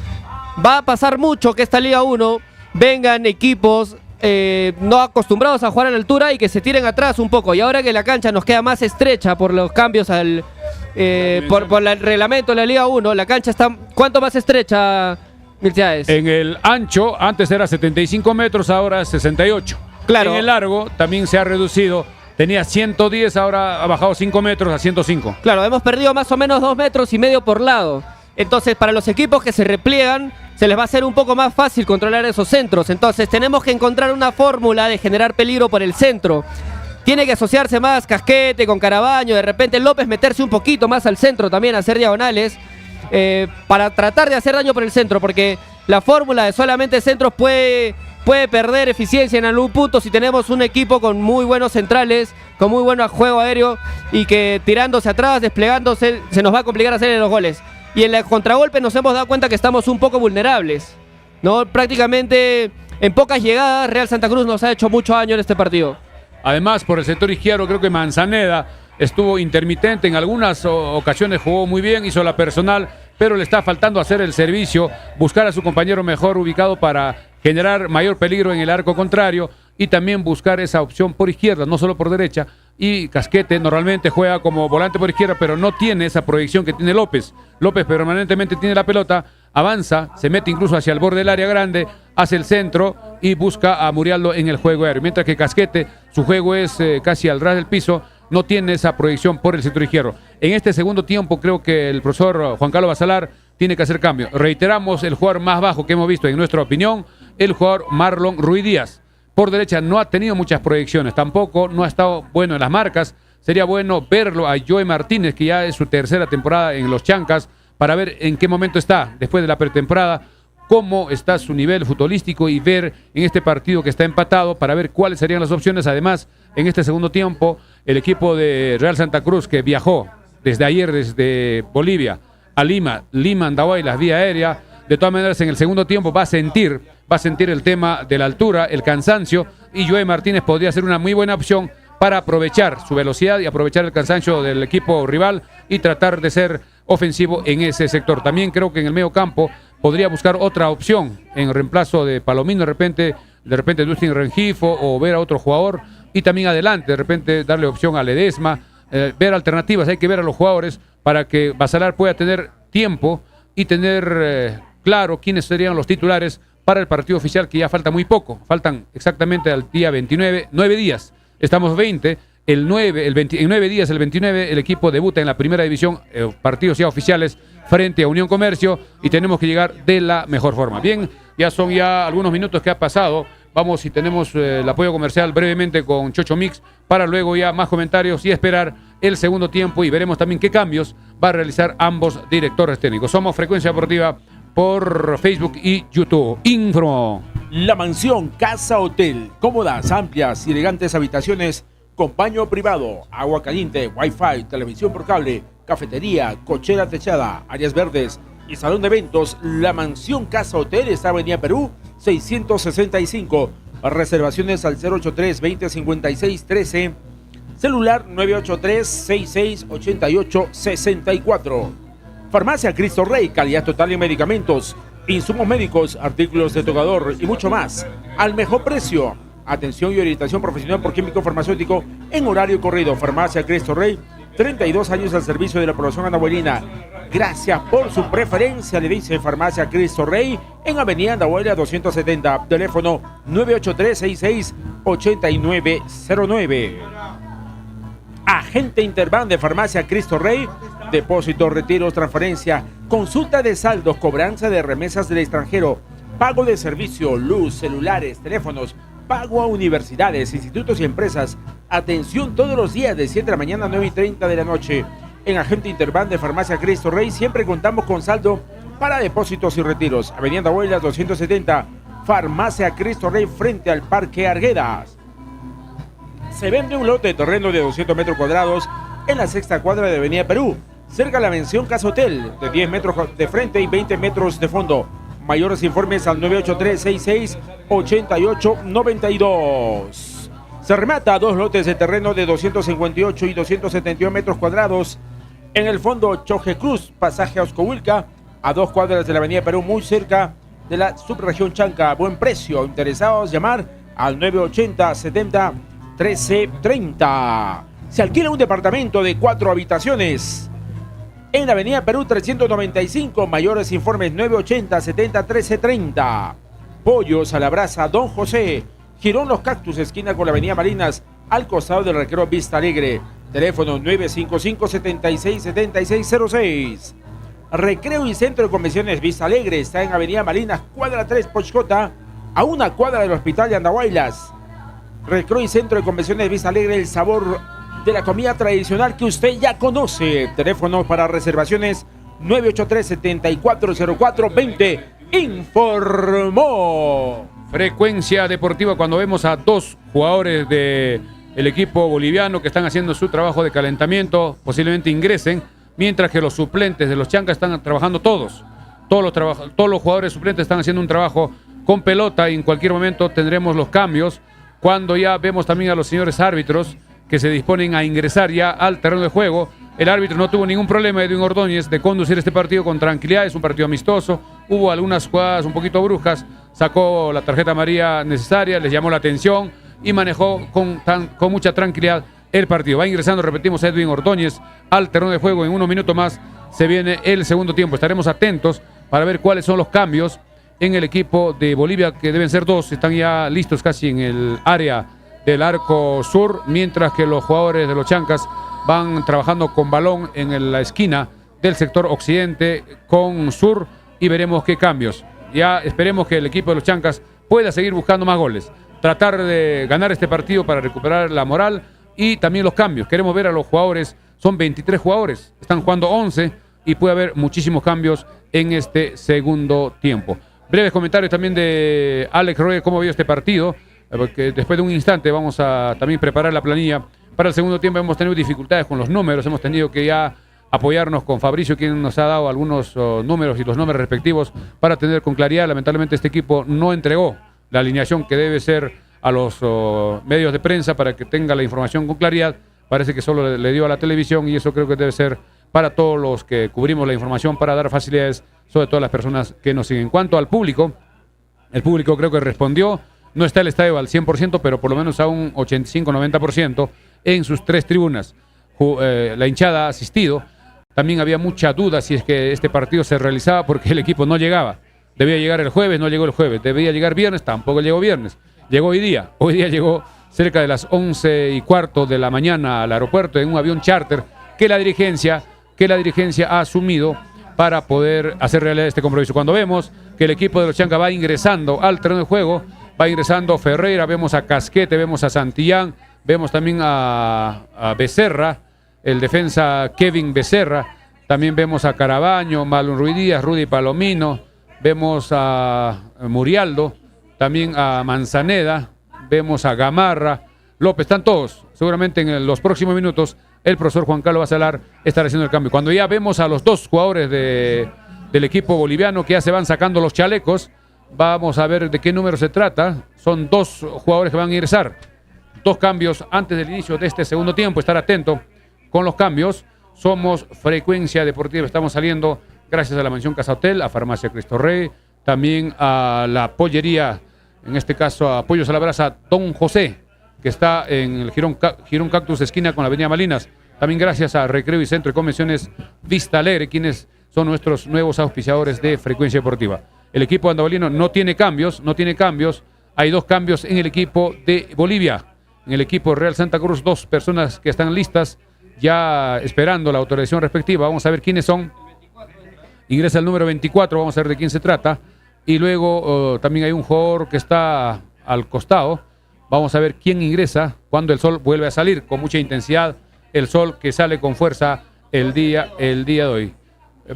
Va a pasar mucho que esta Liga 1 vengan equipos no acostumbrados a jugar a la altura y que se tiren atrás un poco. Y ahora que la cancha nos queda más estrecha por los cambios por el reglamento de la Liga 1, la cancha está ¿cuánto más estrecha, Milciades? En el ancho, antes era 75 metros, ahora es 68. Claro. En el largo también se ha reducido. Tenía 110, ahora ha bajado 5 metros a 105. Claro, hemos perdido más o menos 2,5 metros por lado. Entonces, para los equipos que se repliegan, se les va a hacer un poco más fácil controlar esos centros. Entonces, tenemos que encontrar una fórmula de generar peligro por el centro. Tiene que asociarse más Casquete con Carabaño, de repente López meterse un poquito más al centro también, hacer diagonales, para tratar de hacer daño por el centro, porque la fórmula de solamente centros puede perder eficiencia en algún punto si tenemos un equipo con muy buenos centrales, con muy buen juego aéreo, y que tirándose atrás, desplegándose, se nos va a complicar hacer los goles. Y en el contragolpe nos hemos dado cuenta que estamos un poco vulnerables, ¿no? Prácticamente en pocas llegadas Real Santa Cruz nos ha hecho mucho daño en este partido. Además, por el sector izquierdo, creo que Manzaneda estuvo intermitente, en algunas ocasiones jugó muy bien, hizo la personal, pero le está faltando hacer el servicio, buscar a su compañero mejor ubicado para generar mayor peligro en el arco contrario, y también buscar esa opción por izquierda, no solo por derecha. Y Casquete normalmente juega como volante por izquierda, pero no tiene esa proyección que tiene López. López permanentemente tiene la pelota, avanza, se mete incluso hacia el borde del área grande, hace el centro y busca a Murialdo en el juego aéreo. Mientras que Casquete, su juego es casi al ras del piso, no tiene esa proyección por el sector izquierdo. En este segundo tiempo creo que el profesor Juan Carlos Basalar tiene que hacer cambio. Reiteramos, el jugador más bajo que hemos visto en nuestra opinión, el jugador Marlon Ruiz Díaz. Por derecha no ha tenido muchas proyecciones, tampoco no ha estado bueno en las marcas. Sería bueno verlo a Joey Martínez, que ya es su tercera temporada en los Chancas, para ver en qué momento está después de la pretemporada, cómo está su nivel futbolístico y ver en este partido que está empatado para ver cuáles serían las opciones. Además, en este segundo tiempo, el equipo de Real Santa Cruz, que viajó desde ayer desde Bolivia a Lima, Andahuaylas, vía aérea, de todas maneras en el segundo tiempo va a sentir el tema de la altura, el cansancio, y Joey Martínez podría ser una muy buena opción para aprovechar su velocidad y aprovechar el cansancio del equipo rival y tratar de ser ofensivo en ese sector. También creo que en el medio campo podría buscar otra opción en reemplazo de Palomino, de repente Dustin Rengifo, o ver a otro jugador, y también adelante, de repente darle opción a Ledesma, ver alternativas. Hay que ver a los jugadores para que Basalar pueda tener tiempo y tener claro quiénes serían los titulares para el partido oficial, que ya falta muy poco. Faltan exactamente al día 29, 9 días. Estamos 20, en 9 días, el 29, el equipo debuta en la primera división, partidos ya oficiales frente a Unión Comercio, y tenemos que llegar de la mejor forma. Bien, ya son algunos minutos que ha pasado. Vamos, si tenemos el apoyo comercial brevemente con Chocho Mix, para luego ya más comentarios y esperar el segundo tiempo, y veremos también qué cambios va a realizar ambos directores técnicos. Somos Frecuencia Deportiva por Facebook y YouTube. Informo. La mansión Casa Hotel, cómodas, amplias y elegantes habitaciones con baño privado, agua caliente, wifi, televisión por cable, cafetería, cochera techada, áreas verdes y salón de eventos. La mansión Casa Hotel está en Avenida Perú 665. Reservaciones al 083-2056-13, celular 983-6688-64. Farmacia Cristo Rey, calidad total en medicamentos, insumos médicos, artículos de tocador y mucho más al mejor precio. Atención y orientación profesional por químico farmacéutico en horario corrido. Farmacia Cristo Rey, 32 años al servicio de la población andahuelina. Gracias por su preferencia, le dice Farmacia Cristo Rey, en Avenida Andahuayla 270, teléfono 983-66-8909. Agente Interban de Farmacia Cristo Rey, depósitos, retiros, transferencia, consulta de saldos, cobranza de remesas del extranjero, pago de servicio, luz, celulares, teléfonos, pago a universidades, institutos y empresas. Atención todos los días de 7 de la mañana a 9:30 de la noche. En Agente Interban de Farmacia Cristo Rey siempre contamos con saldo para depósitos y retiros. Avenida Andahuaylas 270, Farmacia Cristo Rey, frente al Parque Arguedas. Se vende un lote de terreno de 200 metros cuadrados en la sexta cuadra de Avenida Perú, cerca de la mansión Casa Hotel, de 10 metros de frente y 20 metros de fondo. Mayores informes al 983-66-8892. Se remata a 2 lotes de terreno de 258 y 271 metros cuadrados en el fondo Choje Cruz, pasaje a Oscohuilca, a 2 cuadras de la Avenida Perú, muy cerca de la subregión Chanca. Buen precio. Interesados, llamar al 980-70-1330. Se alquila un departamento de 4 habitaciones en la Avenida Perú 395. Mayores informes 980-70-1330. Pollos a la brasa Don José, Girón Los Cactus, esquina con la Avenida Marinas, al costado del recreo Vista Alegre. Teléfono 955-76-7606. Recreo y Centro de Convenciones Vista Alegre está en Avenida Marinas, cuadra 3, Pochcota, a 1 cuadra del Hospital de Andahuaylas. Recreo y Centro de Convenciones Vista Alegre, el sabor de la comida tradicional que usted ya conoce. Teléfono para reservaciones 983-740420. Informó Frecuencia Deportiva, cuando vemos a 2 jugadores del equipo boliviano que están haciendo su trabajo de calentamiento, posiblemente ingresen, mientras que los suplentes de los Chancas están trabajando todos los jugadores suplentes están haciendo un trabajo con pelota, y en cualquier momento tendremos los cambios, cuando ya vemos también a los señores árbitros que se disponen a ingresar ya al terreno de juego. El árbitro no tuvo ningún problema, Edwin Ordóñez, de conducir este partido con tranquilidad. Es un partido amistoso, hubo algunas jugadas un poquito bruscas, sacó la tarjeta amarilla necesaria, les llamó la atención y manejó con mucha tranquilidad el partido. Va ingresando, repetimos, Edwin Ordóñez al terreno de juego. En unos minutos más se viene el segundo tiempo. Estaremos atentos para ver cuáles son los cambios en el equipo de Bolivia, que deben ser 2, están ya listos casi en el área del arco sur, mientras que los jugadores de los Chancas van trabajando con balón en la esquina del sector occidente con sur y veremos qué cambios. Ya esperemos que el equipo de los Chancas pueda seguir buscando más goles, tratar de ganar este partido para recuperar la moral y también los cambios. Queremos ver a los jugadores, son 23 jugadores, están jugando 11 y puede haber muchísimos cambios en este segundo tiempo. Breves comentarios también de Alex Roy, cómo vio este partido, porque después de un instante vamos a también preparar la planilla para el segundo tiempo. Hemos tenido dificultades con los números, hemos tenido que ya apoyarnos con Fabricio, quien nos ha dado algunos números y los nombres respectivos para tener con claridad. Lamentablemente este equipo no entregó la alineación que debe ser a los medios de prensa para que tenga la información con claridad. Parece que solo le dio a la televisión y eso creo que debe ser para todos los que cubrimos la información para dar facilidades, sobre todo a las personas que nos siguen. En cuanto al público, el público creo que respondió. No está el estadio al 100%, pero por lo menos a un 85-90% en sus 3 tribunas. La hinchada ha asistido. También había mucha duda si es que este partido se realizaba porque el equipo no llegaba. Debía llegar el jueves, no llegó el jueves. Debía llegar viernes, tampoco llegó viernes. Llegó hoy día. Hoy día llegó cerca de las 11:15 de la mañana al aeropuerto en un avión charter que la dirigencia ha asumido para poder hacer realidad este compromiso. Cuando vemos que el equipo de los Chancas va ingresando al terreno de juego, va ingresando Ferreira, vemos a Casquete, vemos a Santillán, vemos también a Becerra, el defensa Kevin Becerra, también vemos a Carabaño, Marlon Ruiz Díaz, Rudy Palomino, vemos a Murialdo, también a Manzaneda, vemos a Gamarra, López, están todos. Seguramente en los próximos minutos el profesor Juan Carlos Basalar estará haciendo el cambio. Cuando ya vemos a los 2 jugadores del equipo boliviano que ya se van sacando los chalecos, vamos a ver de qué número se trata. Son 2 jugadores que van a ingresar. 2 cambios antes del inicio de este segundo tiempo. Estar atento con los cambios. Somos Frecuencia Deportiva. Estamos saliendo gracias a la Mansión Casa Hotel, a Farmacia Cristo Rey, también a la pollería, en este caso a Pollos a la Brasa Don José, que está en el Girón Cactus, esquina con la Avenida Malinas. También gracias a Recreo y Centro de Convenciones Vista Alegre, quienes son nuestros nuevos auspiciadores de Frecuencia Deportiva. El equipo andabolino no tiene cambios. Hay 2 cambios en el equipo de Bolivia. En el equipo Real Santa Cruz, 2 personas que están listas, ya esperando la autorización respectiva. Vamos a ver quiénes son. Ingresa el número 24, vamos a ver de quién se trata. Y luego también hay un jugador que está al costado. Vamos a ver quién ingresa cuando el sol vuelve a salir con mucha intensidad. El sol que sale con fuerza el día de hoy.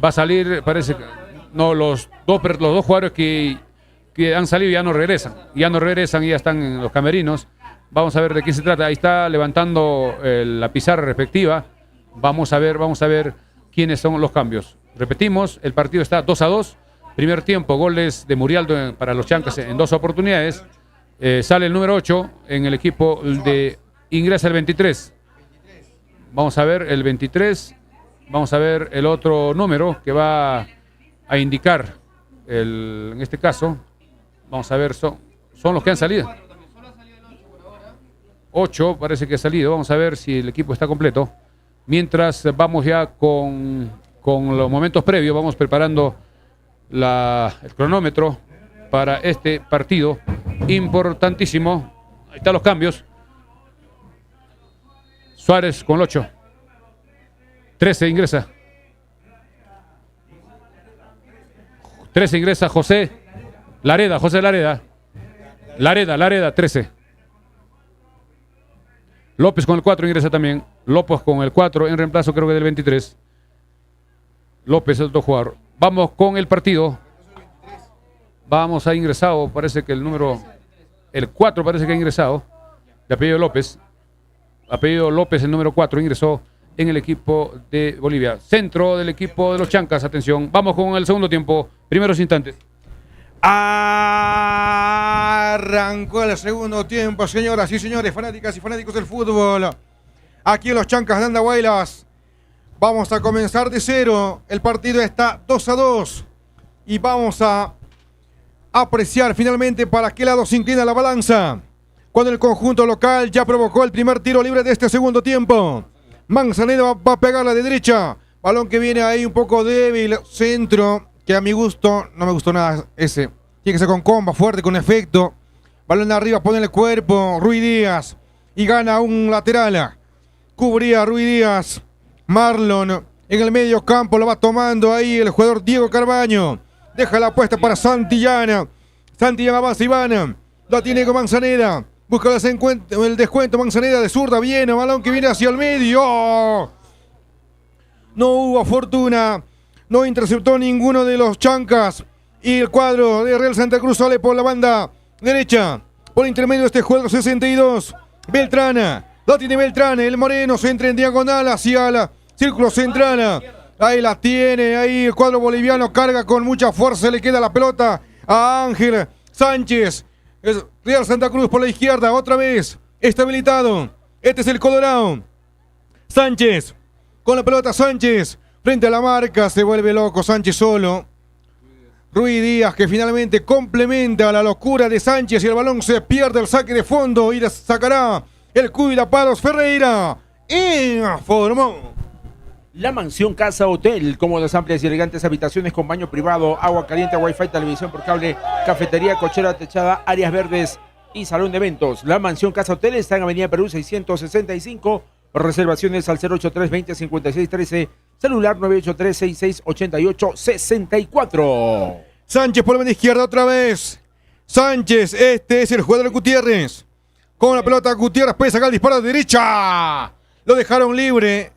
Va a salir, parece que no, los dos jugadores que han salido ya no regresan. Ya están en los camerinos. Vamos a ver de quién se trata. Ahí está levantando la pizarra respectiva. Vamos a ver quiénes son los cambios. Repetimos, el partido está 2-2. Primer tiempo, goles de Murialdo para los Chancas en 2 oportunidades. Sale el número 8 en el equipo ingresa el 23. Vamos a ver el 23. Vamos a ver el otro número que va a indicar, en este caso, vamos a ver, son los que han salido. 8 parece que ha salido. Vamos a ver si el equipo está completo. Mientras vamos ya con los momentos previos, vamos preparando el cronómetro para este partido importantísimo. Ahí están los cambios. Suárez con el 8. 13 ingresa. 13 ingresa José Lareda. Lareda, 13. López con el 4 ingresa también. López con el 4 en reemplazo, creo que del 23. López es otro jugador. Vamos con el partido. Vamos a ingresado, parece que el 4 parece que ha ingresado. De apellido López. Apellido López, el número 4 ingresó en el equipo de Bolivia. Centro del equipo de los Chancas, atención. Vamos con el segundo tiempo, primeros instantes. Arrancó el segundo tiempo, señoras y señores, fanáticas y fanáticos del fútbol. Aquí en los Chancas de Andahuaylas. Vamos a comenzar de 0. El partido está 2-2. Y vamos a apreciar finalmente para qué lado se inclina la balanza. Cuando el conjunto local ya provocó el primer tiro libre de este segundo tiempo. Manzaneda va a pegar la de derecha. Balón que viene ahí un poco débil. Centro, que a mi gusto, no me gustó nada ese. Tiene que ser con comba, fuerte, con efecto. Balón de arriba, pone el cuerpo. Ruiz Díaz. y gana un lateral. Cubría Ruiz Díaz. Marlon en el medio campo lo va tomando ahí el jugador Diego Carbaño. Deja la apuesta para Santillana. Santillana avanza Ivana. La tiene con Manzaneda. Busca el descuento Manzaneda de zurda. Viene, balón que viene hacia el medio. No hubo fortuna. No interceptó ninguno de los chancas. Y el cuadro de Real Santa Cruz sale por la banda derecha. Por intermedio de este juego 62. Beltrana. La tiene Beltrán. El Moreno se entra en diagonal hacia el círculo central. Ahí la tiene. Ahí el cuadro boliviano carga con mucha fuerza. Le queda la pelota a Ángel Sánchez. Real Santa Cruz por la izquierda. Otra vez. Está habilitado. Este es el Colorado. Sánchez. Con la pelota Sánchez. Frente a la marca. Se vuelve loco Sánchez solo. Ruiz Díaz que finalmente complementa la locura de Sánchez y el balón se pierde el saque de fondo y la sacará el Cúbila Palos Ferreira. Informó. La mansión Casa Hotel, cómodas, amplias y elegantes habitaciones con baño privado, agua caliente, wifi, televisión por cable, cafetería, cochera techada, áreas verdes y salón de eventos. La mansión Casa Hotel está en Avenida Perú 665. Reservaciones al 083-20-56-13, celular 983-6688-64. Sánchez por la banda izquierda otra vez. Sánchez, este es el jugador de Gutiérrez. Con la pelota Gutiérrez puede sacar el disparo de derecha. Lo dejaron libre.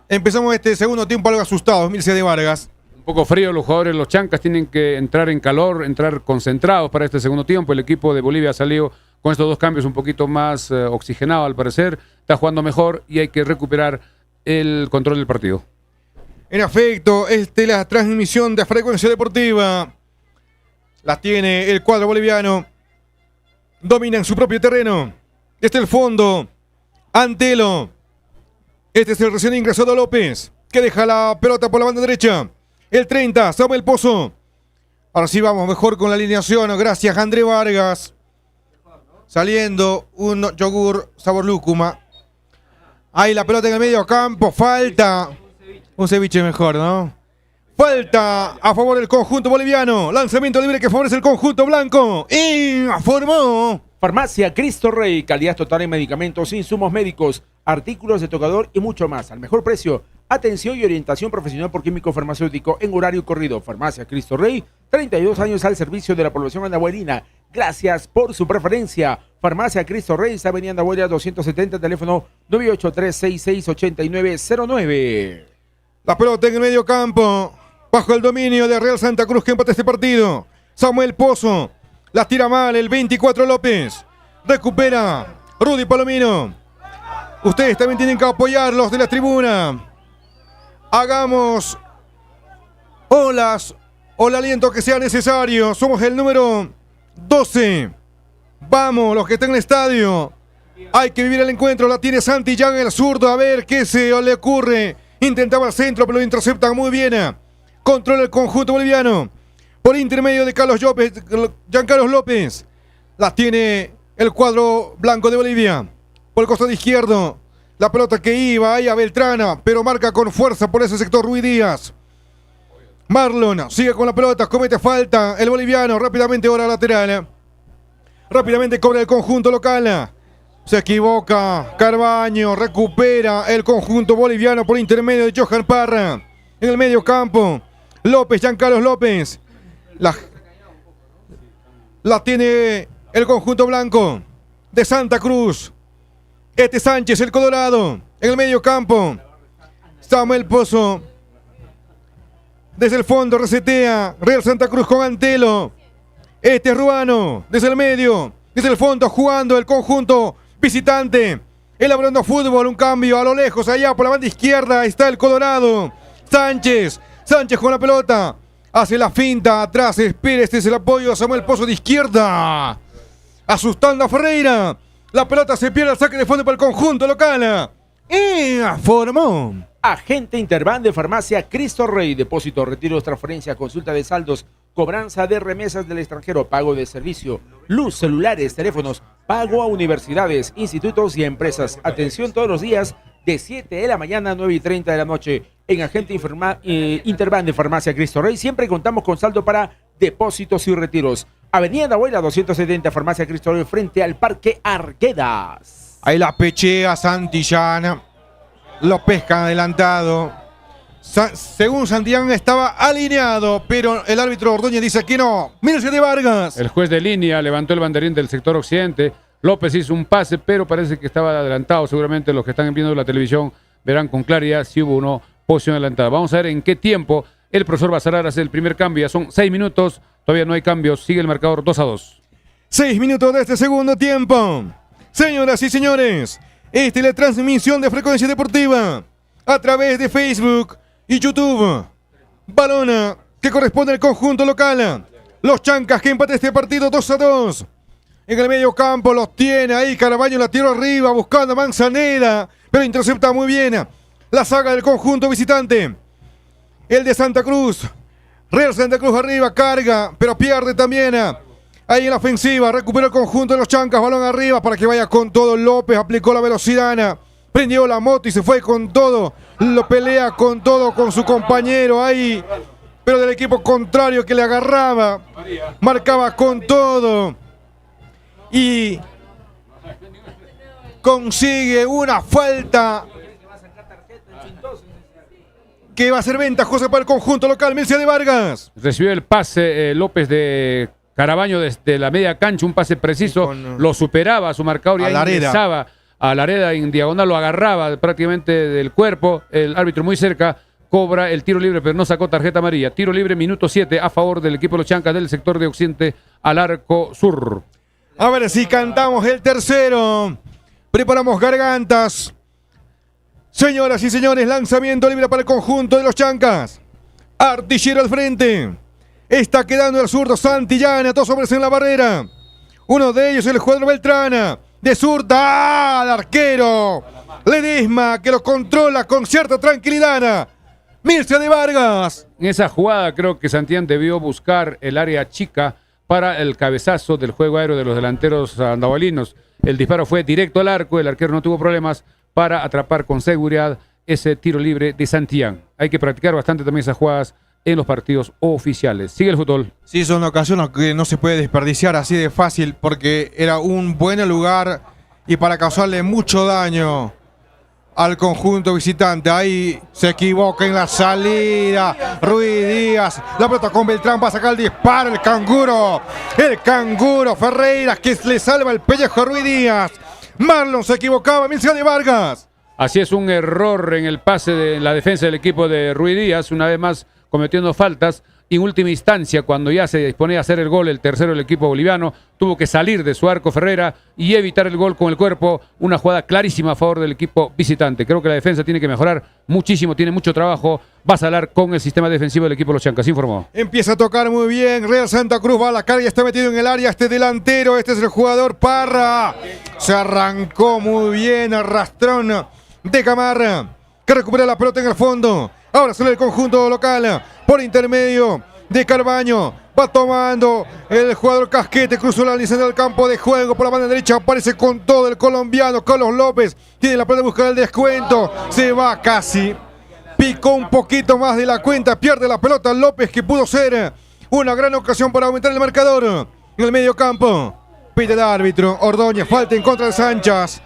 Empezamos este segundo tiempo algo asustados, Milce de Vargas. Un poco frío, los jugadores, los chancas tienen que entrar en calor, entrar concentrados para este segundo tiempo. El equipo de Bolivia ha salido con estos dos cambios un poquito más oxigenado al parecer. Está jugando mejor y hay que recuperar el control del partido. En efecto, la transmisión de Frecuencia Deportiva la tiene el cuadro boliviano. Domina en su propio terreno. Desde el fondo, Antelo. Este es el recién ingresado López, que deja la pelota por la banda derecha. El 30, Samuel Pozo. Ahora sí vamos mejor con la alineación. Gracias, André Vargas. Saliendo un yogur sabor lúcuma. Ahí la pelota en el medio campo. Falta. Un ceviche mejor, ¿no? Falta a favor del conjunto boliviano. Lanzamiento libre que favorece el conjunto blanco. Informó. Farmacia Cristo Rey, calidad total en medicamentos, insumos médicos, artículos de tocador y mucho más. Al mejor precio, atención y orientación profesional por químico farmacéutico en horario corrido. Farmacia Cristo Rey, 32 años al servicio de la población andahuelina. Gracias por su preferencia. Farmacia Cristo Rey, Avenida Andahuela 270, teléfono 983-668909. La pelota en el medio campo, bajo el dominio de Real Santa Cruz que empata este partido. Samuel Pozo. La tira mal el 24 López. Recupera Rudy Palomino. Ustedes también tienen que apoyarlos de la tribuna. Hagamos olas o el aliento que sea necesario. Somos el número 12. Vamos, los que están en el estadio. Hay que vivir el encuentro. La tiene Santillán, el zurdo. A ver qué se le ocurre. Intentaba el centro, pero lo interceptan muy bien. Controla el conjunto boliviano. Por intermedio de Giancarlos López. La tiene el cuadro blanco de Bolivia. Por el costado izquierdo. La pelota que iba ahí a Beltrana. Pero marca con fuerza por ese sector Ruiz Díaz. Marlon sigue con la pelota. Comete falta el boliviano. Rápidamente hora lateral. Rápidamente cobra el conjunto local. Se equivoca Carbaño. Recupera el conjunto boliviano por intermedio de Johan Parra. En el medio campo. López, Giancarlos López. La tiene el conjunto blanco de Santa Cruz. Este Sánchez, el Colorado. En el medio campo. Samuel Pozo. Desde el fondo resetea. Real Santa Cruz con Antelo. Este es Ruano. Desde el medio. Desde el fondo jugando el conjunto visitante. Elaborando fútbol. Un cambio a lo lejos. Allá por la banda izquierda está el Colorado. Sánchez. Sánchez con la pelota. Hace la finta atrás. Espera. Este es el apoyo a Samuel Pozo de izquierda. Asustando a Ferreira. La pelota se pierde al saque de fondo para el conjunto local. Informó. Agente Interban de Farmacia Cristo Rey. Depósito, retiros, transferencia, consulta de saldos, cobranza de remesas del extranjero, pago de servicio, luz, celulares, teléfonos, pago a universidades, institutos y empresas. Atención todos los días de 7 de la mañana a 9:30 de la noche. En Agente Interban de Farmacia Cristo Rey siempre contamos con saldo para depósitos y retiros. Avenida Andahuela 270, Farmacia Cristo Rey, frente al Parque Arquedas. Ahí la pechea Santillán. Lo pescan adelantado. Según Santillán estaba alineado, pero el árbitro Ordóñez dice que no. Mirce de Vargas. El juez de línea levantó el banderín del sector occidente. López hizo un pase, pero parece que estaba adelantado. Seguramente los que están viendo la televisión verán con claridad si hubo una posición adelantada. Vamos a ver en qué tiempo el profesor Basalar hace el primer cambio. Ya son 6 minutos, todavía no hay cambios. Sigue el marcador 2-2. 6 minutos de este segundo tiempo. Señoras y señores, esta es la transmisión de Frecuencia Deportiva a través de Facebook y YouTube. Balona que corresponde al conjunto local. Los Chancas que empatan este partido 2-2. En el medio campo los tiene ahí. Carabaño la tiró arriba buscando a Manzanera, pero intercepta muy bien la saga del conjunto visitante. El de Santa Cruz. Real Santa Cruz arriba, carga, pero pierde también. Ahí en la ofensiva, recupera el conjunto de los Chancas. Balón arriba para que vaya con todo. López aplicó la velocidad. Prendió la moto y se fue con todo. Lo pelea con todo con su compañero ahí. Pero del equipo contrario que le agarraba. Marcaba con todo. Y consigue una falta que va a ser ventajosa para el conjunto local. Mircea de Vargas. Recibió el pase López de Carabaño desde la media cancha, un pase preciso, lo superaba a su marcador y ahí ingresaba a Lareda en diagonal, lo agarraba prácticamente del cuerpo. El árbitro muy cerca cobra el tiro libre, pero no sacó tarjeta amarilla. Tiro libre, minuto 7 a favor del equipo de los Chancas del sector de occidente al arco sur. A ver si cantamos el tercero. Preparamos gargantas. Señoras y señores, lanzamiento libre para el conjunto de los Chancas. Artillero al frente. Está quedando el zurdo Santillán. 2 hombres en la barrera. Uno de ellos el jugador Beltrana. De zurda al arquero Ledesma, que lo controla con cierta tranquilidad. Mircea de Vargas. En esa jugada creo que Santillán debió buscar el área chica para el cabezazo del juego aéreo de los delanteros andavalinos. El disparo fue directo al arco, el arquero no tuvo problemas para atrapar con seguridad ese tiro libre de Santillán. Hay que practicar bastante también esas jugadas en los partidos oficiales. Sigue el fútbol. Sí, son ocasiones que no se puede desperdiciar así de fácil porque era un buen lugar y para causarle mucho daño al conjunto visitante. Ahí se equivoca en la salida Ruiz Díaz, la pelota con Beltrán, va a sacar el disparo, el canguro Ferreira, que le salva el pellejo a Ruiz Díaz. Marlon se equivocaba, Mircea de Vargas. Así es, un error en el pase de la defensa del equipo de Ruiz Díaz, una vez más cometiendo faltas. En última instancia, cuando ya se disponía a hacer el gol, el tercero del equipo boliviano, tuvo que salir de su arco Ferreira y evitar el gol con el cuerpo. Una jugada clarísima a favor del equipo visitante. Creo que la defensa tiene que mejorar muchísimo, tiene mucho trabajo. Va a salir con el sistema defensivo del equipo de los Chancas, informó. Empieza a tocar muy bien, Real Santa Cruz va a la carga, está metido en el área este delantero, este es el jugador Parra. Se arrancó muy bien, arrastrón de Camarra, que recupera la pelota en el fondo. Ahora sale el conjunto local por intermedio de Carbaño. Va tomando el jugador Casquete, cruzó la línea del campo de juego por la banda derecha. Aparece con todo el colombiano Carlos López. Tiene la pelota de buscar el descuento. Se va casi. Picó un poquito más de la cuenta. Pierde la pelota López, que pudo ser una gran ocasión para aumentar el marcador. En el medio campo. Pide el árbitro Ordóñez. Falta en contra de Sánchez.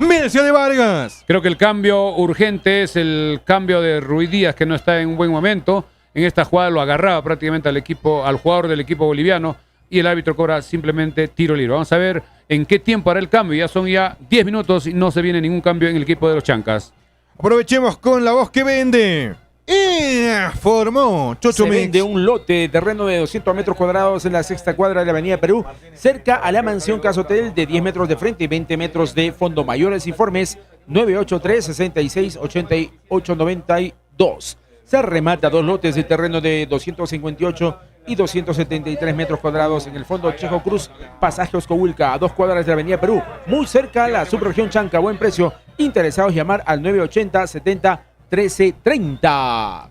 Mircea de Vargas. Creo que el cambio urgente es el cambio de Ruiz Díaz, que no está en un buen momento. En esta jugada lo agarraba prácticamente al jugador del equipo boliviano y el árbitro cobra simplemente tiro libre. Vamos a ver en qué tiempo hará el cambio. Ya son 10 minutos y no se viene ningún cambio en el equipo de los Chancas. Aprovechemos con la voz que vende. Informó Chocho Se Mix. vende un lote de terreno de 200 metros cuadrados en la sexta cuadra de la Avenida Perú, cerca a la mansión Casa Hotel, de 10 metros de frente y 20 metros de fondo. Mayores informes 983-66-8892. Se remata 2 lotes de terreno de 258 y 273 metros cuadrados en el fondo Chejo Cruz, pasaje Oscohulca, a 2 cuadras de la Avenida Perú, muy cerca a la subregión Chanca. Buen precio. Interesados llamar al 980-70-1330.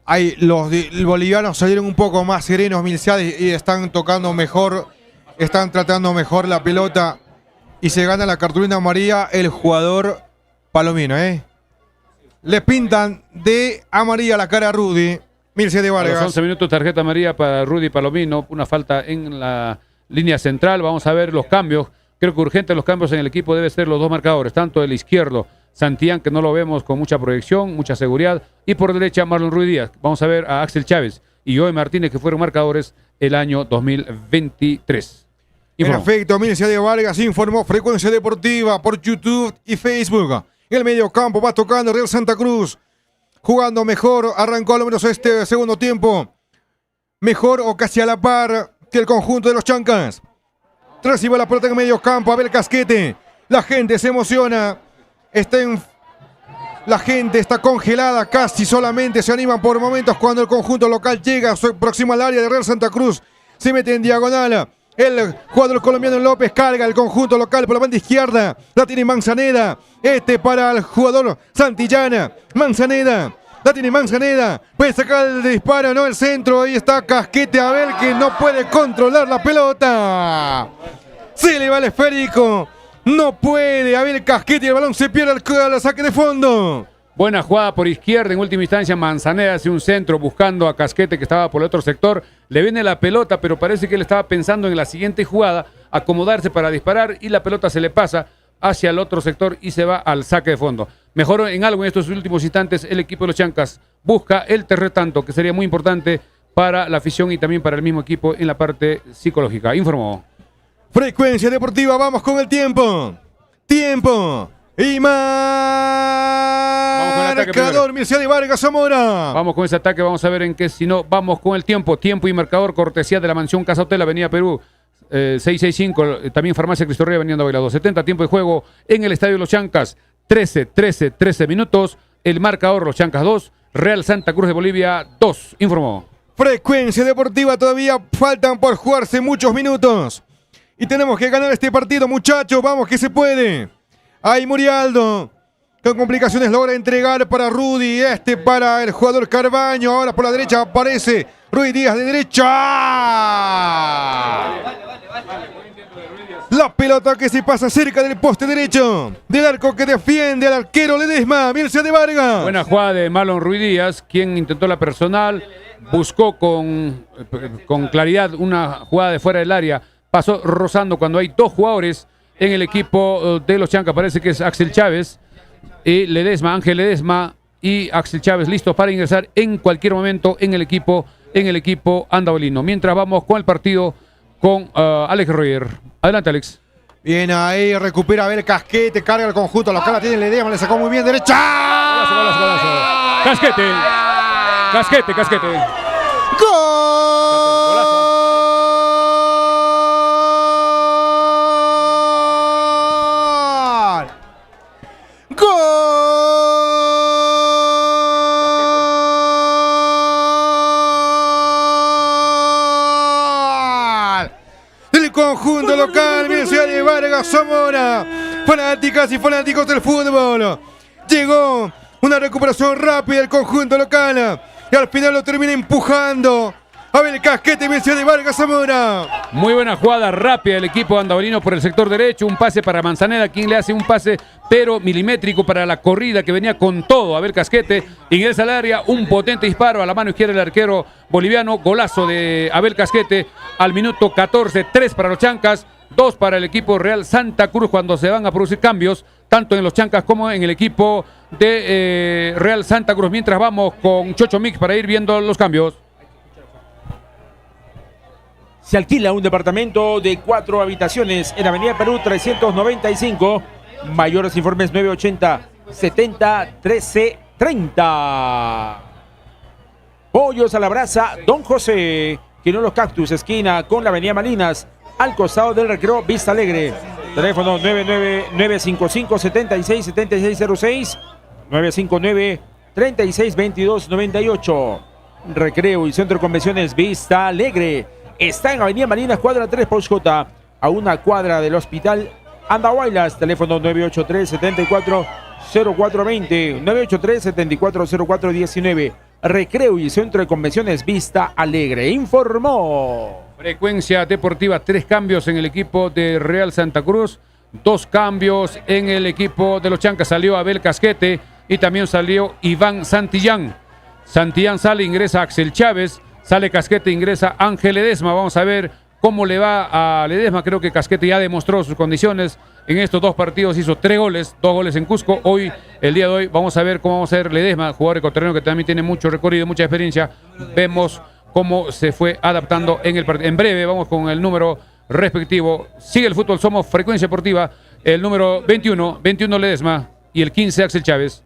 Ahí los bolivianos salieron un poco más serenos, Mircea, y están tocando mejor, están tratando mejor la pelota y se gana la cartulina amarilla el jugador Palomino, Le pintan de amarilla la cara a Rudy. Mircea de A Vargas. los 11 minutos, tarjeta amarilla para Rudy Palomino, una falta en la línea central. Vamos a ver los cambios Creo que urgente los cambios en el equipo debe ser los dos marcadores, tanto el izquierdo, Santillán, que no lo vemos con mucha proyección, mucha seguridad, y por derecha Marlon Ruiz Díaz. Vamos a ver a Axel Chávez y Joey Martínez, que fueron marcadores el año 2023. En efecto, Milcia Vargas informó Frecuencia Deportiva por YouTube y Facebook. En el medio campo va tocando Real Santa Cruz, jugando mejor, arrancó al menos este segundo tiempo, mejor o casi a la par que el conjunto de los Chancas. Recibe la pelota en medio campo, Abel Casquete, la gente se emociona, la gente está congelada, casi solamente se animan por momentos cuando el conjunto local llega, se aproxima al área de Real Santa Cruz, se mete en diagonal. El jugador colombiano López carga el conjunto local por la banda izquierda. La tiene Manzaneda. Para el jugador Santillana. Manzaneda. La tiene Manzaneda. Puede sacar el disparo, no el centro. Ahí está Casquete Abel, que no puede controlar la pelota. Se le va el esférico. No puede Abel Casquete y el balón se pierde al saque de fondo. Buena jugada por izquierda, en última instancia Manzaneda hace un centro buscando a Casquete, que estaba por el otro sector, le viene la pelota, pero parece que él estaba pensando en la siguiente jugada, acomodarse para disparar, y la pelota se le pasa hacia el otro sector y se va al saque de fondo. Mejoró en algo en estos últimos instantes el equipo de los Chancas, busca el tercer tanto, que sería muy importante para la afición y también para el mismo equipo en la parte psicológica. Informó Frecuencia Deportiva, vamos con el tiempo. Tiempo. Y marcador, Milcia de Vargas Zamora. Vamos con ese ataque, vamos a ver en qué, si no, vamos con el tiempo. Tiempo y marcador, cortesía de la Mansión Casa Hotel, Avenida Perú, 665, también Farmacia Cristo Rey, Avenida Bailado. 70 tiempo de juego en el Estadio Los Chancas, 13 minutos. El marcador, Los Chancas 2, Real Santa Cruz de Bolivia 2, informó. Frecuencia Deportiva, todavía faltan por jugarse muchos minutos. Y tenemos que ganar este partido, muchachos, vamos que se puede. Ahí Murialdo, con complicaciones logra entregar para Rudy, para el jugador Carbaño, ahora por la derecha aparece Ruiz Díaz de derecha. La pelota que se pasa cerca del poste derecho, del arco que defiende al arquero Ledesma, Milcia de Vargas. Buena jugada de Marlon Ruiz Díaz, quien intentó la personal, buscó con claridad una jugada de fuera del área, pasó rozando cuando hay dos jugadores en el equipo de los Chancas. Parece que es Axel Chávez y Ledesma, Ángel Ledesma y Axel Chávez listos para ingresar en cualquier momento en el equipo andabolino. Mientras vamos con el partido con Alex Roger. Adelante, Alex. Bien, ahí recupera Abel Casquete, carga el conjunto, la cara tiene Ledesma, le sacó muy bien derecha. Golazo. Casquete. ¡Gol! Conjunto local, Milcia de Vargas Zamora. Fanáticas y fanáticos del fútbol. Llegó una recuperación rápida del conjunto local y al final lo termina empujando Abel Casquete, Milcia de Vargas Zamora. Muy buena jugada rápida del equipo andabolino por el sector derecho, un pase para Manzaneda, quien le hace un pase pero milimétrico para la corrida que venía con todo. Abel Casquete ingresa al área, un potente disparo a la mano izquierda del arquero boliviano, golazo de Abel Casquete al minuto 14, 3 para los Chancas, 2 para el equipo Real Santa Cruz cuando se van a producir cambios, tanto en los Chancas como en el equipo de Real Santa Cruz. Mientras vamos con Chocho Mix para ir viendo los cambios. Se alquila un departamento de 4 habitaciones en Avenida Perú 395. Mayores informes 980 70 13 30. Pollos a la brasa Don José, Quinolos Cactus, esquina con la Avenida Malinas, al costado del recreo Vista Alegre. Teléfono 955 76 7606 959 36 22 98. Recreo y Centro de Convenciones Vista Alegre. Está en Avenida Malinas, cuadra 3 Pochota, a una cuadra del Hospital Andahuaylas. Teléfono 983-740420, 983-740419. Recreo y Centro de Convenciones Vista Alegre. Informó. Frecuencia Deportiva, 3 cambios en el equipo de Real Santa Cruz, 2 cambios en el equipo de los Chancas. Salió Abel Casquete y también salió Iván Santillán. Santillán sale, ingresa Axel Chávez. Sale Casquete, ingresa Ángel Ledesma. Vamos a ver cómo le va a Ledesma. Creo que Casquete ya demostró sus condiciones. En estos 2 partidos hizo 3 goles, 2 goles en Cusco. Hoy, el día de hoy, vamos a ver cómo vamos a ver Ledesma, jugador ecuatoriano que también tiene mucho recorrido, mucha experiencia. Vemos cómo se fue adaptando en el partido. En breve vamos con el número respectivo. Sigue el fútbol, somos Frecuencia Deportiva. El número 21 Ledesma y el 15 Axel Chávez.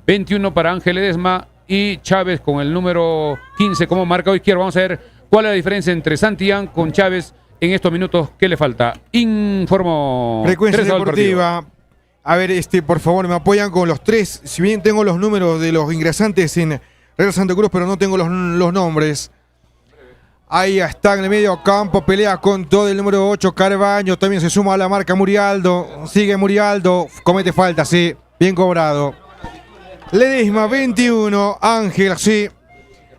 21 para Ángel Ledesma y Chávez con el número 15 como marcador izquierdo. Vamos a ver cuál es la diferencia entre Santillán con Chávez en estos minutos. ¿Qué le falta? Informó Frecuencia Deportiva. A ver, por favor, me apoyan con los 3. Si bien tengo los números de los ingresantes en Real Santa Cruz, pero no tengo los nombres. Ahí está en el medio campo, pelea con todo el número 8, Carbaño. También se suma a la marca Murialdo. Sigue Murialdo, comete falta, sí. Bien cobrado. Ledesma, 21, Ángel, sí.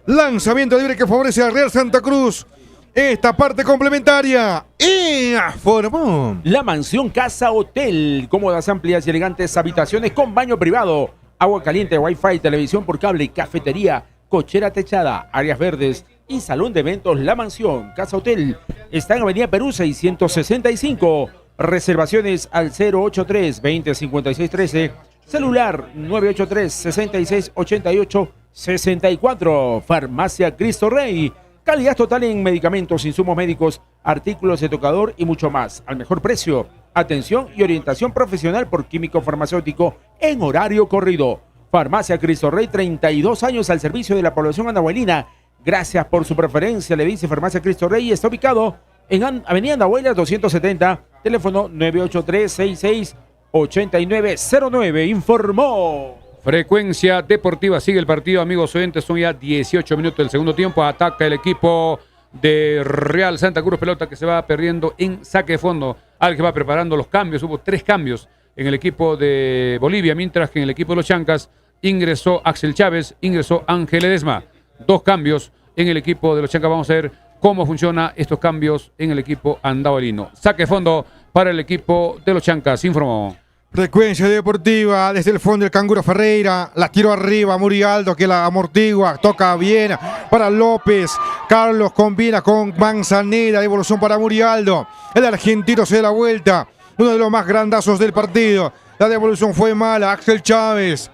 Lanzamiento libre que favorece a Real Santa Cruz. Esta parte complementaria. Y formó. La mansión Casa Hotel. Cómodas, amplias y elegantes habitaciones con baño privado. Agua caliente, wifi, televisión por cable, cafetería, cochera techada, áreas verdes y salón de eventos. La mansión Casa Hotel está en Avenida Perú 665. Reservaciones al 083-2056-13. Celular 983-6688-64. Farmacia Cristo Rey. Calidad total en medicamentos, insumos médicos, artículos de tocador y mucho más. Al mejor precio. Atención y orientación profesional por químico farmacéutico en horario corrido. Farmacia Cristo Rey, 32 años al servicio de la población andahuelina. Gracias por su preferencia, le dice Farmacia Cristo Rey. Está ubicado en Avenida Andahuaylas 270, teléfono 983-668909. Informó. Frecuencia Deportiva, sigue el partido, amigos oyentes. Son ya 18 minutos del segundo tiempo. Ataca el equipo de Real Santa Cruz, pelota que se va perdiendo en saque de fondo. Al que va preparando los cambios. Hubo 3 cambios en el equipo de Bolivia, mientras que en el equipo de los Chancas ingresó Axel Chávez, ingresó Ángel Ledesma. 2 cambios en el equipo de los Chancas. Vamos a ver cómo funcionan estos cambios en el equipo andahuelino. Saque de fondo para el equipo de los Chancas, informó. Frecuencia Deportiva, desde el fondo el Canguro Ferreira, la tiro arriba, Murialdo que la amortigua, toca bien para López, Carlos combina con Manzanera, devolución para Murialdo, el argentino se da la vuelta, uno de los más grandazos del partido, la devolución fue mala, Axel Chávez,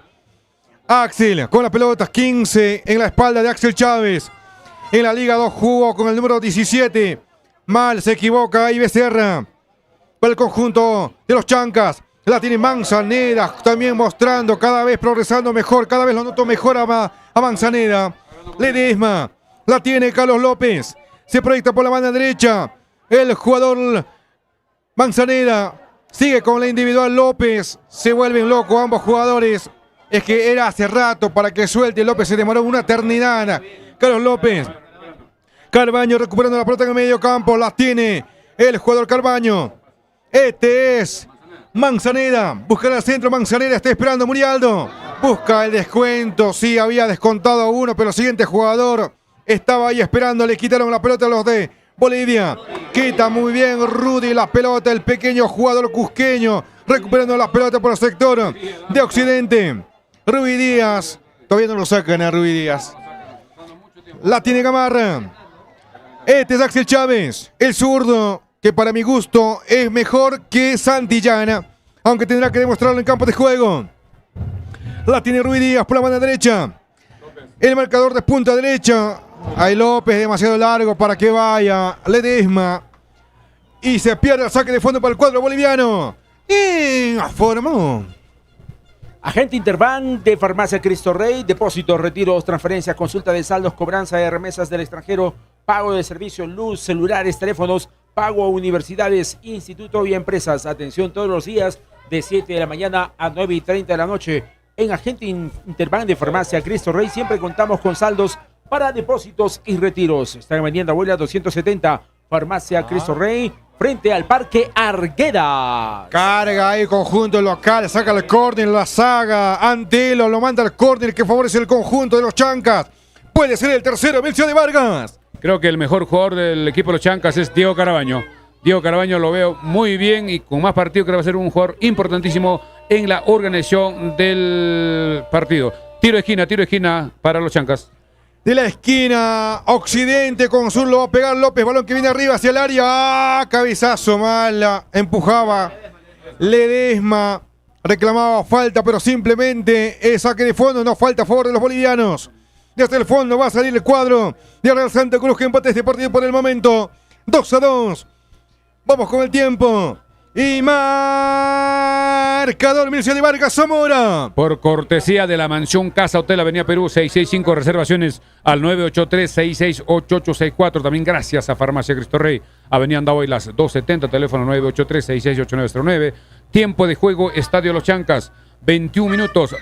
Axel con la pelota, 15 en la espalda de Axel Chávez, en la Liga 2 jugó con el número 17, mal, se equivoca ahí Becerra, para el conjunto de los Chancas. La tiene Manzanera, también mostrando, cada vez progresando mejor, cada vez lo noto mejor a Manzanera. Ledesma, la tiene Carlos López, se proyecta por la banda derecha. El jugador Manzanera sigue con la individual López, se vuelven locos ambos jugadores. Es que era hace rato para que suelte, López se demoró una eternidad. Carlos López, Carbaño recuperando la pelota en el medio campo, la tiene el jugador Carbaño. Este es Manzanera, busca el centro, Manzanera está esperando Murialdo, busca el descuento, sí, había descontado a uno, pero el siguiente jugador estaba ahí esperando, le quitaron la pelota a los de Bolivia, quita muy bien Rudy la pelota, el pequeño jugador cusqueño, recuperando la pelota por el sector de Occidente, Rubí Díaz, todavía no lo sacan a Rubí Díaz, la tiene Gamarra, este es Axel Chávez, el zurdo, que para mi gusto es mejor que Santillana, aunque tendrá que demostrarlo en campo de juego. La tiene Rubí Díaz por la banda derecha. El marcador de punta derecha. Hay López demasiado largo para que vaya Ledesma. Y se pierde el saque de fondo para el cuadro boliviano. Y formó. Agente Interbank de Farmacia Cristo Rey, depósitos, retiros, transferencias, consulta de saldos, cobranza de remesas del extranjero, pago de servicios, luz, celulares, teléfonos, pago a universidades, instituto y empresas. Atención todos los días de 7 de la mañana a 9:30 de la noche. En Agente Interbank de Farmacia Cristo Rey siempre contamos con saldos para depósitos y retiros. Está en Avenida Abuela 270, Farmacia Cristo Rey, frente al Parque Argueda. Carga ahí conjunto local, saca el córner, la saga, Antelo lo manda al córner que favorece el conjunto de los Chancas. Puede ser el tercero, Melcio de Vargas. Creo que el mejor jugador del equipo de los Chancas es Diego Carabaño. Diego Carabaño lo veo muy bien y con más partido creo que va a ser un jugador importantísimo en la organización del partido. Tiro de esquina para los Chancas. de la esquina occidente con sur, lo va a pegar López, balón que viene arriba hacia el área, cabezazo mala, empujaba Ledesma, reclamaba falta, pero simplemente saque de fondo, no falta a favor de los bolivianos. Desde el fondo va a salir el cuadro de Real Santa Cruz, que empate este partido por el momento, 2-2. Vamos con el tiempo. Y marcador Mircea de Vargas Zamora. Por cortesía de la Mansión Casa Hotel Avenida Perú 665, reservaciones al 983-668864. También gracias a Farmacia Cristo Rey, Avenida Andahuay las 270, teléfono 983-668909. Tiempo de juego, Estadio Los Chancas, 21 minutos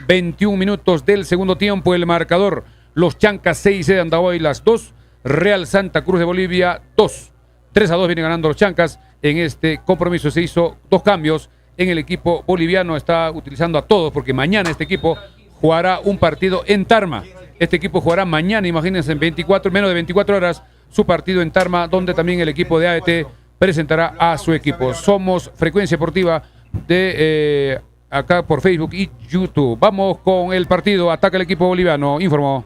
del segundo tiempo. El marcador, Los Chancas 6 de Andahuay las 2, Real Santa Cruz de Bolivia 2. 3-2 vienen ganando los Chancas. En este compromiso se hizo 2 cambios en el equipo boliviano. Está utilizando a todos porque mañana este equipo jugará un partido en Tarma. Este equipo jugará mañana, imagínense, en menos de 24 horas, su partido en Tarma, donde también el equipo de AET presentará a su equipo. Somos Frecuencia Deportiva de acá por Facebook y YouTube. Vamos con el partido. Ataca el equipo boliviano. Informó.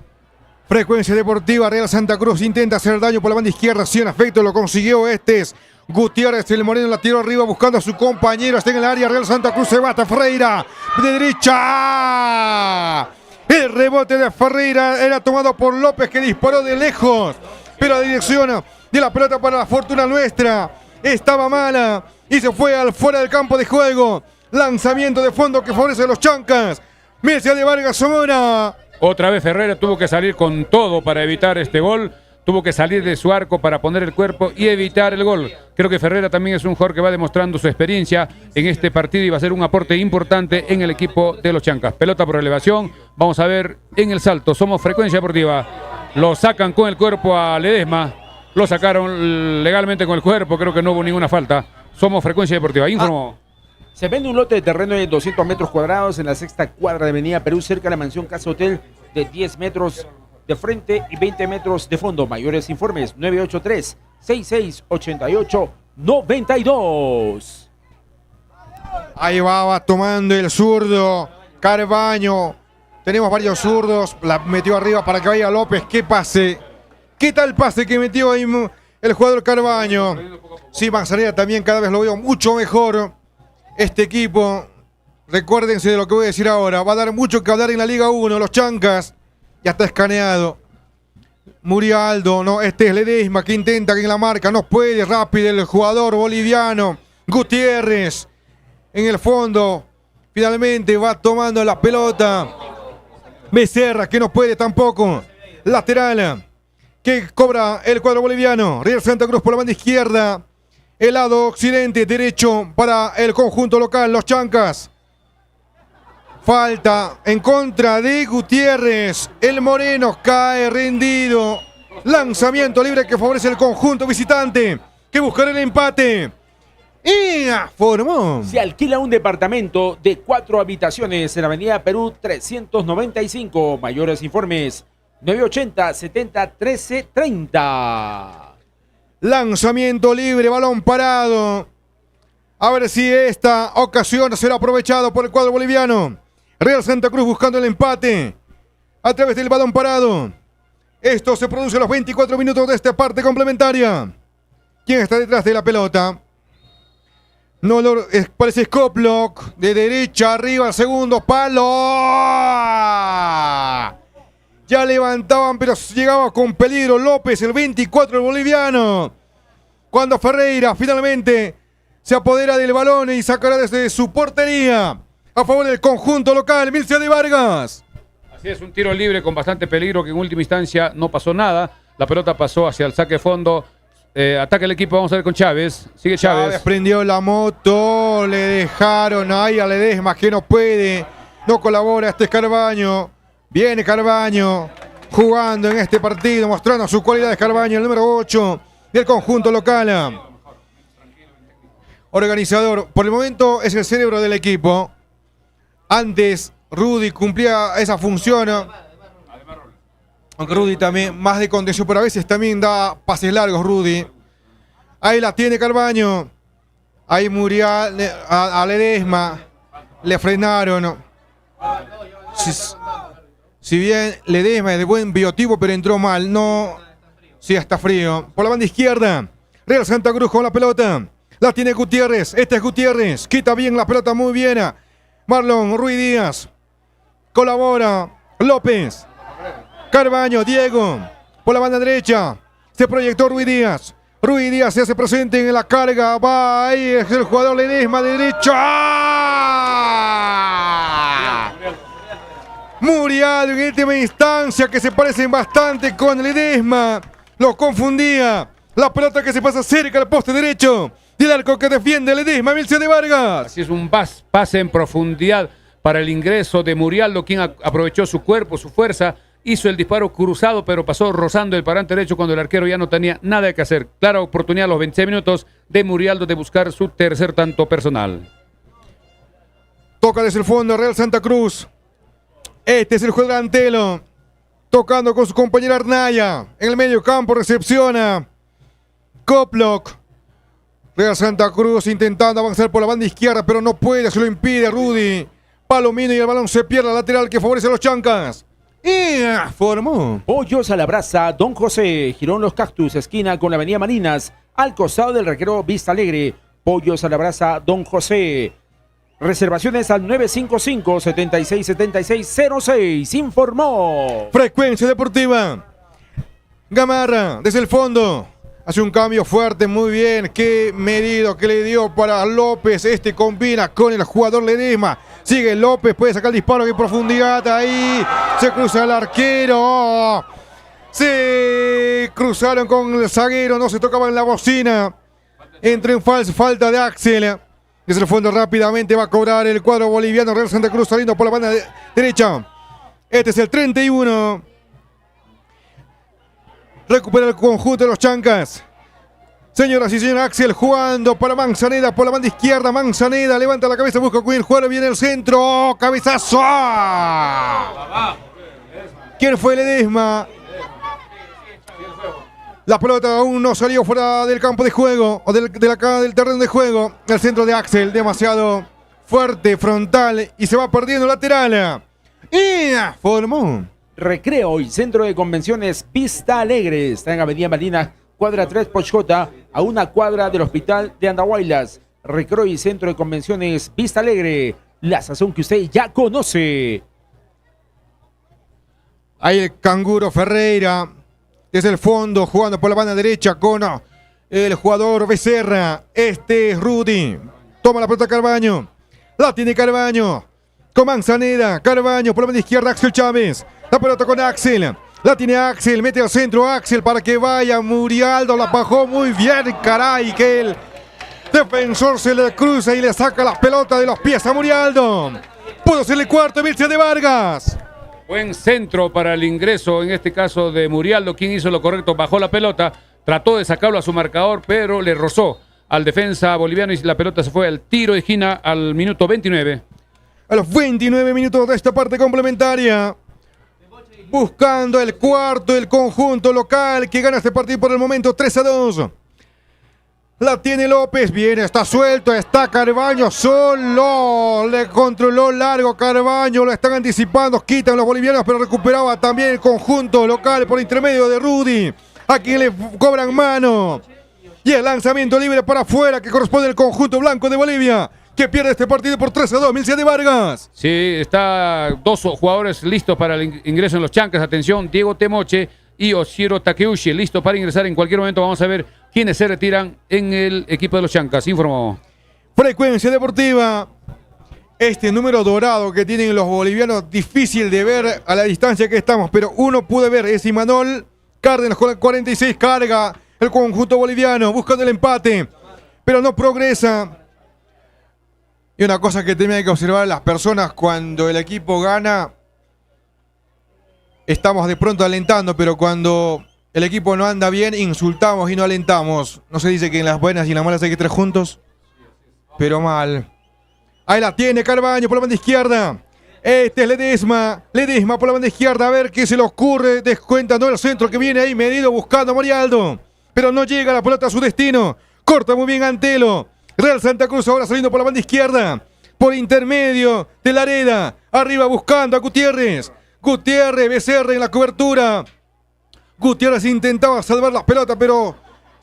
Frecuencia Deportiva, Real Santa Cruz intenta hacer daño por la banda izquierda, sin efecto, lo consiguió. Este es Gutiérrez, el moreno la tiró arriba buscando a su compañero, está en el área. Real Santa Cruz se bata Ferreira de derecha. El rebote de Ferreira era tomado por López, que disparó de lejos, pero la dirección de la pelota para la fortuna nuestra estaba mala y se fue al fuera del campo de juego. Lanzamiento de fondo que favorece a los Chancas. Mircea de Vargas Zamora. Otra vez Ferreira tuvo que salir con todo para evitar este gol. Tuvo que salir de su arco para poner el cuerpo y evitar el gol. Creo que Ferreira también es un jugador que va demostrando su experiencia en este partido y va a ser un aporte importante en el equipo de los Chancas. Pelota por elevación. Vamos a ver en el salto. Somos Frecuencia Deportiva. Lo sacan con el cuerpo a Ledesma. Lo sacaron legalmente con el cuerpo. Creo que no hubo ninguna falta. Somos Frecuencia Deportiva. Informo. Se vende un lote de terreno de 200 metros cuadrados en la sexta cuadra de Avenida Perú, cerca de la Mansión Casa Hotel, de 10 metros de frente y 20 metros de fondo. Mayores informes 983-6688-92. Ahí va tomando el zurdo Carbaño. Tenemos varios zurdos. La metió arriba para que vaya López. ¿Qué pase? ¿Qué tal pase que metió ahí el jugador Carbaño? Sí, Manzanera también cada vez lo veo mucho mejor. Este equipo, recuérdense de lo que voy a decir ahora, va a dar mucho que hablar en la Liga 1. Los Chancas, ya está escaneado. Murialdo, no, este es Ledesma que intenta que en la marca, no puede, rápido el jugador boliviano. Gutiérrez, en el fondo, finalmente va tomando la pelota. Becerra, que no puede tampoco. Lateral, que cobra el cuadro boliviano. Real Santa Cruz por la banda izquierda. El lado occidente, derecho para el conjunto local, los Chancas. Falta en contra de Gutiérrez. El moreno cae rendido. Lanzamiento libre que favorece el conjunto visitante, que buscará el empate. Y formó. Se alquila un departamento de 4 habitaciones en la Avenida Perú 395. Mayores informes 980-70-13-30. Lanzamiento libre, balón parado. A ver si esta ocasión será aprovechado por el cuadro boliviano. Real Santa Cruz buscando el empate a través del balón parado. Esto se produce a los 24 minutos de esta parte complementaria. ¿Quién está detrás de la pelota? No, parece Skoplock. De derecha arriba, segundo palo. Ya levantaban, pero llegaba con peligro López, el 24 del boliviano. Cuando Ferreira finalmente se apodera del balón y sacará desde su portería a favor del conjunto local, Mircea de Vargas. Así es, un tiro libre con bastante peligro que en última instancia no pasó nada. La pelota pasó hacia el saque de fondo. Ataca el equipo, vamos a ver con Chávez. Sigue Chávez. Prendió la moto, le dejaron ahí a Ledesma que no puede, no colabora este Carbaño. Viene Carbaño jugando en este partido, mostrando su cualidad de Carbaño, el número 8 del conjunto local. Organizador, por el momento es el cerebro del equipo. Antes Rudy cumplía esa función, aunque Rudy también más de contención, pero a veces también da pases largos Rudy. Ahí la tiene Carbaño. Ahí Muriel a Ledesma. Le frenaron. Si bien Ledesma es de buen biotipo, pero entró mal. No. Sí, está frío. Por la banda izquierda. Real Santa Cruz con la pelota. La tiene Gutiérrez. Este es Gutiérrez. Quita bien la pelota, muy bien. Marlon Ruiz Díaz. Colabora. López. Carbaño. Diego. Por la banda derecha. Se proyectó Ruiz Díaz. Ruiz Díaz se hace presente en la carga. Va ahí. Es el jugador Ledesma de derecha. ¡Ah! Murial en última instancia, que se parecen bastante con Ledesma. Lo confundía. La pelota que se pasa cerca al poste derecho del arco que defiende Ledesma, Milce de Vargas. Así es, un pase en profundidad para el ingreso de Murialdo, quien aprovechó su cuerpo, su fuerza, hizo el disparo cruzado, pero pasó rozando el parante derecho cuando el arquero ya no tenía nada que hacer. Clara oportunidad a los 26 minutos de Murialdo de buscar su tercer tanto personal. Toca desde el fondo Real Santa Cruz. Este es el jugador Antelo. Tocando con su compañera Arnaya. En el medio campo recepciona Koplock. Real Santa Cruz intentando avanzar por la banda izquierda, pero no puede, se lo impide Rudy. Palomino y el balón se pierde, lateral que favorece a los Chancas. Y formó. Pollos a la brasa, Don José, Girón Los Cactus, esquina con la avenida Marinas, al costado del recreo Vista Alegre. Pollos a la brasa, Don José. Reservaciones al 955-767606. Informó Frecuencia Deportiva. Gamarra, desde el fondo. Hace un cambio fuerte, muy bien. Qué medido que le dio para López. Este combina con el jugador Ledesma. Sigue López, puede sacar el disparo en profundidad. Ahí se cruza el arquero. Se cruzaron con el zaguero, no se tocaban la bocina. Entra en falta de Axel. Desde el fondo rápidamente va a cobrar el cuadro boliviano. Real Santa Cruz saliendo por la banda derecha. Este es el 31. Recupera el conjunto de los Chancas. Señoras y señores, Axel jugando para Manzaneda por la banda izquierda. Manzaneda levanta la cabeza, busca con el jugador, viene el centro. ¡Oh, cabezazo! ¿Quién fue Ledesma? La pelota aún no salió fuera del campo de juego o del terreno de juego. El centro de Axel, demasiado fuerte, frontal y se va perdiendo lateral. Y formó. Recreo y Centro de Convenciones Vista Alegre. Está en Avenida Marina, cuadra 3 Pochota, a una cuadra del Hospital de Andahuaylas. Recreo y Centro de Convenciones Vista Alegre. La sazón que usted ya conoce. Ahí el canguro Ferreira. Desde el fondo, jugando por la banda derecha con el jugador Becerra. Este es Rudy. Toma la pelota Carbaño. La tiene Carbaño. Con Manzaneda. Carbaño por la banda izquierda, Axel Chávez. La pelota con Axel. La tiene Axel. Mete al centro Axel para que vaya Murialdo. La bajó muy bien, caray. Que el defensor se le cruza y le saca la pelota de los pies a Murialdo. Pudo ser el cuarto, Milce de Vargas. Buen centro para el ingreso, en este caso de Murialdo, quien hizo lo correcto, bajó la pelota, trató de sacarlo a su marcador, pero le rozó al defensa boliviano y la pelota se fue al tiro de esquina al minuto 29. A los 29 minutos de esta parte complementaria, buscando el cuarto, el conjunto local que gana este partido por el momento 3-2. La tiene López, bien, está suelto, está Carbaño solo, le controló largo Carbaño, lo están anticipando, quitan los bolivianos, pero recuperaba también el conjunto local por intermedio de Rudy, a quien le cobran mano. Y el lanzamiento libre para afuera que corresponde al conjunto blanco de Bolivia, que pierde este partido por 3-2, Milce de Vargas. Sí, está dos jugadores listos para el ingreso en los Chancas, atención, Diego Temoche y Oshiro Takeuchi, listo para ingresar en cualquier momento. Vamos a ver quiénes se retiran en el equipo de los Chancas. Informó Frecuencia Deportiva. Este número dorado que tienen los bolivianos, difícil de ver a la distancia que estamos, pero uno pude ver, es Imanol Cárdenas con el 46, carga el conjunto boliviano, buscando el empate, pero no progresa. Y una cosa que también hay que observar a las personas cuando el equipo gana, estamos de pronto alentando, pero cuando el equipo no anda bien, insultamos y no alentamos. ¿No se dice que en las buenas y en las malas hay que estar juntos? Pero mal. Ahí la tiene Carbaño por la banda izquierda. Este es Ledesma. Ledesma por la banda izquierda. A ver qué se le ocurre. Descuenta, no el centro que viene ahí medido buscando a Murialdo. Pero no llega la pelota a su destino. Corta muy bien Antelo. Real Santa Cruz ahora saliendo por la banda izquierda. Por intermedio de Lareda. Arriba buscando a Gutiérrez. Gutiérrez, Becerra en la cobertura. Gutiérrez intentaba salvar la pelota, pero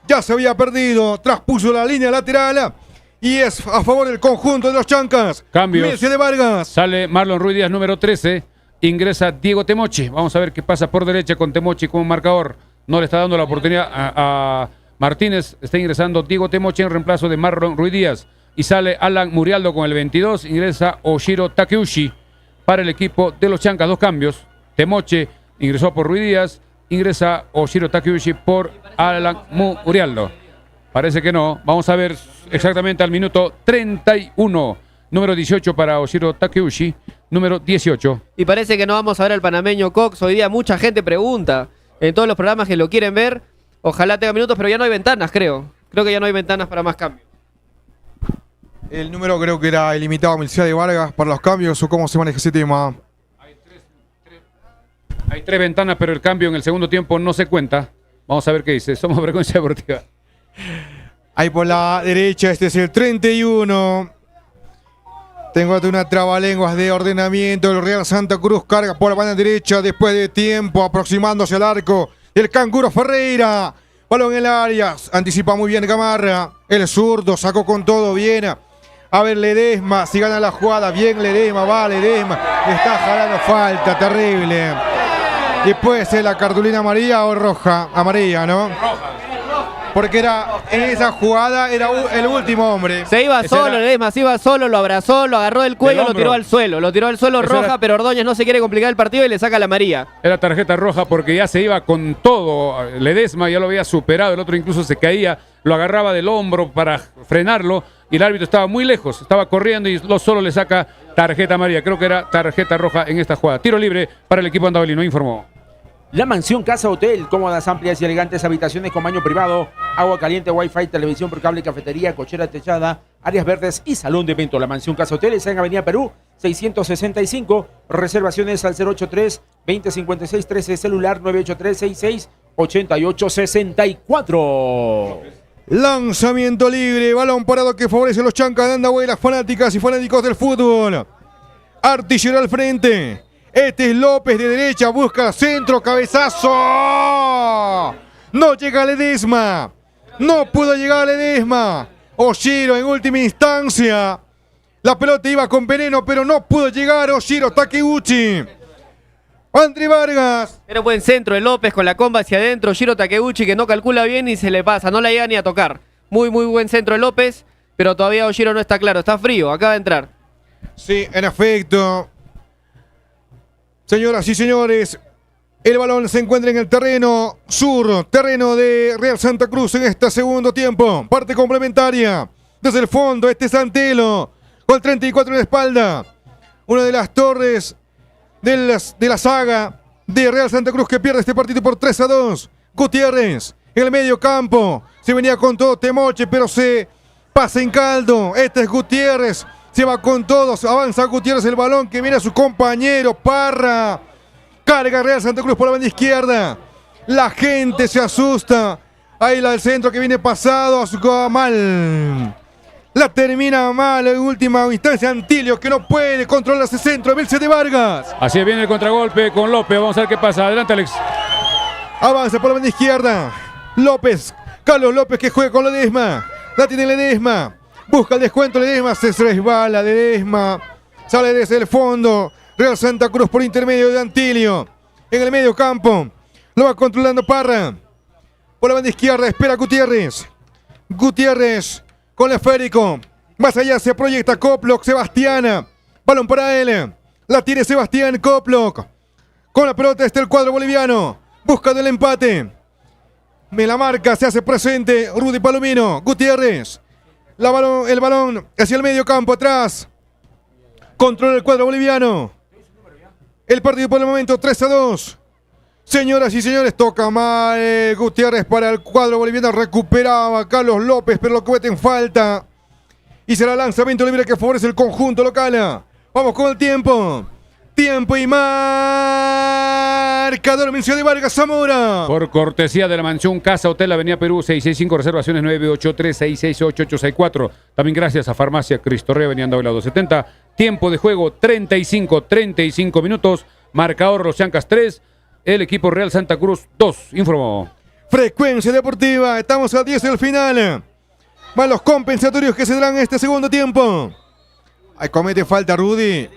ya se había perdido. Traspuso la línea lateral. Y es a favor del conjunto de los Chancas. Cambios. Messi de Vargas. Sale Marlon Ruiz Díaz, número 13. Ingresa Diego Temochi. Vamos a ver qué pasa por derecha con Temochi como marcador. No le está dando la oportunidad a Martínez. Está ingresando Diego Temochi en reemplazo de Marlon Ruiz Díaz. Y sale Alan Murialdo con el 22. Ingresa Oshiro Takeuchi para el equipo de los Chancas. 2 cambios. Temochi ingresó por Ruiz Díaz. Ingresa Oshiro Takeuchi por Alan Murialdo. Parece que no. Vamos a ver exactamente al minuto 31. Número 18 para Oshiro Takeuchi. Número 18. Y parece que no vamos a ver al panameño Cox. Hoy día mucha gente pregunta en todos los programas que lo quieren ver. Ojalá tenga minutos, pero ya no hay ventanas, creo. Creo que ya no hay ventanas para más cambios. El número creo que era ilimitado, Melciades de Vargas, para los cambios, o cómo se maneja ese tema. Hay 3 ventanas, pero el cambio en el segundo tiempo no se cuenta. Vamos a ver qué dice. Somos Frecuencia Deportiva. Ahí por la derecha, este es el 31. Tengo una trabalenguas de ordenamiento. El Real Santa Cruz carga por la banda derecha después de tiempo, aproximándose al arco del Canguro Ferreira. Balón en el área, anticipa muy bien Gamarra. El zurdo sacó con todo bien. A ver Ledesma, si gana la jugada, bien Ledesma, va Ledesma. Está jalando falta, terrible. Después la cartulina amarilla o roja, amarilla, ¿no? Porque era en esa jugada era el último hombre. Se iba solo, Ledesma, se iba solo, lo abrazó, lo agarró del cuello, lo tiró al suelo. Lo tiró al suelo roja, pero Ordóñez no se quiere complicar el partido y le saca la amarilla. Era tarjeta roja porque ya se iba con todo. Ledesma ya lo había superado, el otro incluso se caía, lo agarraba del hombro para frenarlo y el árbitro estaba muy lejos, estaba corriendo y solo le saca tarjeta amarilla. Creo que era tarjeta roja en esta jugada. Tiro libre para el equipo andalucino, informó. La Mansión Casa Hotel, cómodas, amplias y elegantes habitaciones con baño privado, agua caliente, wifi, televisión por cable, cafetería, cochera techada, áreas verdes y salón de evento. La Mansión Casa Hotel está en Avenida Perú 665, reservaciones al 083-2056-13, celular 983-66-8864. Lanzamiento libre, balón parado que favorece a los Chancas de Andahuay, las fanáticas y fanáticos del fútbol. Artillero al frente. Este es López de derecha, busca centro, cabezazo. No llega Ledesma. No pudo llegar Ledesma. Oshiro en última instancia. La pelota iba con veneno, pero no pudo llegar Oshiro Takeuchi. André Vargas. Era un buen centro de López con la comba hacia adentro. Oshiro Takeuchi que no calcula bien y se le pasa. No la llega ni a tocar. Muy buen centro de López, pero todavía Oshiro no está claro. Está frío, acaba de entrar. Sí, en efecto. Señoras y señores, el balón se encuentra en el terreno sur, terreno de Real Santa Cruz en este segundo tiempo. Parte complementaria. Desde el fondo, este Santelo, con el 34 en la espalda. Una de las torres de la saga de Real Santa Cruz que pierde este partido por 3-2. Gutiérrez, en el medio campo. Se venía con todo Temoche, pero se pasa en caldo. Este es Gutiérrez. Se va con todos, avanza Gutiérrez el balón que viene a su compañero Parra. Carga Real Santa Cruz por la banda izquierda. La gente se asusta. Ahí la del centro que viene pasado, mal. La termina mal en última instancia Antilio que no puede controlar ese centro. Melciades de Vargas. Así viene el contragolpe con López. Vamos a ver qué pasa. Adelante, Alex. Avanza por la banda izquierda. López, Carlos López que juega con Ledesma. La tiene Ledesma. Busca el descuento Ledesma, se resbala Ledesma, sale desde el fondo, Real Santa Cruz por intermedio de Antilio, en el medio campo, lo va controlando Parra, por la banda izquierda espera Gutiérrez, Gutiérrez con el esférico, más allá se proyecta Koplock, Sebastián, balón para él, la tiene Sebastián Koplock, con la pelota está el cuadro boliviano, buscando el empate, me la marca, se hace presente Rudy Palomino, Gutiérrez, el balón hacia el medio campo, atrás. Controla el cuadro boliviano. El partido por el momento 3-2. Señoras y señores, toca mal Gutiérrez para el cuadro boliviano. Recuperaba Carlos López, pero lo comete en falta. Y será lanzamiento libre que favorece el conjunto local. Vamos con el tiempo. Tiempo y marcador. Melciades de Vargas, Zamora. Por cortesía de la Mansión Casa Hotel, Avenida Perú 665, reservaciones 983-668-864. También gracias a Farmacia Cristo Rey, Avenida Andahuayla 270. Tiempo de juego 35 minutos. Marcador Los Chancas 3, el equipo Real Santa Cruz 2, informó. Frecuencia Deportiva, estamos a 10 del final. Van los compensatorios que se darán en este segundo tiempo. Ahí comete falta Rudy.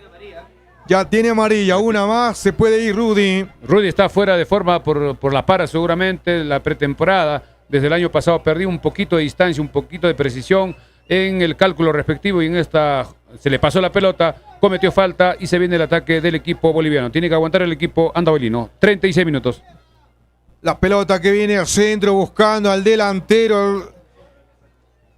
Ya tiene amarilla, una más, se puede ir Rudy. Rudy está fuera de forma por la para seguramente, la pretemporada. Desde el año pasado perdió un poquito de distancia, un poquito de precisión en el cálculo respectivo y en esta se le pasó la pelota, cometió falta y se viene el ataque del equipo boliviano. Tiene que aguantar el equipo andahuelino. 36 minutos. La pelota que viene al centro buscando al delantero.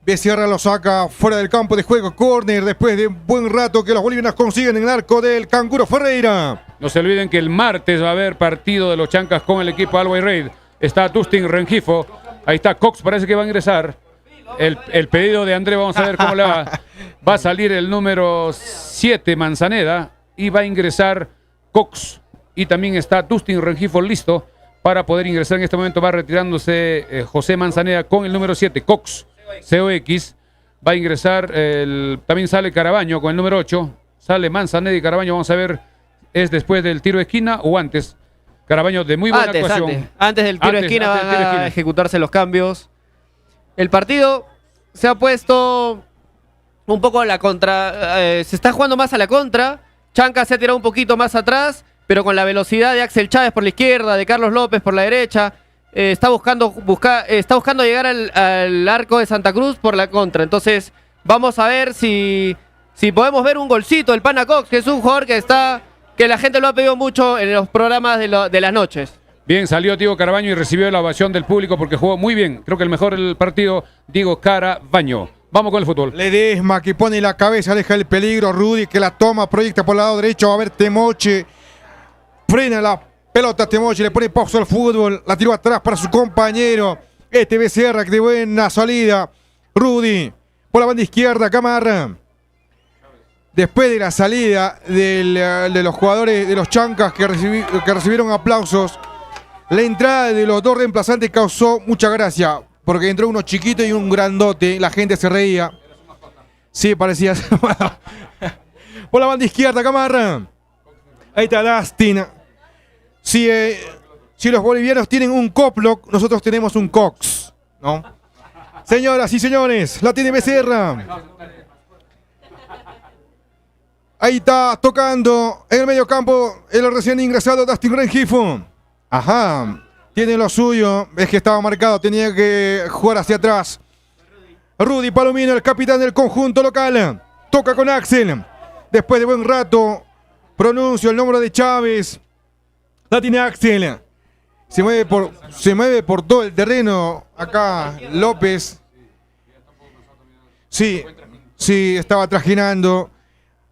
Becerra lo saca fuera del campo de juego. Córner después de un buen rato que los bolivianos consiguen en el arco del Canguro Ferreira. No se olviden que el martes va a haber partido de los Chancas con el equipo Always Reid. Está Dustin Rengifo. Ahí está Cox, parece que va a ingresar. El pedido de André, vamos a ver cómo le va. Va a salir el número 7, Manzaneda, y va a ingresar Cox. Y también está Dustin Rengifo listo para poder ingresar. En este momento va retirándose José Manzaneda con el número 7, Cox, COX. Va a ingresar, también sale Carabaño con el número 8. Sale Manzaneda y Carabaño, vamos a ver, ¿es después del tiro de esquina o antes? Carabaño de muy buena actuación. Antes del tiro de esquina van a ejecutarse los cambios. El partido se ha puesto un poco a la contra. Se está jugando más a la contra. Chanca se ha tirado un poquito más atrás, pero con la velocidad de Axel Chávez por la izquierda, de Carlos López por la derecha. Está buscando llegar al arco de Santa Cruz por la contra. Entonces, vamos a ver si podemos ver un golcito. El Pana Cox, que es un jugador que la gente lo ha pedido mucho en los programas de las noches. Bien, salió Diego Carabaño y recibió la ovación del público porque jugó muy bien. Creo que el mejor del partido, Diego Carabaño. Vamos con el fútbol. Ledesma que pone la cabeza, deja el peligro. Rudy que la toma, proyecta por el lado derecho. Va a ver Temoche. Frena la pelota Temoche, le pone pausa al fútbol. La tiró atrás para su compañero. Becerra que de buena salida. Rudy por la banda izquierda, Camarra. Después de la salida de los jugadores de los Chancas que recibieron aplausos, la entrada de los dos reemplazantes causó mucha gracia, porque entró uno chiquito y un grandote, la gente se reía. Sí, parecía. Por la banda izquierda, Camarra. Ahí está Dustin. Si los bolivianos tienen un Coplock, nosotros tenemos un Cox, ¿no? Señoras y señores, la tiene Becerra. Ahí está tocando en el medio campo el recién ingresado Dustin Rengifo. Ajá, tiene lo suyo. Es que estaba marcado, tenía que jugar hacia atrás. Rudy Palomino, el capitán del conjunto local. Toca con Axel. Después de buen rato, pronuncio el nombre de Chávez. La tiene Axel. Se mueve por todo el terreno. Acá López. Sí, estaba trajinando.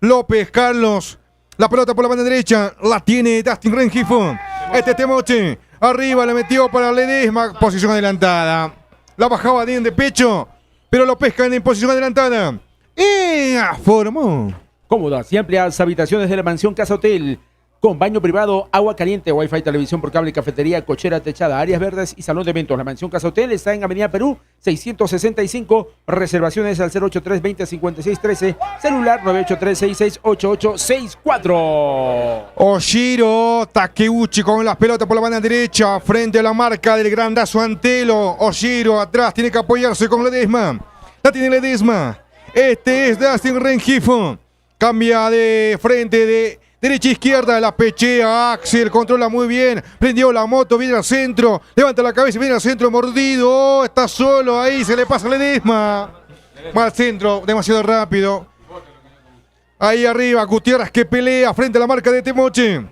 López, Carlos. La pelota por la banda derecha. La tiene Dustin Rengifo. Temoche. Arriba le metió para Ledesma. Posición adelantada. La bajaba bien de pecho. Pero lo pescan en posición adelantada. Y formó. Cómodas y amplias habitaciones de la mansión Casa Hotel. Con baño privado, agua caliente, wifi, televisión por cable, cafetería, cochera techada, áreas verdes y salón de eventos. La mansión Casa Hotel está en Avenida Perú, 665. Reservaciones al 083-2056-13. Celular 983-668864. Oshiro Takeuchi con las pelotas por la banda derecha. Frente a la marca del grandazo Antelo. Oshiro atrás, tiene que apoyarse con Ledesma. La tiene Ledesma. Este es Dustin Rengifo. Cambia de frente de derecha a izquierda, la pechea Axel, controla muy bien, prendió la moto, viene al centro, levanta la cabeza, viene al centro, mordido, está solo ahí, se le pasa Ledesma. Mal centro, demasiado rápido. Ahí arriba, Gutiérrez que pelea frente a la marca de Temoche.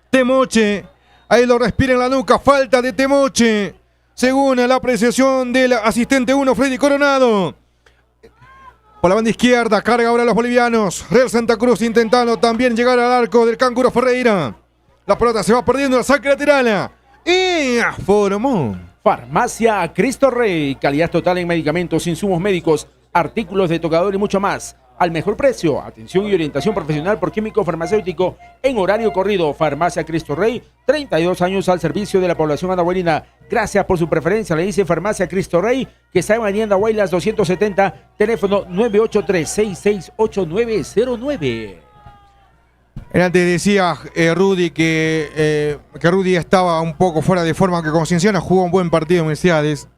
Temoche, ahí lo respira en la nuca, falta de Temoche. Según la apreciación del asistente 1, Freddy Coronado. Por la banda izquierda, carga ahora los bolivianos. Real Santa Cruz intentando también llegar al arco del Canguro Ferreira. La pelota se va perdiendo, el saque lateral. Y formó. Farmacia Cristo Rey. Calidad total en medicamentos, insumos médicos, artículos de tocador y mucho más. Al mejor precio. Atención y orientación profesional por químico farmacéutico en horario corrido. Farmacia Cristo Rey. 32 años al servicio de la población andahuelina. Gracias por su preferencia. Le dice Farmacia Cristo Rey, que está en Avenida Andahuaylas 270. Teléfono 983-668909. Antes decía Rudy que Rudy estaba un poco fuera de forma, que con Cienciano jugó un buen partido en Mercedes.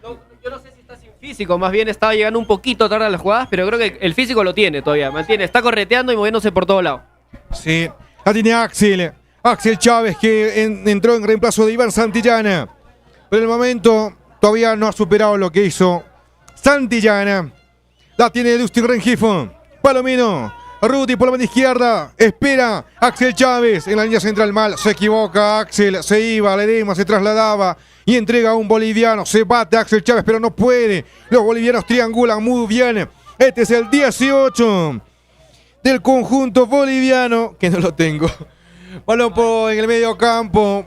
Yo no sé si está sin físico, más bien estaba llegando un poquito tarde a las jugadas, pero creo que el físico lo tiene todavía, mantiene, está correteando y moviéndose por todos lados. Sí, la tiene Axel Chávez, que entró en reemplazo de Iván Santillana. Pero el momento todavía no ha superado lo que hizo Santillana. La tiene Dustin Rengifo, Palomino, Rudy por la banda izquierda, espera Axel Chávez en la línea central mal, se equivoca Axel, se iba, Ledesma se trasladaba y entrega a un boliviano, se bate Axel Chávez pero no puede, los bolivianos triangulan muy bien, este es el 18 del conjunto boliviano, que no lo tengo, balón en el medio campo,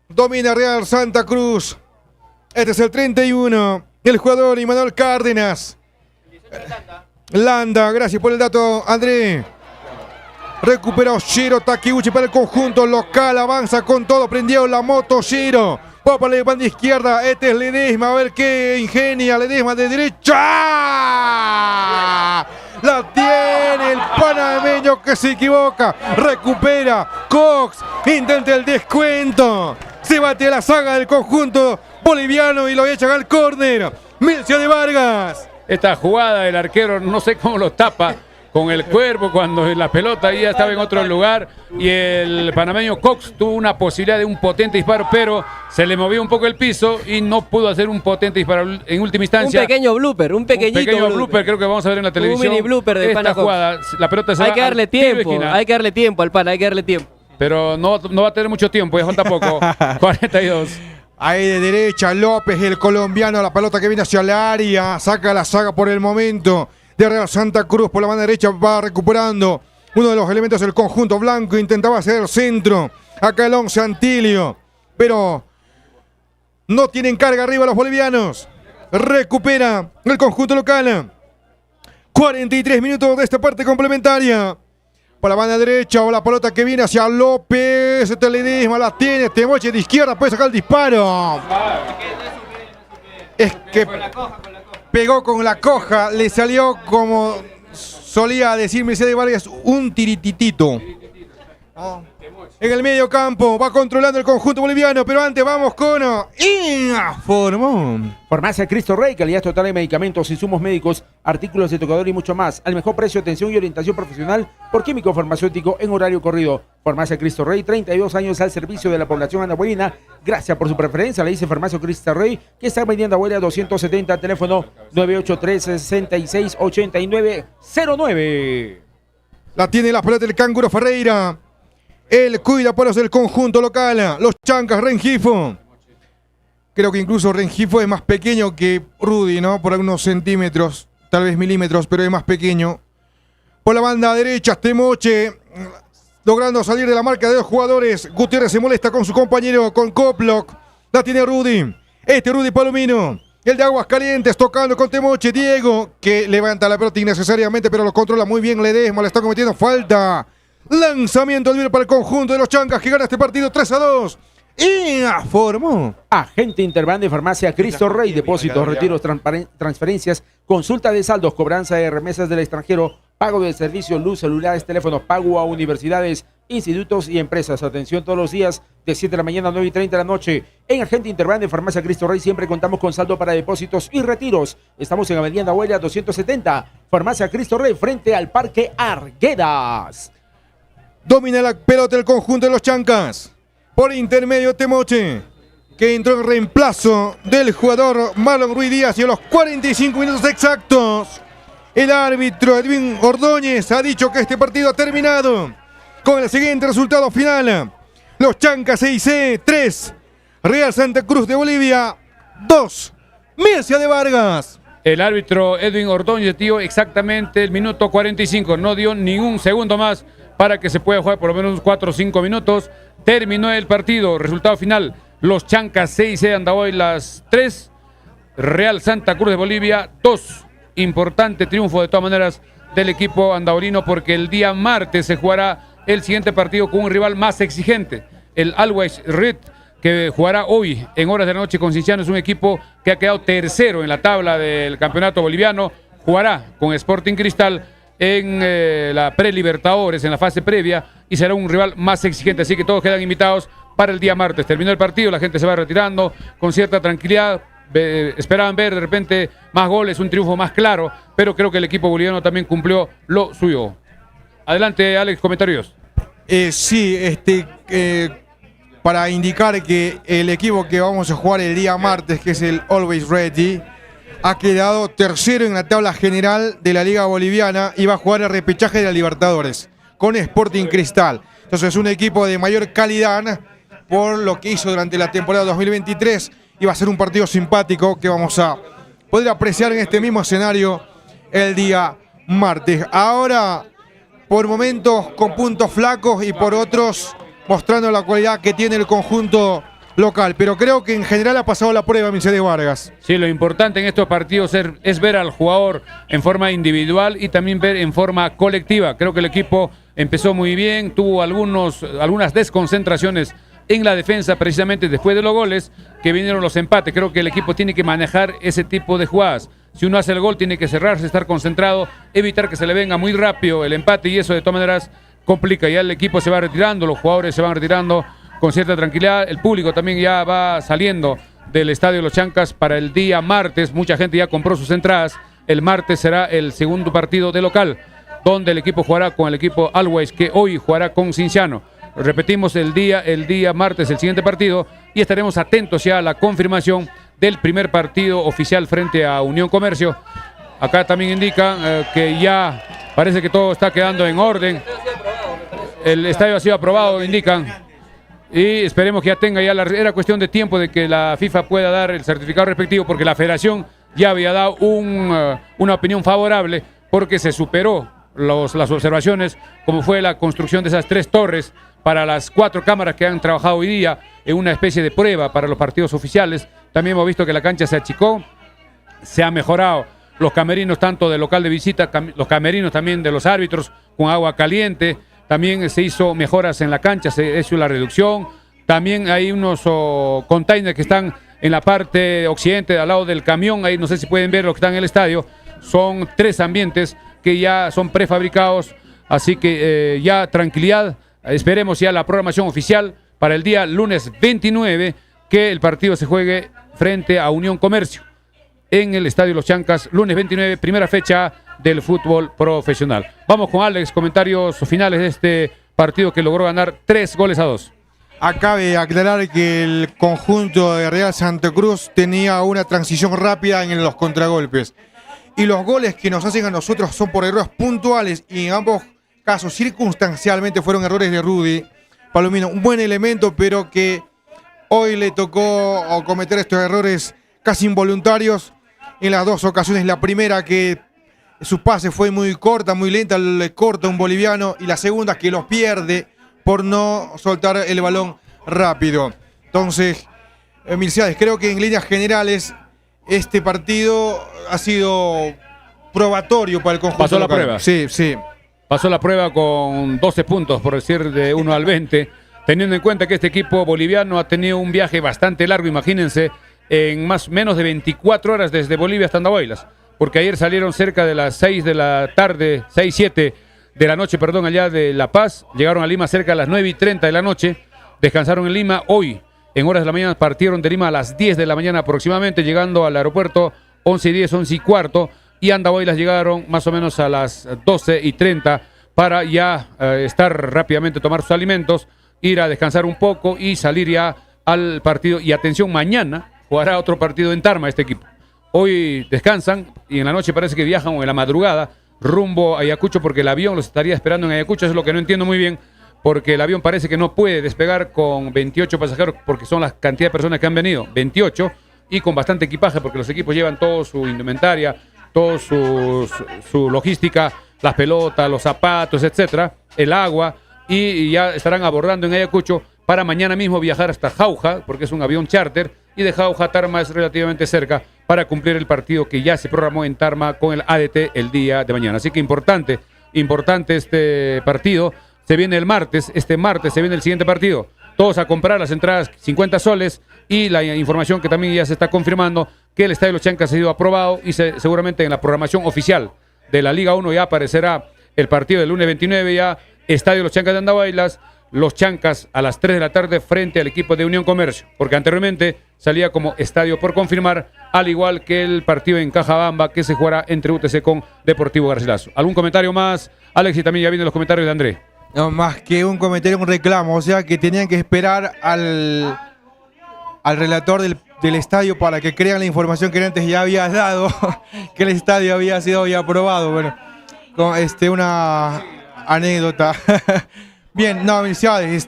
domina Real Santa Cruz, este es el 31, el jugador Imanol Cárdenas. Landa, gracias por el dato, André. Recuperó Shiro Takeuchi para el conjunto local. Avanza con todo, prendió la moto Shiro. Va para la banda izquierda. Este es Ledesma, a ver qué ingenia. Ledesma de derecha. La tiene el panameño que se equivoca. Recupera Cox. Intenta el descuento. Se bate la saga del conjunto boliviano y lo echan al córner. Milcia de Vargas. Esta jugada, el arquero no sé cómo lo tapa con el cuerpo cuando la pelota ya estaba en otro lugar y el panameño Cox tuvo una posibilidad de un potente disparo, pero se le movió un poco el piso y no pudo hacer un potente disparo en última instancia. Un pequeño blooper, un pequeño blooper, creo que vamos a ver en la televisión. Un mini blooper de esta jugada, la pelota se hay va que darle tiempo, hay que darle tiempo al pana, hay que darle tiempo. Pero no va a tener mucho tiempo, ya falta poco. 42. Ahí de derecha López, el colombiano, la pelota que viene hacia el área, saca la saga por el momento de Real Santa Cruz, por la banda derecha va recuperando uno de los elementos del conjunto blanco, intentaba hacer el centro, acá el 11 Antilio, pero no tienen carga arriba los bolivianos, recupera el conjunto local, 43 minutos de esta parte complementaria. Por la banda derecha o la pelota que viene hacia López. Este Ledesma la tiene. Temoche de izquierda puede sacar el disparo. Es que pegó con la coja. Le salió como solía decir Mercedes Vargas, un tirititito. En el medio campo va controlando el conjunto boliviano, pero antes vamos con Informó. Farmacia Cristo Rey, calidad total de medicamentos, insumos médicos, artículos de tocador y mucho más. Al mejor precio, atención y orientación profesional por químico farmacéutico en horario corrido. Farmacia Cristo Rey, 32 años al servicio de la población andahuelina. Gracias por su preferencia. Le dice Farmacia Cristo Rey, que está vendiendo Abuela 270, teléfono 983-668909. La tiene la pelota del Canguro Ferreira. Él cuida por los del conjunto local. Los Chancas, Rengifo. Creo que incluso Rengifo es más pequeño que Rudy, ¿no? Por algunos centímetros, tal vez milímetros, pero es más pequeño. Por la banda derecha, Temoche, logrando salir de la marca de dos jugadores. Gutiérrez se molesta con su compañero, con Coplock. La tiene Rudy. Rudy Palomino. El de Aguas Calientes tocando con Temoche. Diego, que levanta la pelota innecesariamente, pero lo controla muy bien Ledesma. Le está cometiendo falta. Lanzamiento libre para el conjunto de los Chancas, que gana este partido 3-2. Informó. Agente Interban de Farmacia Cristo Rey. Depósitos, retiros, transferencias, consulta de saldos, cobranza de remesas del extranjero, pago de servicios, luz, celulares, teléfonos, pago a universidades, institutos y empresas. Atención todos los días de 7 de la mañana a 9:30 de la noche. En Agente Interban de Farmacia Cristo Rey siempre contamos con saldo para depósitos y retiros. Estamos en Avenida Andahuayla 270. Farmacia Cristo Rey frente al Parque Arguedas. Domina la pelota el conjunto de los Chancas. Por intermedio Temoche, que entró en reemplazo del jugador Marlon Ruiz Díaz y a los 45 minutos exactos. El árbitro Edwin Ordóñez ha dicho que este partido ha terminado con el siguiente resultado final. Los Chancas 6-3, Real Santa Cruz de Bolivia 2, Mircia de Vargas. El árbitro Edwin Ordóñez dio exactamente el minuto 45, no dio ningún segundo más para que se pueda jugar por lo menos 4 o 5 minutos. Terminó el partido, resultado final, los Chancas 6, Andahuaylas 3, Real Santa Cruz de Bolivia 2. Importante triunfo de todas maneras del equipo andahuelino, porque el día martes se jugará el siguiente partido con un rival más exigente, el Always Red, que jugará hoy en horas de la noche con Cienciano. Es un equipo que ha quedado tercero en la tabla del campeonato boliviano, jugará con Sporting Cristal en la pre-Libertadores, en la fase previa, y será un rival más exigente, así que todos quedan invitados para el día martes. Terminó el partido, la gente se va retirando con cierta tranquilidad. Esperaban ver de repente más goles, un triunfo más claro, pero creo que el equipo boliviano también cumplió lo suyo. Adelante, Alex, comentarios. Para indicar que el equipo que vamos a jugar el día martes, que es el Always Ready, ha quedado tercero en la tabla general de la Liga Boliviana y va a jugar el repechaje de la Libertadores con Sporting Cristal. Entonces es un equipo de mayor calidad por lo que hizo durante la temporada 2023 y va a ser un partido simpático que vamos a poder apreciar en este mismo escenario el día martes. Ahora, por momentos con puntos flacos y por otros mostrando la cualidad que tiene el conjunto local, pero creo que en general ha pasado la prueba Mercedes Vargas. Sí, lo importante en estos partidos es ver al jugador en forma individual y también ver en forma colectiva. Creo que el equipo empezó muy bien, tuvo algunas desconcentraciones en la defensa precisamente después de los goles que vinieron los empates. Creo que el equipo tiene que manejar ese tipo de jugadas. Si uno hace el gol tiene que cerrarse, estar concentrado, evitar que se le venga muy rápido el empate y eso de todas maneras complica. Ya el equipo se va retirando, los jugadores se van retirando con cierta tranquilidad. El público también ya va saliendo del Estadio Los Chancas para el día martes. Mucha gente ya compró sus entradas. El martes será el segundo partido de local, donde el equipo jugará con el equipo Always, que hoy jugará con Cinciano. Repetimos el día martes, el siguiente partido, y estaremos atentos ya a la confirmación del primer partido oficial frente a Unión Comercio. Acá también indican que ya parece que todo está quedando en orden. El estadio ha sido aprobado, indican. Y esperemos que ya tenga era cuestión de tiempo de que la FIFA pueda dar el certificado respectivo, porque la federación ya había dado una opinión favorable porque se superó las observaciones, como fue la construcción de esas 3 torres para las 4 cámaras que han trabajado hoy día en una especie de prueba para los partidos oficiales. También hemos visto que la cancha se achicó, se ha mejorado los camerinos tanto del local de visita, los camerinos también de los árbitros con agua caliente. También se hizo mejoras en la cancha, se hizo la reducción. También hay unos containers que están en la parte occidente, al lado del camión. Ahí no sé si pueden ver lo que está en el estadio. Son 3 ambientes que ya son prefabricados. Así que ya tranquilidad. Esperemos ya la programación oficial para el día lunes 29, que el partido se juegue frente a Unión Comercio en el Estadio Los Chancas, lunes 29, primera fecha del fútbol profesional. Vamos con Alex, comentarios finales de este partido que logró ganar 3-2. Acabe aclarar que el conjunto de Real Santa Cruz tenía una transición rápida en los contragolpes. Y los goles que nos hacen a nosotros son por errores puntuales y en ambos casos circunstancialmente fueron errores de Rudy Palomino. Un buen elemento, pero que hoy le tocó cometer estos errores casi involuntarios en las 2 ocasiones. La primera, que su pase fue muy corta, muy lenta, le corta un boliviano, y la segunda que los pierde por no soltar el balón rápido. Entonces, Milciades, creo que en líneas generales este partido ha sido probatorio para el conjunto ¿Pasó local. la prueba? Sí, sí. Pasó la prueba con 12 puntos, por decir de 1 al 20, teniendo en cuenta que este equipo boliviano ha tenido un viaje bastante largo, imagínense, en menos de 24 horas desde Bolivia hasta Andahuaylas, porque ayer salieron cerca de las 6 de la tarde, 6, 7 de la noche, perdón, allá de La Paz, llegaron a Lima cerca de las 9:30 de la noche, descansaron en Lima. Hoy, en horas de la mañana, partieron de Lima a las 10 de la mañana aproximadamente, llegando al aeropuerto 11:10, 11:15, y Andahuaylas llegaron más o menos a las 12:30 para ya estar rápidamente, tomar sus alimentos, ir a descansar un poco y salir ya al partido. Y atención, mañana jugará otro partido en Tarma este equipo. Hoy descansan y en la noche parece que viajan, o en la madrugada, rumbo a Ayacucho, porque el avión los estaría esperando en Ayacucho. Eso es lo que no entiendo muy bien, porque el avión parece que no puede despegar con 28 pasajeros, porque son la cantidad de personas que han venido, 28, y con bastante equipaje, porque los equipos llevan toda su indumentaria, toda su logística, las pelotas, los zapatos, etcétera, el agua, y ya estarán abordando en Ayacucho para mañana mismo viajar hasta Jauja, porque es un avión charter, y de Jauja a Tarma es relativamente cerca, para cumplir el partido que ya se programó en Tarma con el ADT el día de mañana. Así que importante este partido. Se viene el martes, este martes se viene el siguiente partido. Todos a comprar las entradas, 50 soles, y la información que también ya se está confirmando, que el Estadio Los Chancas ha sido aprobado y seguramente en la programación oficial de la Liga 1 ya aparecerá el partido del lunes 29 ya, Estadio Los Chancas de Andahuaylas, Los Chancas a las 3 de la tarde frente al equipo de Unión Comercio, porque anteriormente salía como estadio por confirmar, al igual que el partido en Cajabamba que se jugará entre UTC con Deportivo Garcilaso. ¿Algún comentario más, Alex? Y también ya vienen los comentarios de André. No, más que un comentario, un reclamo, o sea que tenían que esperar al relator del estadio para que crean la información que antes ya habías dado, que el estadio había sido ya aprobado. Bueno, con una anécdota. Bien, no, felicidades.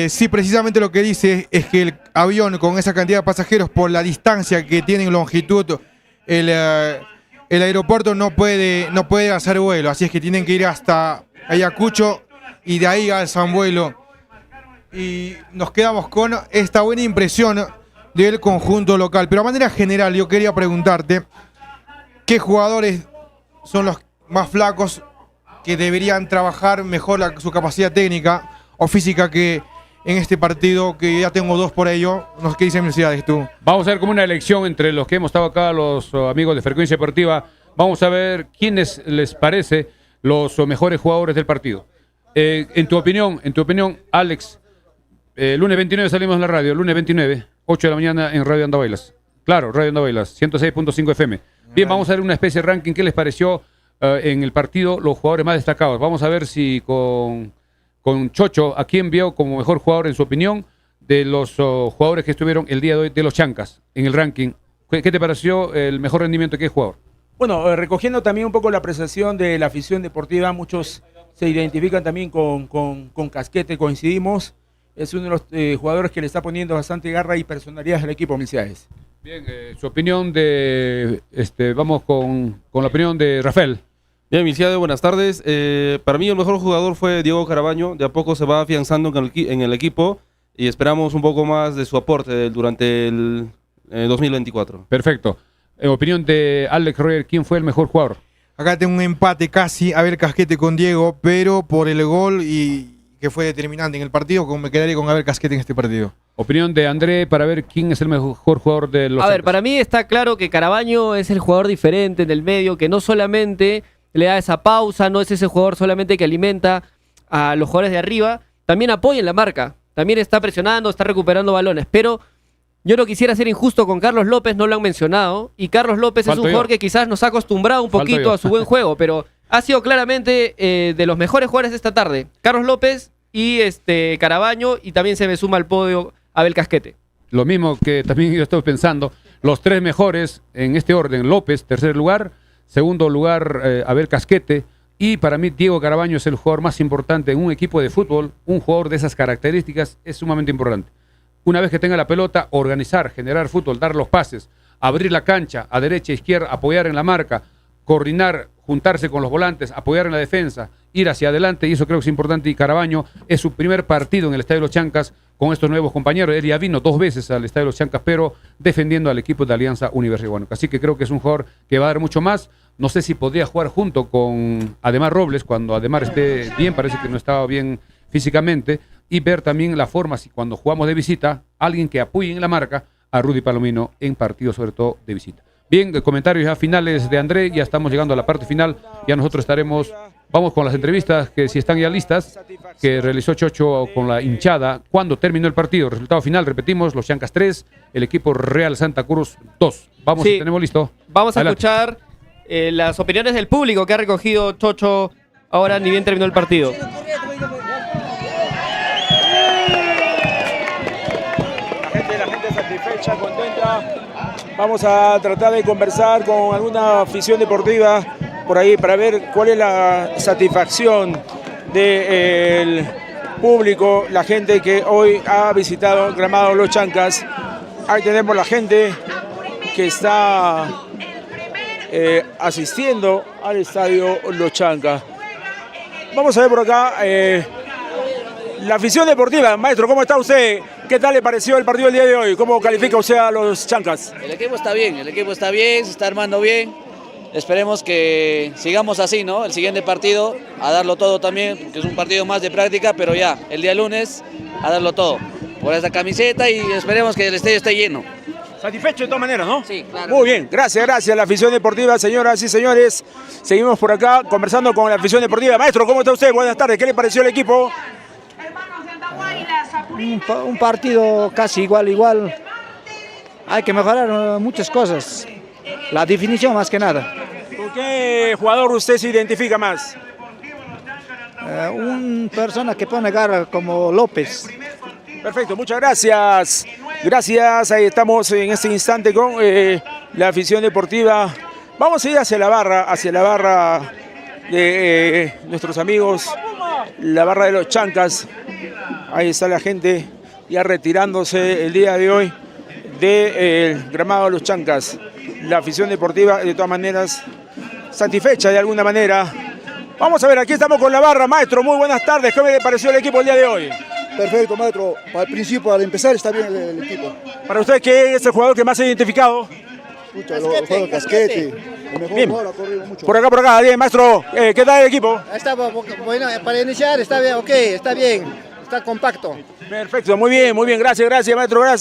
Sí, precisamente lo que dice es que el avión con esa cantidad de pasajeros, por la distancia que tiene en longitud, el aeropuerto no puede hacer vuelo, así es que tienen que ir hasta Ayacucho y de ahí alzan vuelo. Y nos quedamos con esta buena impresión del conjunto local. Pero a manera general yo quería preguntarte, ¿qué jugadores son los más flacos que deberían trabajar mejor su capacidad técnica o física que en este partido, que ya tengo dos por ello? No sé qué dicen felicidades tú. Vamos a ver como una elección entre los que hemos estado acá, los amigos de Frecuencia Deportiva. Vamos a ver quiénes les parece los mejores jugadores del partido. En tu opinión, Alex, lunes 29 salimos en la radio, lunes 29, 8 de la mañana en Radio Andahuaylas. Claro, Radio Andahuaylas, 106.5 FM. Bien, vamos a ver una especie de ranking. ¿Qué les pareció en el partido los jugadores más destacados? Vamos a ver si con Chocho, ¿a quién vio como mejor jugador en su opinión de los jugadores que estuvieron el día de hoy de los Chancas en el ranking? ¿Qué te pareció el mejor rendimiento de qué jugador? Bueno, recogiendo también un poco la apreciación de la afición deportiva, muchos se identifican también con Casquete, coincidimos. Es uno de los jugadores que le está poniendo bastante garra y personalidad al equipo, Milciades. Bien, su opinión de... vamos con la opinión de Rafael. Bien, Milciades, buenas tardes. Para mí el mejor jugador fue Diego Carabaño. De a poco se va afianzando en el equipo y esperamos un poco más de su aporte durante el 2024. Perfecto. En opinión de Alex Roger, ¿quién fue el mejor jugador? Acá tengo un empate casi, a ver, Casquete con Diego, pero por el gol y que fue determinante en el partido, me quedaría con Abel Casquete en este partido. Opinión de André para ver quién es el mejor jugador de los... A ver, para mí está claro que Carabaño es el jugador diferente en el medio, que no solamente le da esa pausa, no es ese jugador solamente que alimenta a los jugadores de arriba, también apoya en la marca, también está presionando, está recuperando balones, pero yo no quisiera ser injusto con Carlos López, no lo han mencionado, y Carlos López es un jugador que quizás nos ha acostumbrado un poquito a su buen juego, pero ha sido claramente de los mejores jugadores de esta tarde. Carlos López y Carabaño, y también se me suma al podio Abel Casquete. Lo mismo que también yo estoy pensando, los tres mejores en este orden: López, tercer lugar, segundo lugar Abel Casquete, y para mí Diego Carabaño es el jugador más importante en un equipo de fútbol. Un jugador de esas características es sumamente importante. Una vez que tenga la pelota, organizar, generar fútbol, dar los pases, abrir la cancha a derecha, izquierda, apoyar en la marca, coordinar, juntarse con los volantes, apoyar en la defensa, ir hacia adelante, y eso creo que es importante. Y Carabaño es su primer partido en el Estadio de los Chancas con estos nuevos compañeros. Él ya vino 2 veces al Estadio de los Chancas, pero defendiendo al equipo de Alianza Universidad de Huánuco. Así que creo que es un jugador que va a dar mucho más. No sé si podría jugar junto con Ademar Robles, cuando Ademar esté bien, parece que no estaba bien físicamente, y ver también la forma, si cuando jugamos de visita, alguien que apoye en la marca a Rudy Palomino en partidos sobre todo de visita. Bien, comentarios ya finales de André, ya estamos llegando a la parte final, ya nosotros vamos con las entrevistas, que si están ya listas, que realizó Chocho con la hinchada, cuando terminó el partido. Resultado final, repetimos, los Chancas 3, el equipo Real Santa Cruz 2. Vamos, sí, si tenemos listo. Vamos a Adelante. escuchar las opiniones del público que ha recogido Chocho ahora ni bien terminó el partido. La gente satisfecha, contenta. Vamos a tratar de conversar con alguna afición deportiva por ahí para ver cuál es la satisfacción del público, la gente que hoy ha visitado el gramado Los Chancas. Ahí tenemos la gente que está asistiendo al estadio Los Chancas. Vamos a ver por acá la afición deportiva. Maestro, ¿cómo está usted? ¿Qué tal le pareció el partido del día de hoy? ¿Cómo califica usted a los Chancas? El equipo está bien, se está armando bien. Esperemos que sigamos así, ¿no? El siguiente partido, a darlo todo también, porque es un partido más de práctica, pero ya, el día lunes, a darlo todo por esta camiseta, y esperemos que el estadio esté lleno. Satisfecho de todas maneras, ¿no? Sí, claro. Muy bien, gracias, gracias. La afición deportiva, señoras y señores. Seguimos por acá conversando con la afición deportiva. Maestro, ¿cómo está usted? Buenas tardes. ¿Qué le pareció el equipo? Un partido casi igual. Hay que mejorar muchas cosas. La definición más que nada. ¿Con qué jugador usted se identifica más? Una persona que pone garra como López. Perfecto, muchas gracias. Gracias, ahí estamos en este instante con la afición deportiva. Vamos a ir hacia la barra de nuestros amigos, la barra de los Chancas. Ahí está la gente ya retirándose el día de hoy del gramado de los Chancas. La afición deportiva, de todas maneras, satisfecha de alguna manera. Vamos a ver, aquí estamos con la barra. Maestro, muy buenas tardes. ¿Cómo le pareció el equipo el día de hoy? Perfecto, maestro. Al principio, al empezar, está bien el equipo. Para usted, ¿qué es el jugador que más se ha identificado? Escucha, el jugador Casquete. El mejor Bien. jugador, ha corrido mucho. Por acá. Bien, maestro. ¿Qué tal el equipo? Está bueno, para iniciar está bien, ok, está bien, está compacto. Perfecto, muy bien, gracias, maestro, gracias.